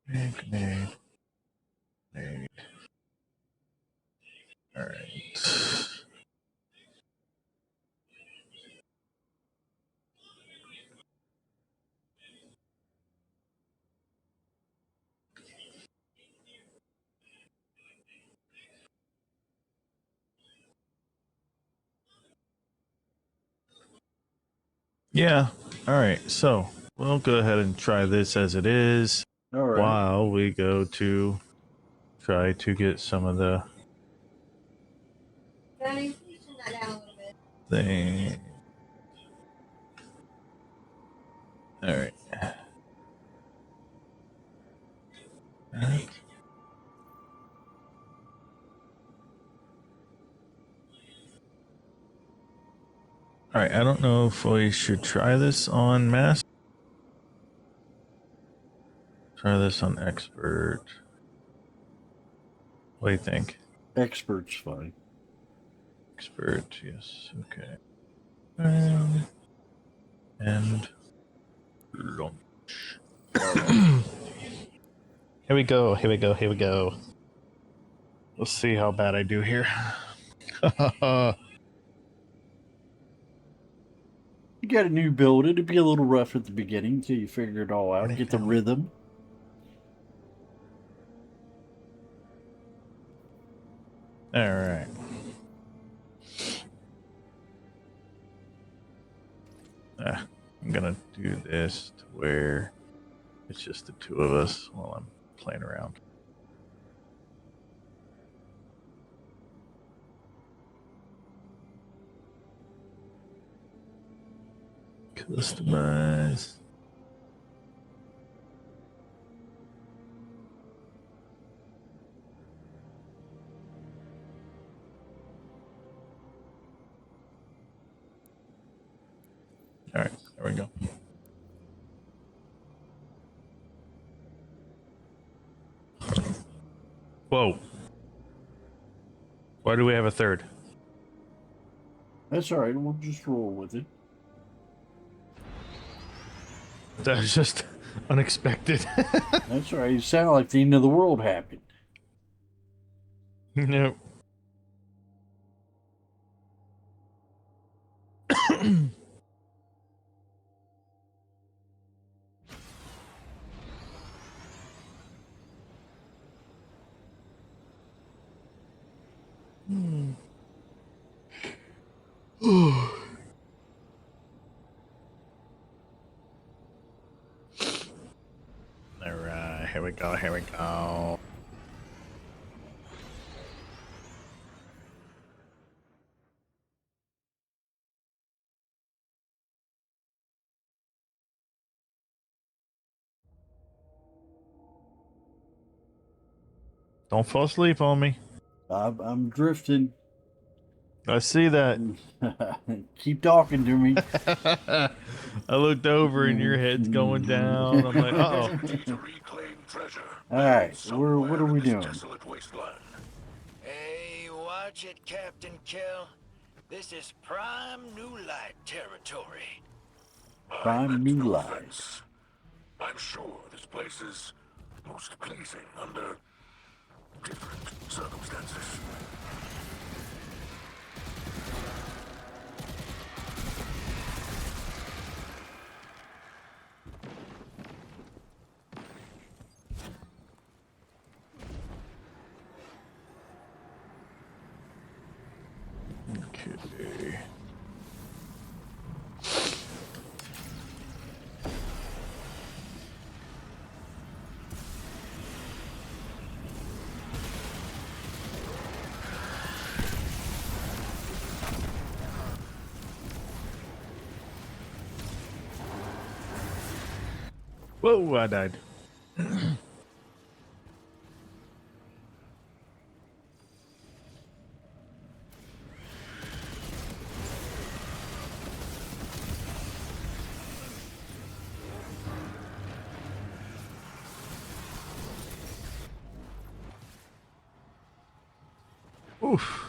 Grenade. Grenade. All right. Yeah. All right. So we'll go ahead and try this as it is All right. while we go to try to get some of the Danny, please turn that down a little bit. thing. All right. All right. I don't know if we should try this on mass. Try this on expert. What do you think? Expert's fine. Expert, yes. Okay. And launch. Here we go. Here we go. Here we go. Let's see how bad I do here. You got a new build. It'd be a little rough at the beginning until you figure it all out, get the rhythm. All right. I'm gonna do this to where it's just the two of us while I'm playing around. Customize. All right, there we go. Whoa. Why do we have a third? That's all right. We'll just roll with it. That was just unexpected. That's all right. You sound like the end of the world happened. Nope. Here we go. Here we go. Don't fall asleep on me. I'm drifting. I see that. Keep talking to me. I looked over and your head's going down. I'm like, uh-oh. To reclaim treasure. All right, somewhere what are we in this doing? desolate wasteland. Hey, watch it, Captain Kell. This is prime New Light territory. Prime I meant New no Light. offense. I'm sure this place is most pleasing under different circumstances. Okay. Whoa, I died. Oof.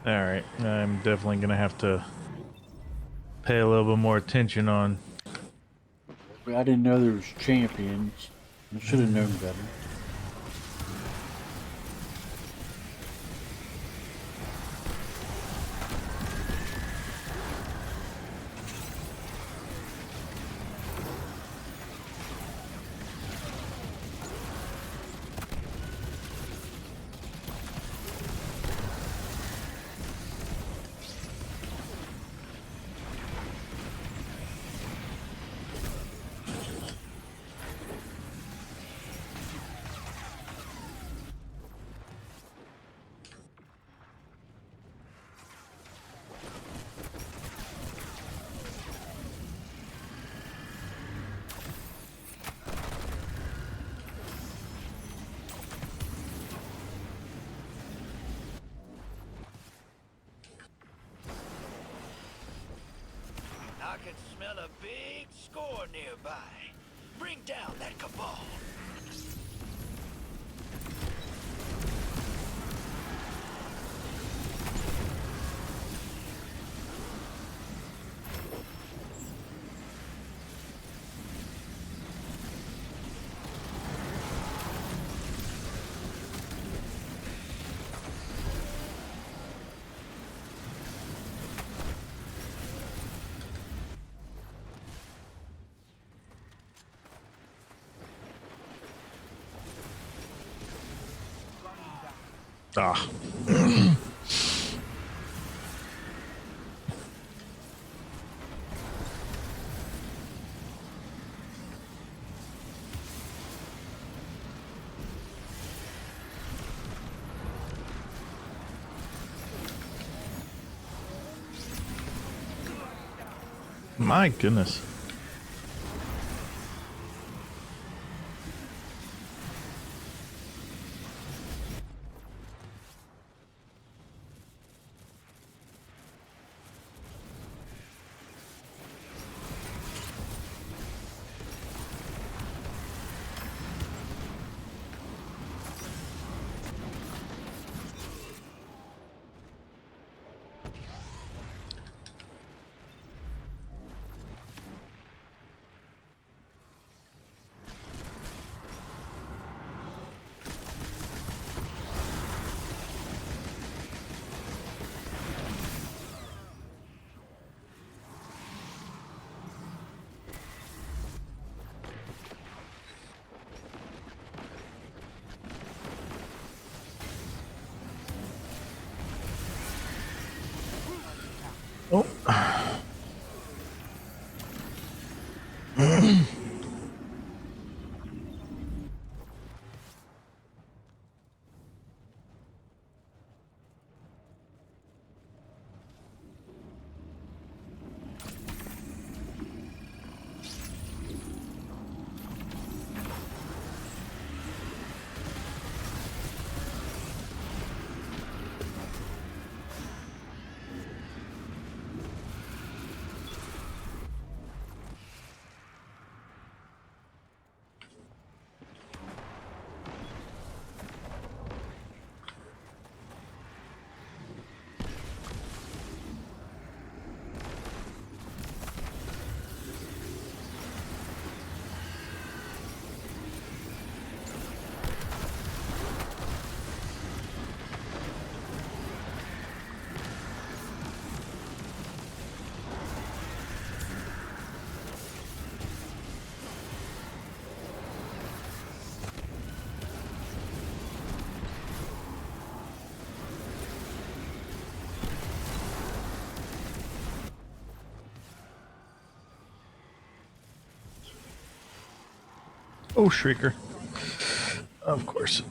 All right, I'm definitely gonna have to pay a little bit more attention on. I didn't know there was champions. I should have known better. I can smell a big score nearby. Bring down that cabal. Ah. My goodness. Oh. Oh, Shrieker. Of course.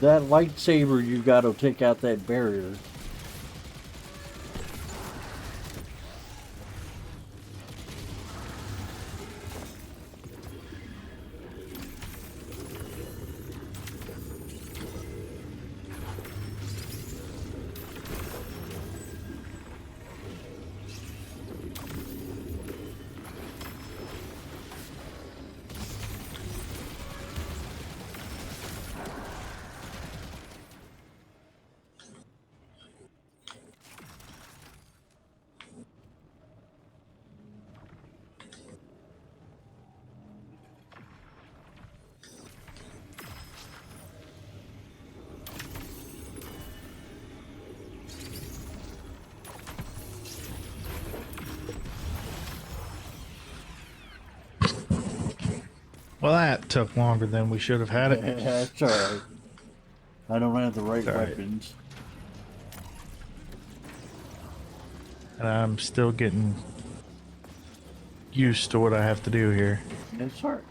That lightsaber you got to take out that barrier. Well, that took longer than we should have had it. That's alright. I don't have the right All right. weapons. And I'm still getting used to what I have to do here. That's alright.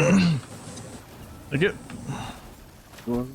I get. Well,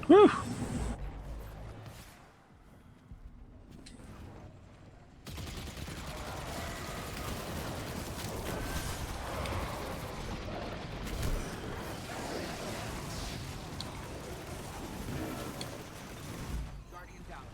Whew. Guardian down.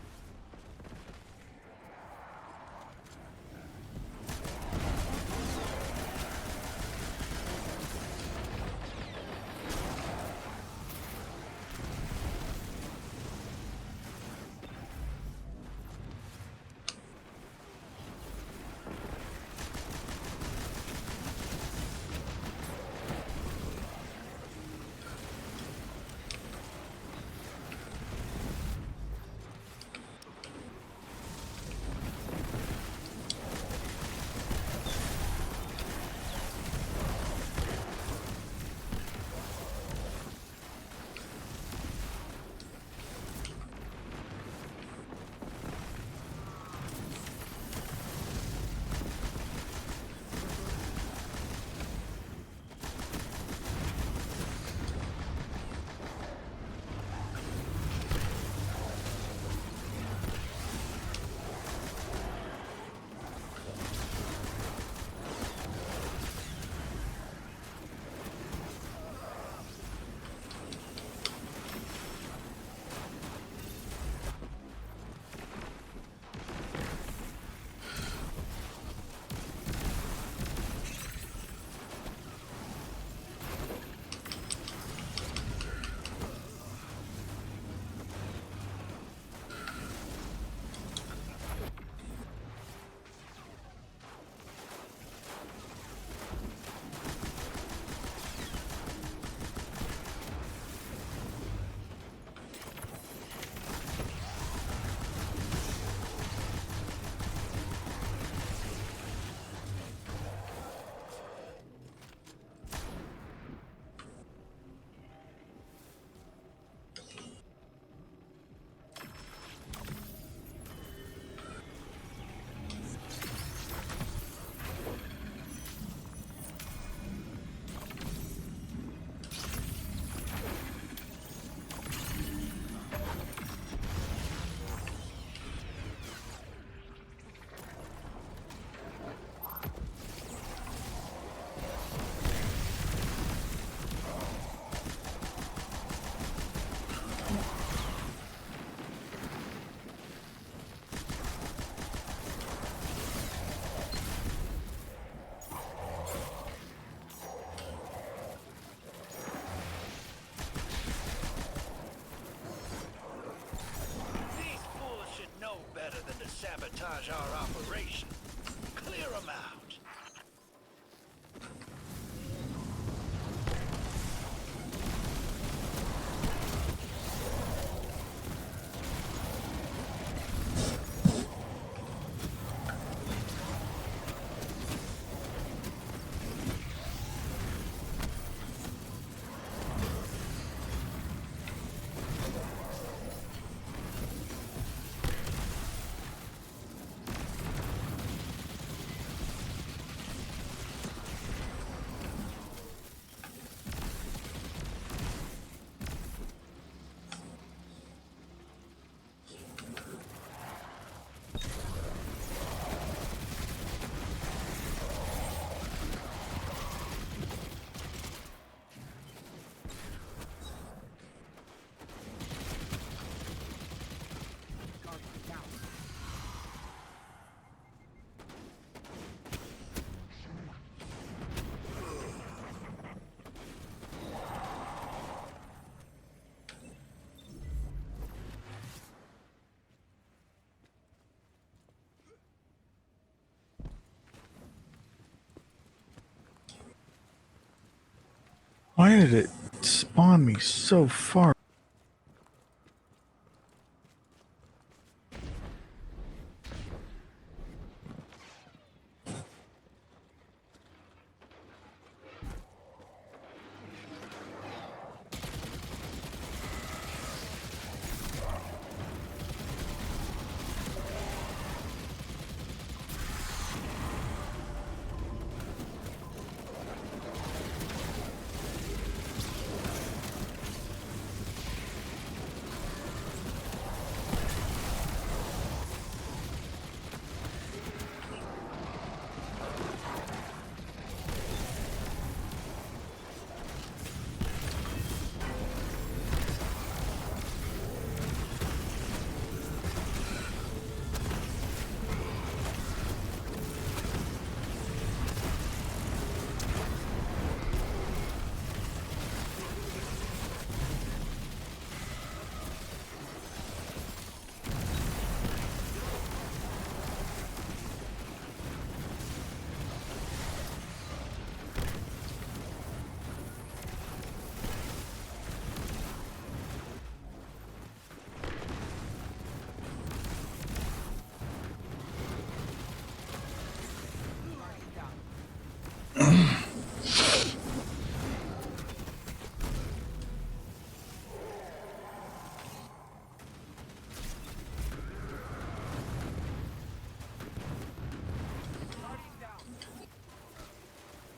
Why did it spawn me so far?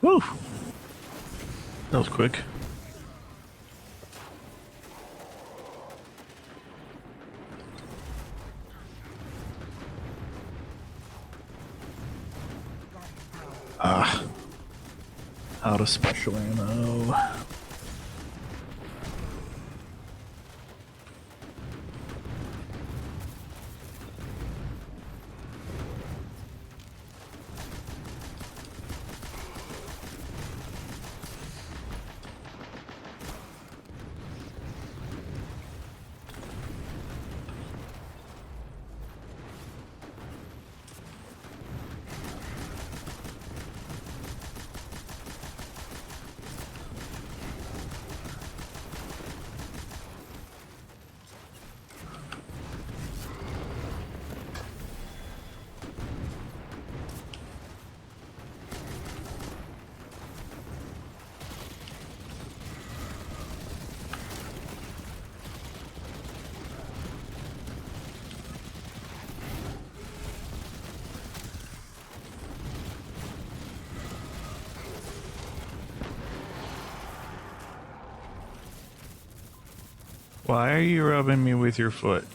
Woo! That was quick. Ah. Out of special ammo. Why are you rubbing me with your foot?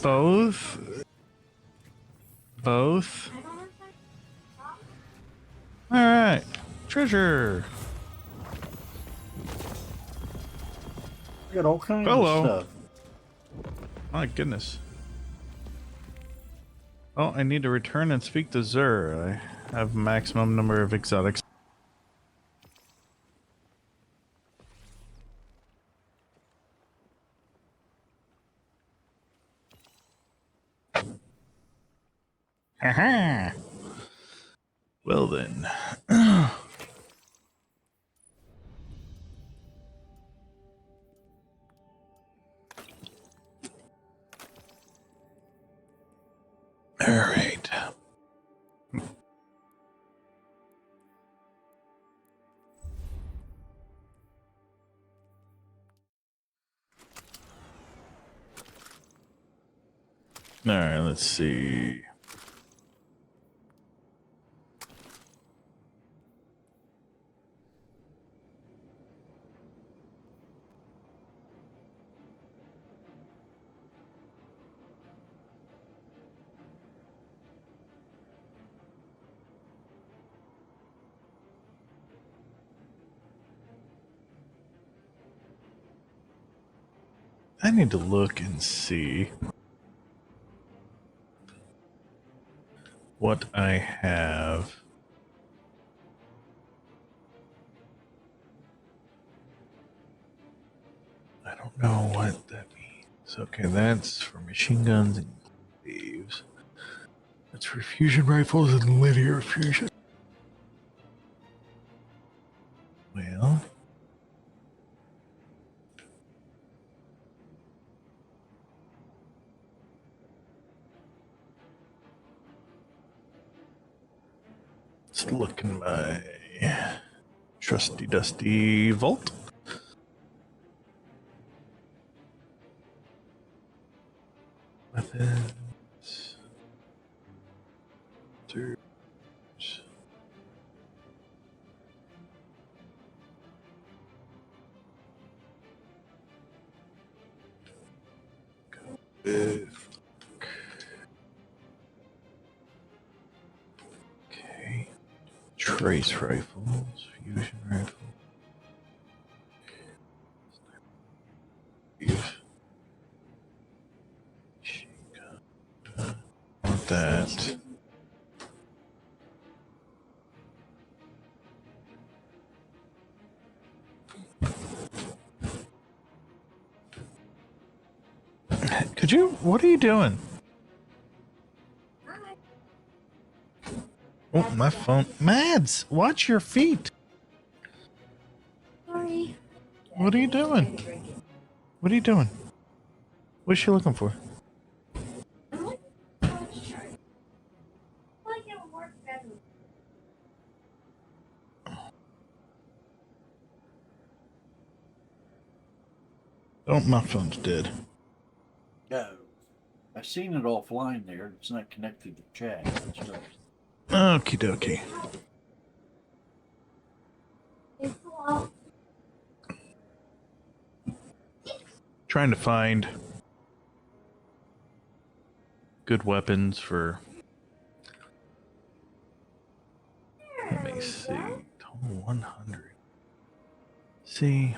Both? Both? Alright. Treasure. I got all kinds Hello. of stuff. My goodness. Oh, I need to return and speak to Zur. I have maximum number of exotics. Aha! Well then. Alright. Alright, let's see. I need to look and see what I have. I don't know what that means. Okay, that's for machine guns and thieves. That's for fusion rifles and linear fusion. Well, let's look in my trusty dusty vault. Weapons. Tools. Go with. Okay. Trace rifles. Fusion rifle. Want that. Could you? What are you doing? Oh, my phone. Mads, watch your feet. Sorry. What are you doing? What are you doing? What's she looking for? Oh, my phone's dead. No. I seen it offline there. It's not connected to chat. So. Okie dokie. Trying to find good weapons for. Let me see. Total 100. See.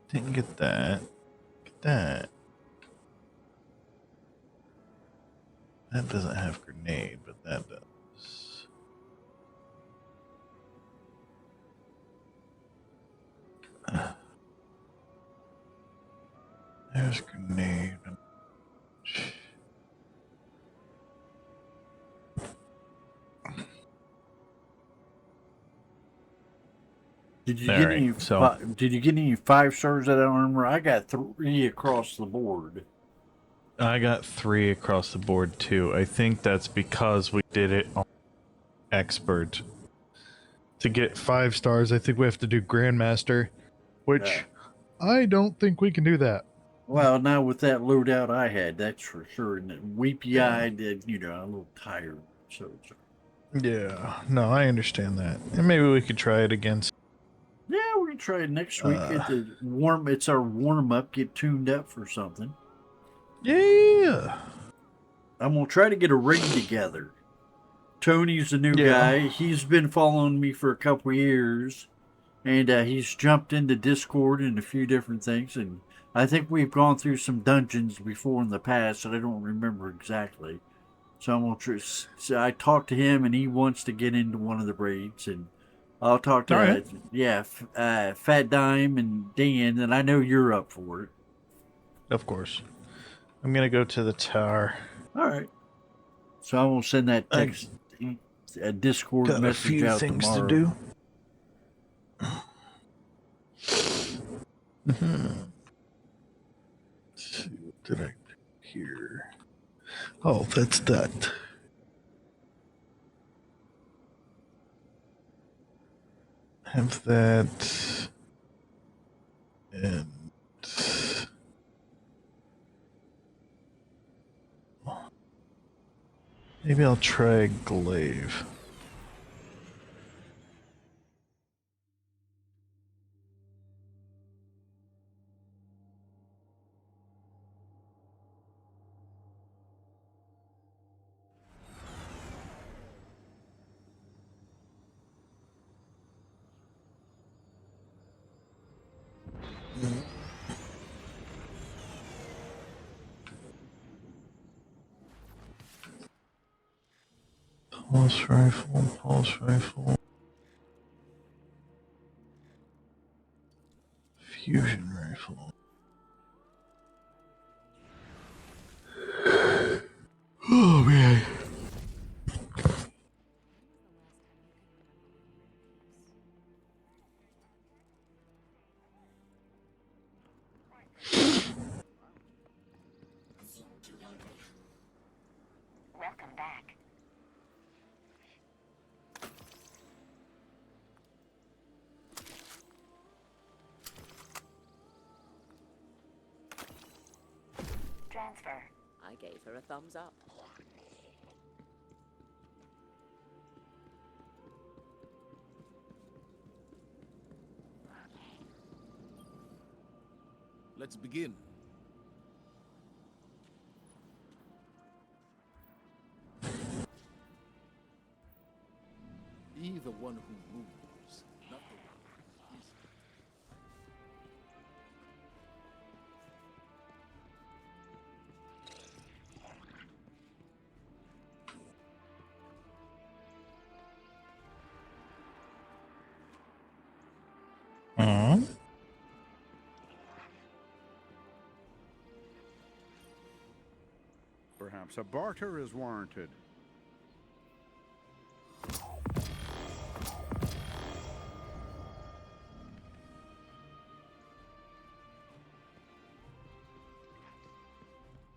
Didn't get that. Get that. That doesn't have grenade, but that does. There's grenade. Did you get any? Did you get any 5 stars out of armor? I got 3 across the board. I got 3 across the board too. I think that's because we did it on expert. To get 5 stars, I think we have to do Grandmaster, which I don't think we can do that. Well, now with that loadout I had, that's for sure. And weepy eyed, you know, I'm a little tired. So. Yeah, no, I understand that, and maybe we could try it against. Yeah, we can try it next week. It's our warm up. Get tuned up for something. Yeah. I'm gonna try to get a rig together. Tony's the new guy. He's been following me for a couple years, and he's jumped into Discord and a few different things. And I think we've gone through some dungeons before in the past that I don't remember exactly. So I'm gonna try. So I talked to him, and he wants to get into one of the raids, and I'll talk to Fat Dime and Dan, and I know you're up for it. Of course. I'm gonna go to the tower. All right. So I'm gonna send that text, a Discord got message a few out things tomorrow. to do. Let's see, what did I do here? Oh, that's that. Have that, and maybe I'll try glaive. Pulse rifle, pulse rifle. Fusion rifle. Oh man. Welcome back. Transfer. I gave her a thumbs up. Let's begin. Be the one who rules, not the one who is. Perhaps a barter is warranted.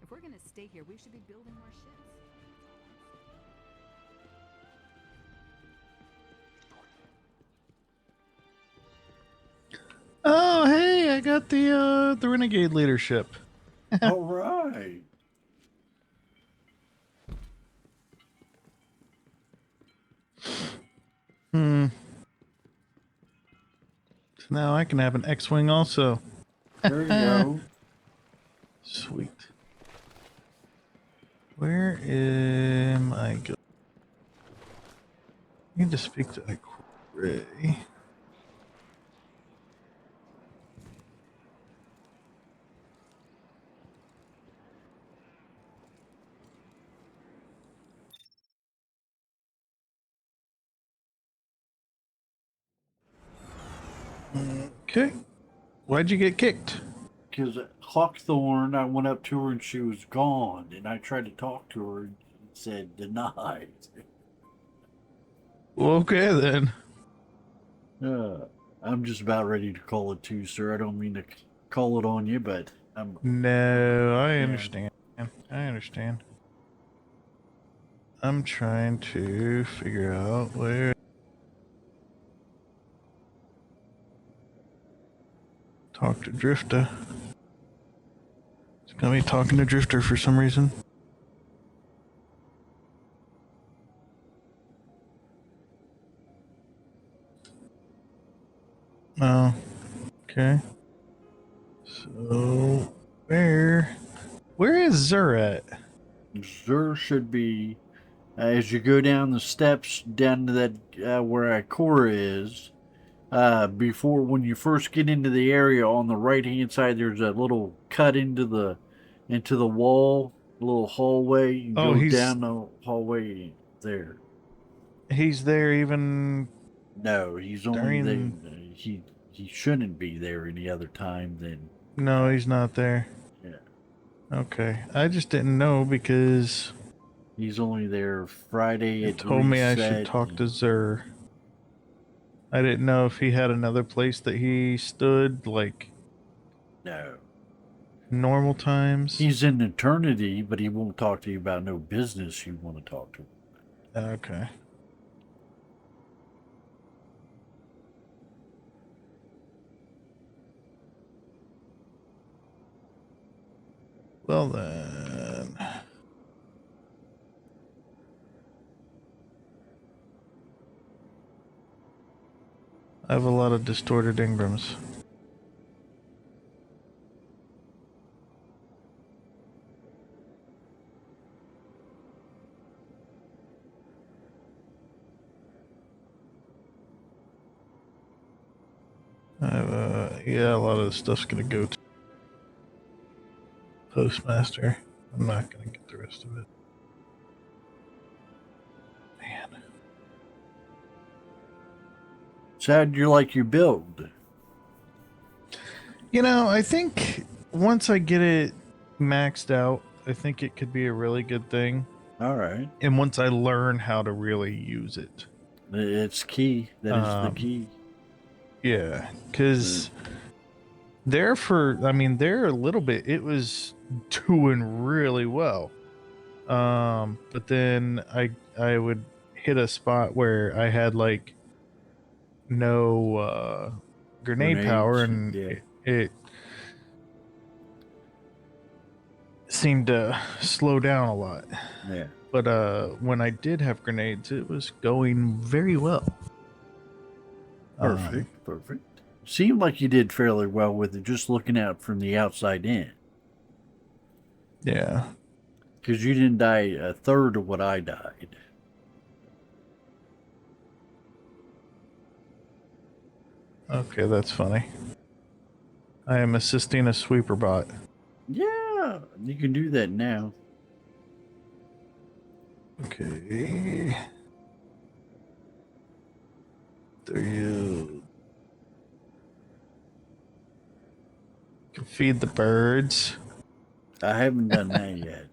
If we're gonna stay here, we should be building more ships. Oh, hey, I got the renegade leadership. All right. So now I can have an X-wing also. There you go. Sweet. Where am I going? I need to speak to Ray. Okay. Why'd you get kicked? Because Hawkthorn, I went up to her and she was gone. And I tried to talk to her and it said denied. Okay then. I'm just about ready to call it too, sir. I don't mean to call it on you, but I'm. No, I understand. I understand. I'm trying to figure out where. Talk to Drifter. It's gonna be talking to Drifter for some reason. Oh, okay. So, where is Zur at? Zur should be as you go down the steps down to that where Ikora is. Before when you first get into the area on the right hand side, there's a little cut into the wall, a little hallway. You Oh, go down the hallway there. He's there even. No, he's only there. He shouldn't be there any other time than. No, he's not there. Yeah. Okay, I just didn't know because He's only there Friday it at told me I should reset. talk to Zur. I didn't know if he had another place that he stood, like No. normal times. He's in eternity, but he won't talk to you about no business you want to talk to him about. Okay. Well then. I have a lot of distorted Ingrams. Yeah, a lot of the stuff's gonna go to Postmaster. I'm not gonna get the rest of it. Man. So how'd you like your build? You know, I think once I get it maxed out, I think it could be a really good thing. All right. And once I learn how to really use it. It's key. That is the key. Yeah, because there a little bit, it was doing really well. But then I would hit a spot where I had like no grenade power, Grenades. and Yeah. it seemed to slow down a lot. Yeah. But when I did have grenades, it was going very well. Perfect. Perfect. Seemed like you did fairly well with it, just looking out from the outside in. Yeah. Because you didn't die a third of what I died. Okay, that's funny. I am assisting a sweeper bot. Yeah, you can do that now. Okay. There you can feed the birds. I haven't done that yet.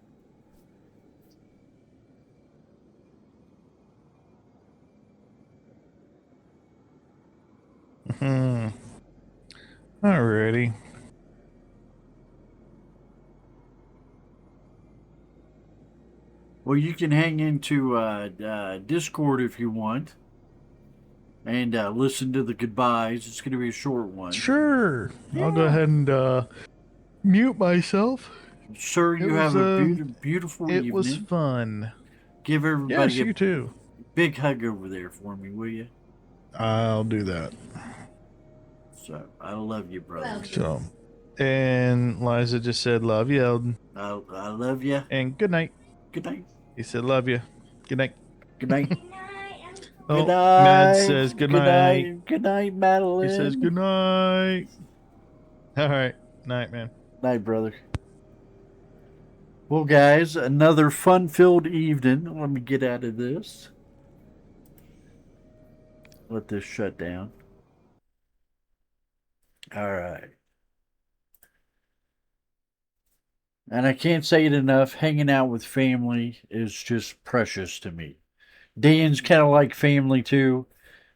Alrighty. Well, you can hang into Discord if you want and listen to the goodbyes. It's going to be a short one. Sure. Yeah. I'll go ahead and mute myself. Sir, you have a beautiful evening. It was fun. Give everybody you too. Big hug over there for me, will you? I'll do that. So, I love you, brother. So, and Liza just said, love you, Eldon. I love you. And good night. Good night. He said, love you. Good night. Good night. Oh, good night. Mad says good night. Good night, Madeline. He says good night. All right. Night, man. Night, brother. Well, guys, another fun-filled evening. Let me get out of this. Let this shut down. All right. And I can't say it enough. Hanging out with family is just precious to me. Dan's kind of like family, too.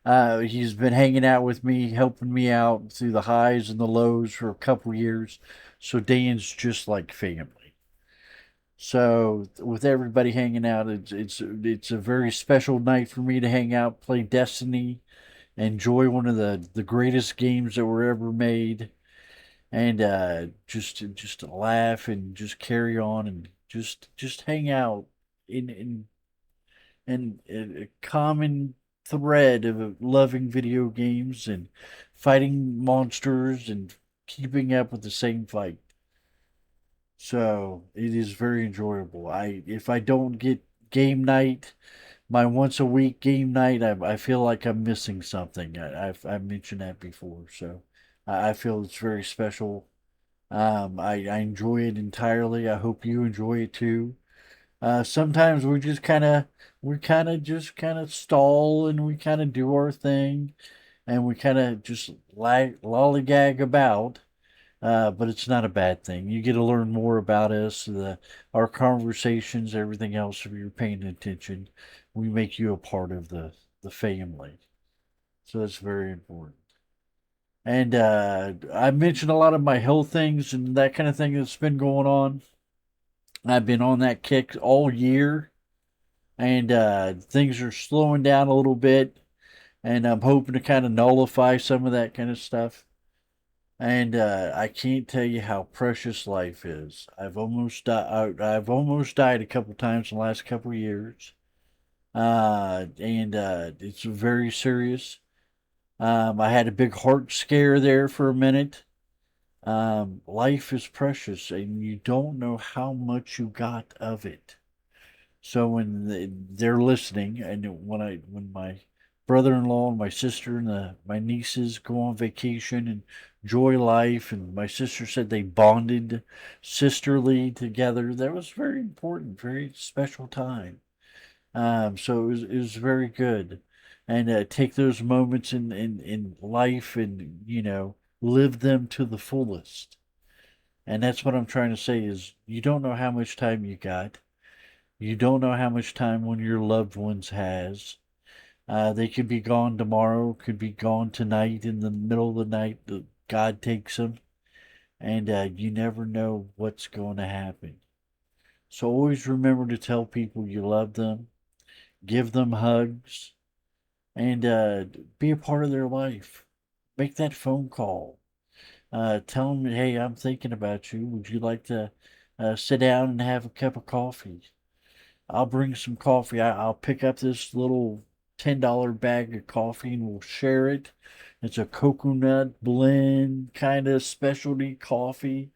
He's been hanging out with me, helping me out through the highs and the lows for a couple years. So Dan's just like family. So with everybody hanging out, it's a very special night for me to hang out, play Destiny, enjoy one of the greatest games that were ever made, and just laugh and just carry on and just hang out in a common thread of loving video games and fighting monsters and keeping up with the same fight. So it is very enjoyable. If I don't get game night, my once a week game night, I feel like I'm missing something. I've mentioned that before, so I feel it's very special. I enjoy it entirely. I hope you enjoy it too. Sometimes we just kind of stall and we kind of do our thing and we kind of just lollygag about. But it's not a bad thing. You get to learn more about us, our conversations, everything else. If you're paying attention, we make you a part of the family. So that's very important. And I mentioned a lot of my health things and that kind of thing that's been going on. I've been on that kick all year, and things are slowing down a little bit. And I'm hoping to kind of nullify some of that kind of stuff. And I can't tell you how precious life is. I've almost died a couple times in the last couple of years, and it's very serious. I had a big heart scare there for a minute. Life is precious, and you don't know how much you got of it. So when they're listening, and when my brother-in-law and my sister and my nieces go on vacation and enjoy life, and my sister said they bonded sisterly together, that was very important, very special time. So it was very good, and take those moments in life, and live them to the fullest. And that's what I'm trying to say is you don't know how much time you got. You don't know how much time one of your loved ones has. They could be gone tomorrow, could be gone tonight in the middle of the night. God takes them, and you never know what's going to happen. So always remember to tell people you love them, give them hugs, and be a part of their life. Make that phone call. Tell them, hey, I'm thinking about you. Would you like to sit down and have a cup of coffee? I'll bring some coffee. I'll pick up this little $10 bag of coffee and we'll share it. It's a coconut blend kind of specialty coffee.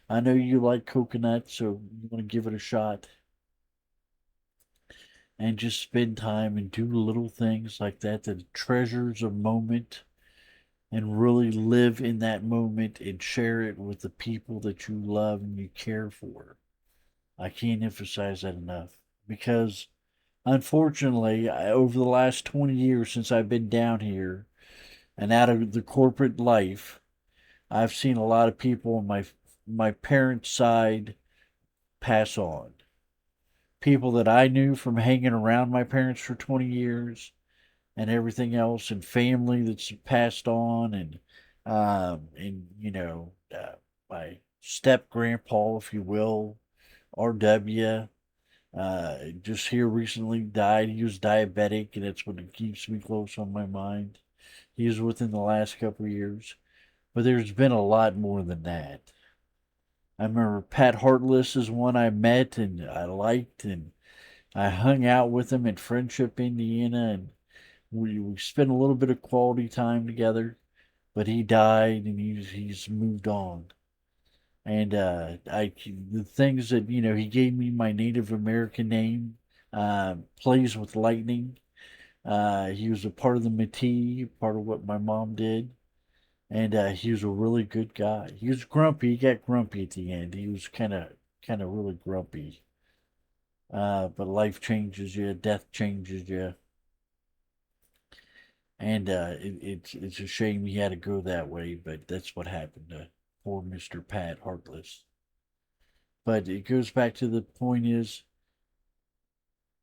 I know you like coconut, so you want to give it a shot. And just spend time and do little things like that that treasures a moment and really live in that moment and share it with the people that you love and you care for. I can't emphasize that enough because unfortunately, over the last 20 years since I've been down here and out of the corporate life, I've seen a lot of people on my parents' side pass on. People that I knew from hanging around my parents for 20 years and everything else, and family that's passed on, and my step grandpa, if you will, R.W. Just here recently died. He was diabetic, and that's what keeps me close on my mind. He was within the last couple of years, but there's been a lot more than that. I remember Pat Hartless is one I met and I liked, and I hung out with him in Friendship, Indiana, and we spent a little bit of quality time together. But he died, and he's moved on. And I the things that he gave me my Native American name, plays with lightning. He was a part of the Métis, part of what my mom did, and he was a really good guy. He was grumpy. He got grumpy at the end. He was kind of really grumpy. But life changes you, death changes you, and it's a shame he had to go that way. But that's what happened to poor Mister Pat Harkless. But it goes back to the point is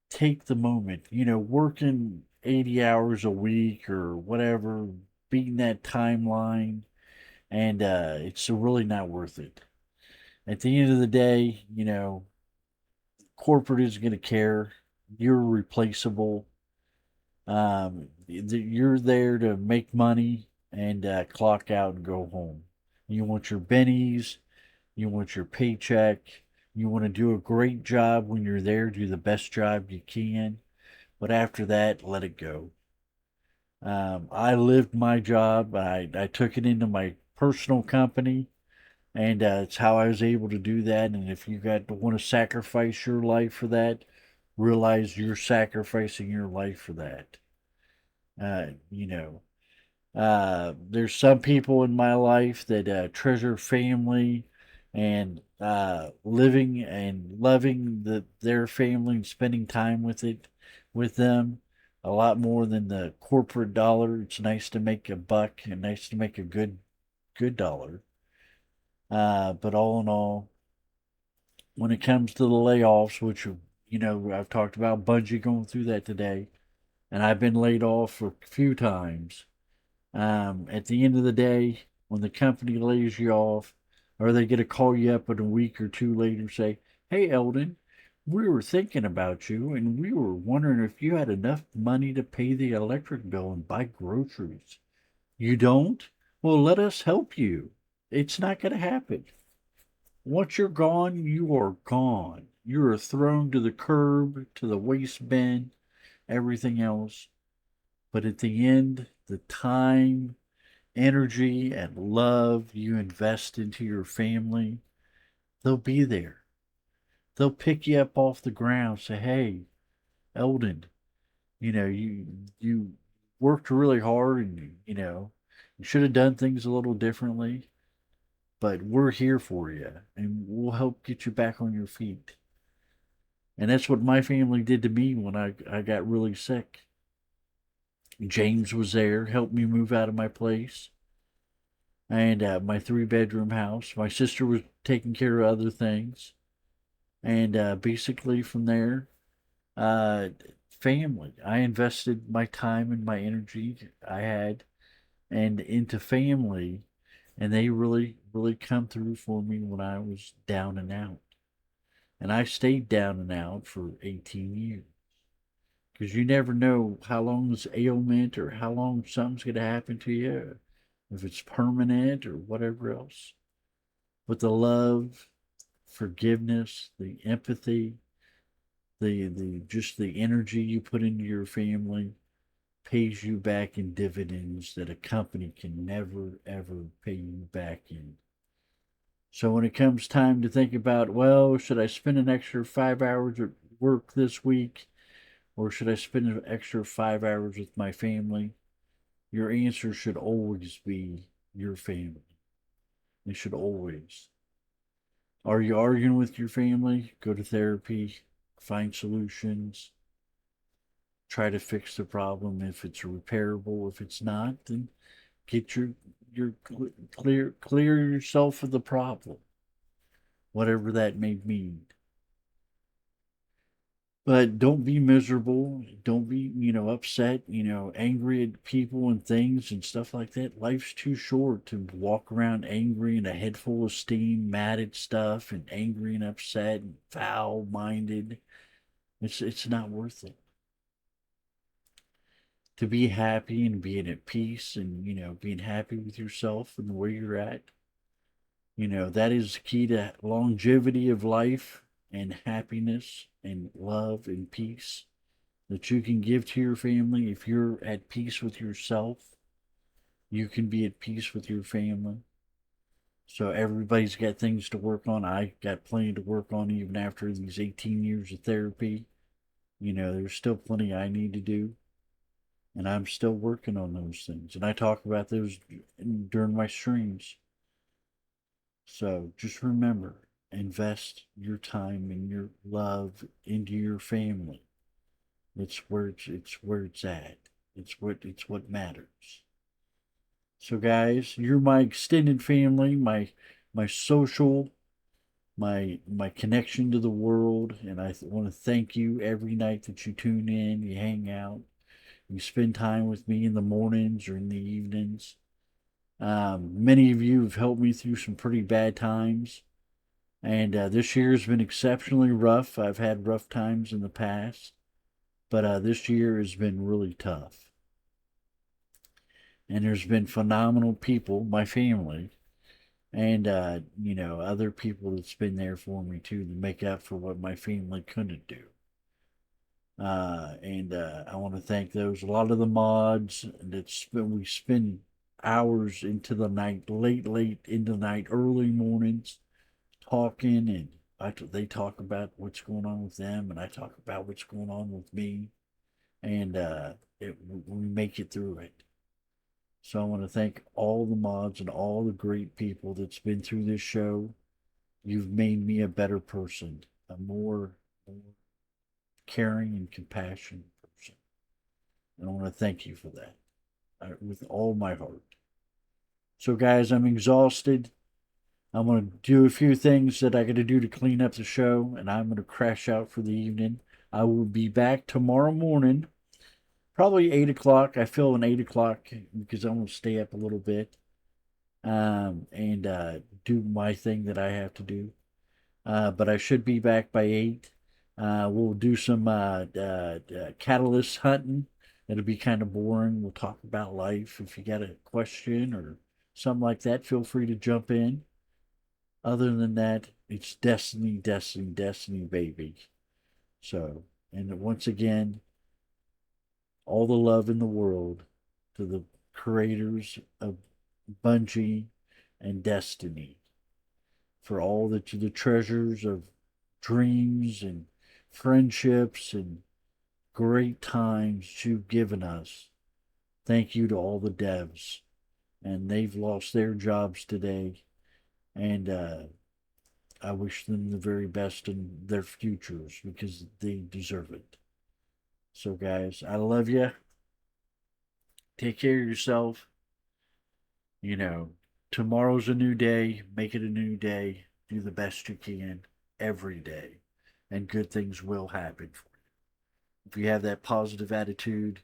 take the moment. Working 80 hours a week or whatever, beating that timeline, and it's really not worth it. At the end of the day, corporate is going to care. You're replaceable. You're there to make money and clock out and go home. You want your bennies, you want your paycheck, you want to do a great job when you're there, do the best job you can, but after that, let it go. I lived my job. I took it into my personal company, and it's how I was able to do that. And if you got to want to sacrifice your life for that, realize you're sacrificing your life for that. Uh, you know, there's some people in my life that treasure family and living and loving their family and spending time with them a lot more than the corporate dollar. It's nice to make a buck and nice to make a good dollar. But all in all, when it comes to the layoffs, which I've talked about Bungie going through that today, and I've been laid off a few times. At the end of the day, when the company lays you off, or they get to call you up in a week or two later, say, "Hey, Eldon, we were thinking about you, and we were wondering if you had enough money to pay the electric bill and buy groceries." You don't? Well, let us help you. It's not going to happen. Once you're gone, you are gone. You are thrown to the curb, to the waste bin, everything else. But at the end, the time, energy, and love you invest into your family, they'll be there. They'll pick you up off the ground, say, "Hey, Eldon, you worked really hard, and you should have done things a little differently, but we're here for you, and we'll help get you back on your feet." And that's what my family did to me when I got really sick. James was there, helped me move out of my place. and my 3 bedroom house. My sister was taking care of other things, and basically from there, uh, family. I invested my time and my energy I had and into family, and they really, really come through for me when I was down and out. And I stayed down and out for 18 years because you never know how long this ailment or how long something's going to happen to you, if it's permanent or whatever else. But the love, forgiveness, the empathy, the just the energy you put into your family pays you back in dividends that a company can never ever pay you back in. So when it comes time to think about, well, should I spend an extra 5 hours at work this week, or should I spend an extra 5 hours with my family? Your answer should always be your family. It should always. Are you arguing with your family? Go to therapy, find solutions, try to fix the problem if it's repairable. If it's not, then get your clear yourself of the problem, whatever that may mean. But don't be miserable. Don't be, upset, angry at people and things and stuff like that. Life's too short to walk around angry and a head full of steam, mad at stuff and angry and upset and foul minded. It's not worth it. To be happy and being at peace and, being happy with yourself and where you're at, that is key to longevity of life and happiness and love and peace that you can give to your family. If you're at peace with yourself, you can be at peace with your family. So everybody's got things to work on. I got plenty to work on even after these 18 years of therapy. There's still plenty I need to do. And I'm still working on those things. And I talk about those during my streams. So just remember, invest your time and your love into your family. It's where it's at. It's what matters. So guys, you're my extended family, my social, my connection to the world, and I want to thank you every night that you tune in, you hang out, you spend time with me in the mornings or in the evenings. Many of you have helped me through some pretty bad times, and this year has been exceptionally rough. I've had rough times in the past, but this year has been really tough. And there's been phenomenal people, my family, and other people that's been there for me too to make up for what my family couldn't do. And I want to thank those. A lot of the mods we spend hours into the night, late into the night, early mornings, talking, and they talk about what's going on with them, and I talk about what's going on with me, and we make it through it. So I want to thank all the mods and all the great people that's been through this show. You've made me a better person, a more caring and compassionate person. And I want to thank you for that with all my heart. So, guys, I'm exhausted. I'm going to do a few things that I got to do to clean up the show, and I'm going to crash out for the evening. I will be back tomorrow morning, probably 8 o'clock. I feel an 8 o'clock because I'm going to stay up a little bit and do my thing that I have to do. But I should be back by 8. We'll do some catalyst hunting. It'll be kind of boring. We'll talk about life. If you got a question or something like that, feel free to jump in. Other than that, it's destiny, destiny, destiny, baby. So, and once again, all the love in the world to the creators of Bungie and Destiny for all the treasures of dreams and friendships and great times you've given us. Thank you to all the devs. And they've lost their jobs today. And I wish them the very best in their futures because they deserve it. So, guys, I love you. Take care of yourself. You know, Tomorrow's a new day. Make it a new day. Do the best you can every day, and good things will happen for you. If you have that positive attitude,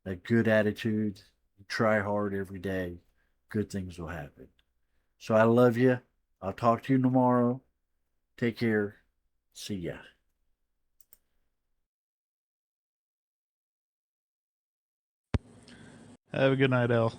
that good attitude, you try hard every day, good things will happen. So I love you. I'll talk to you tomorrow. Take care. See ya. Have a good night, El.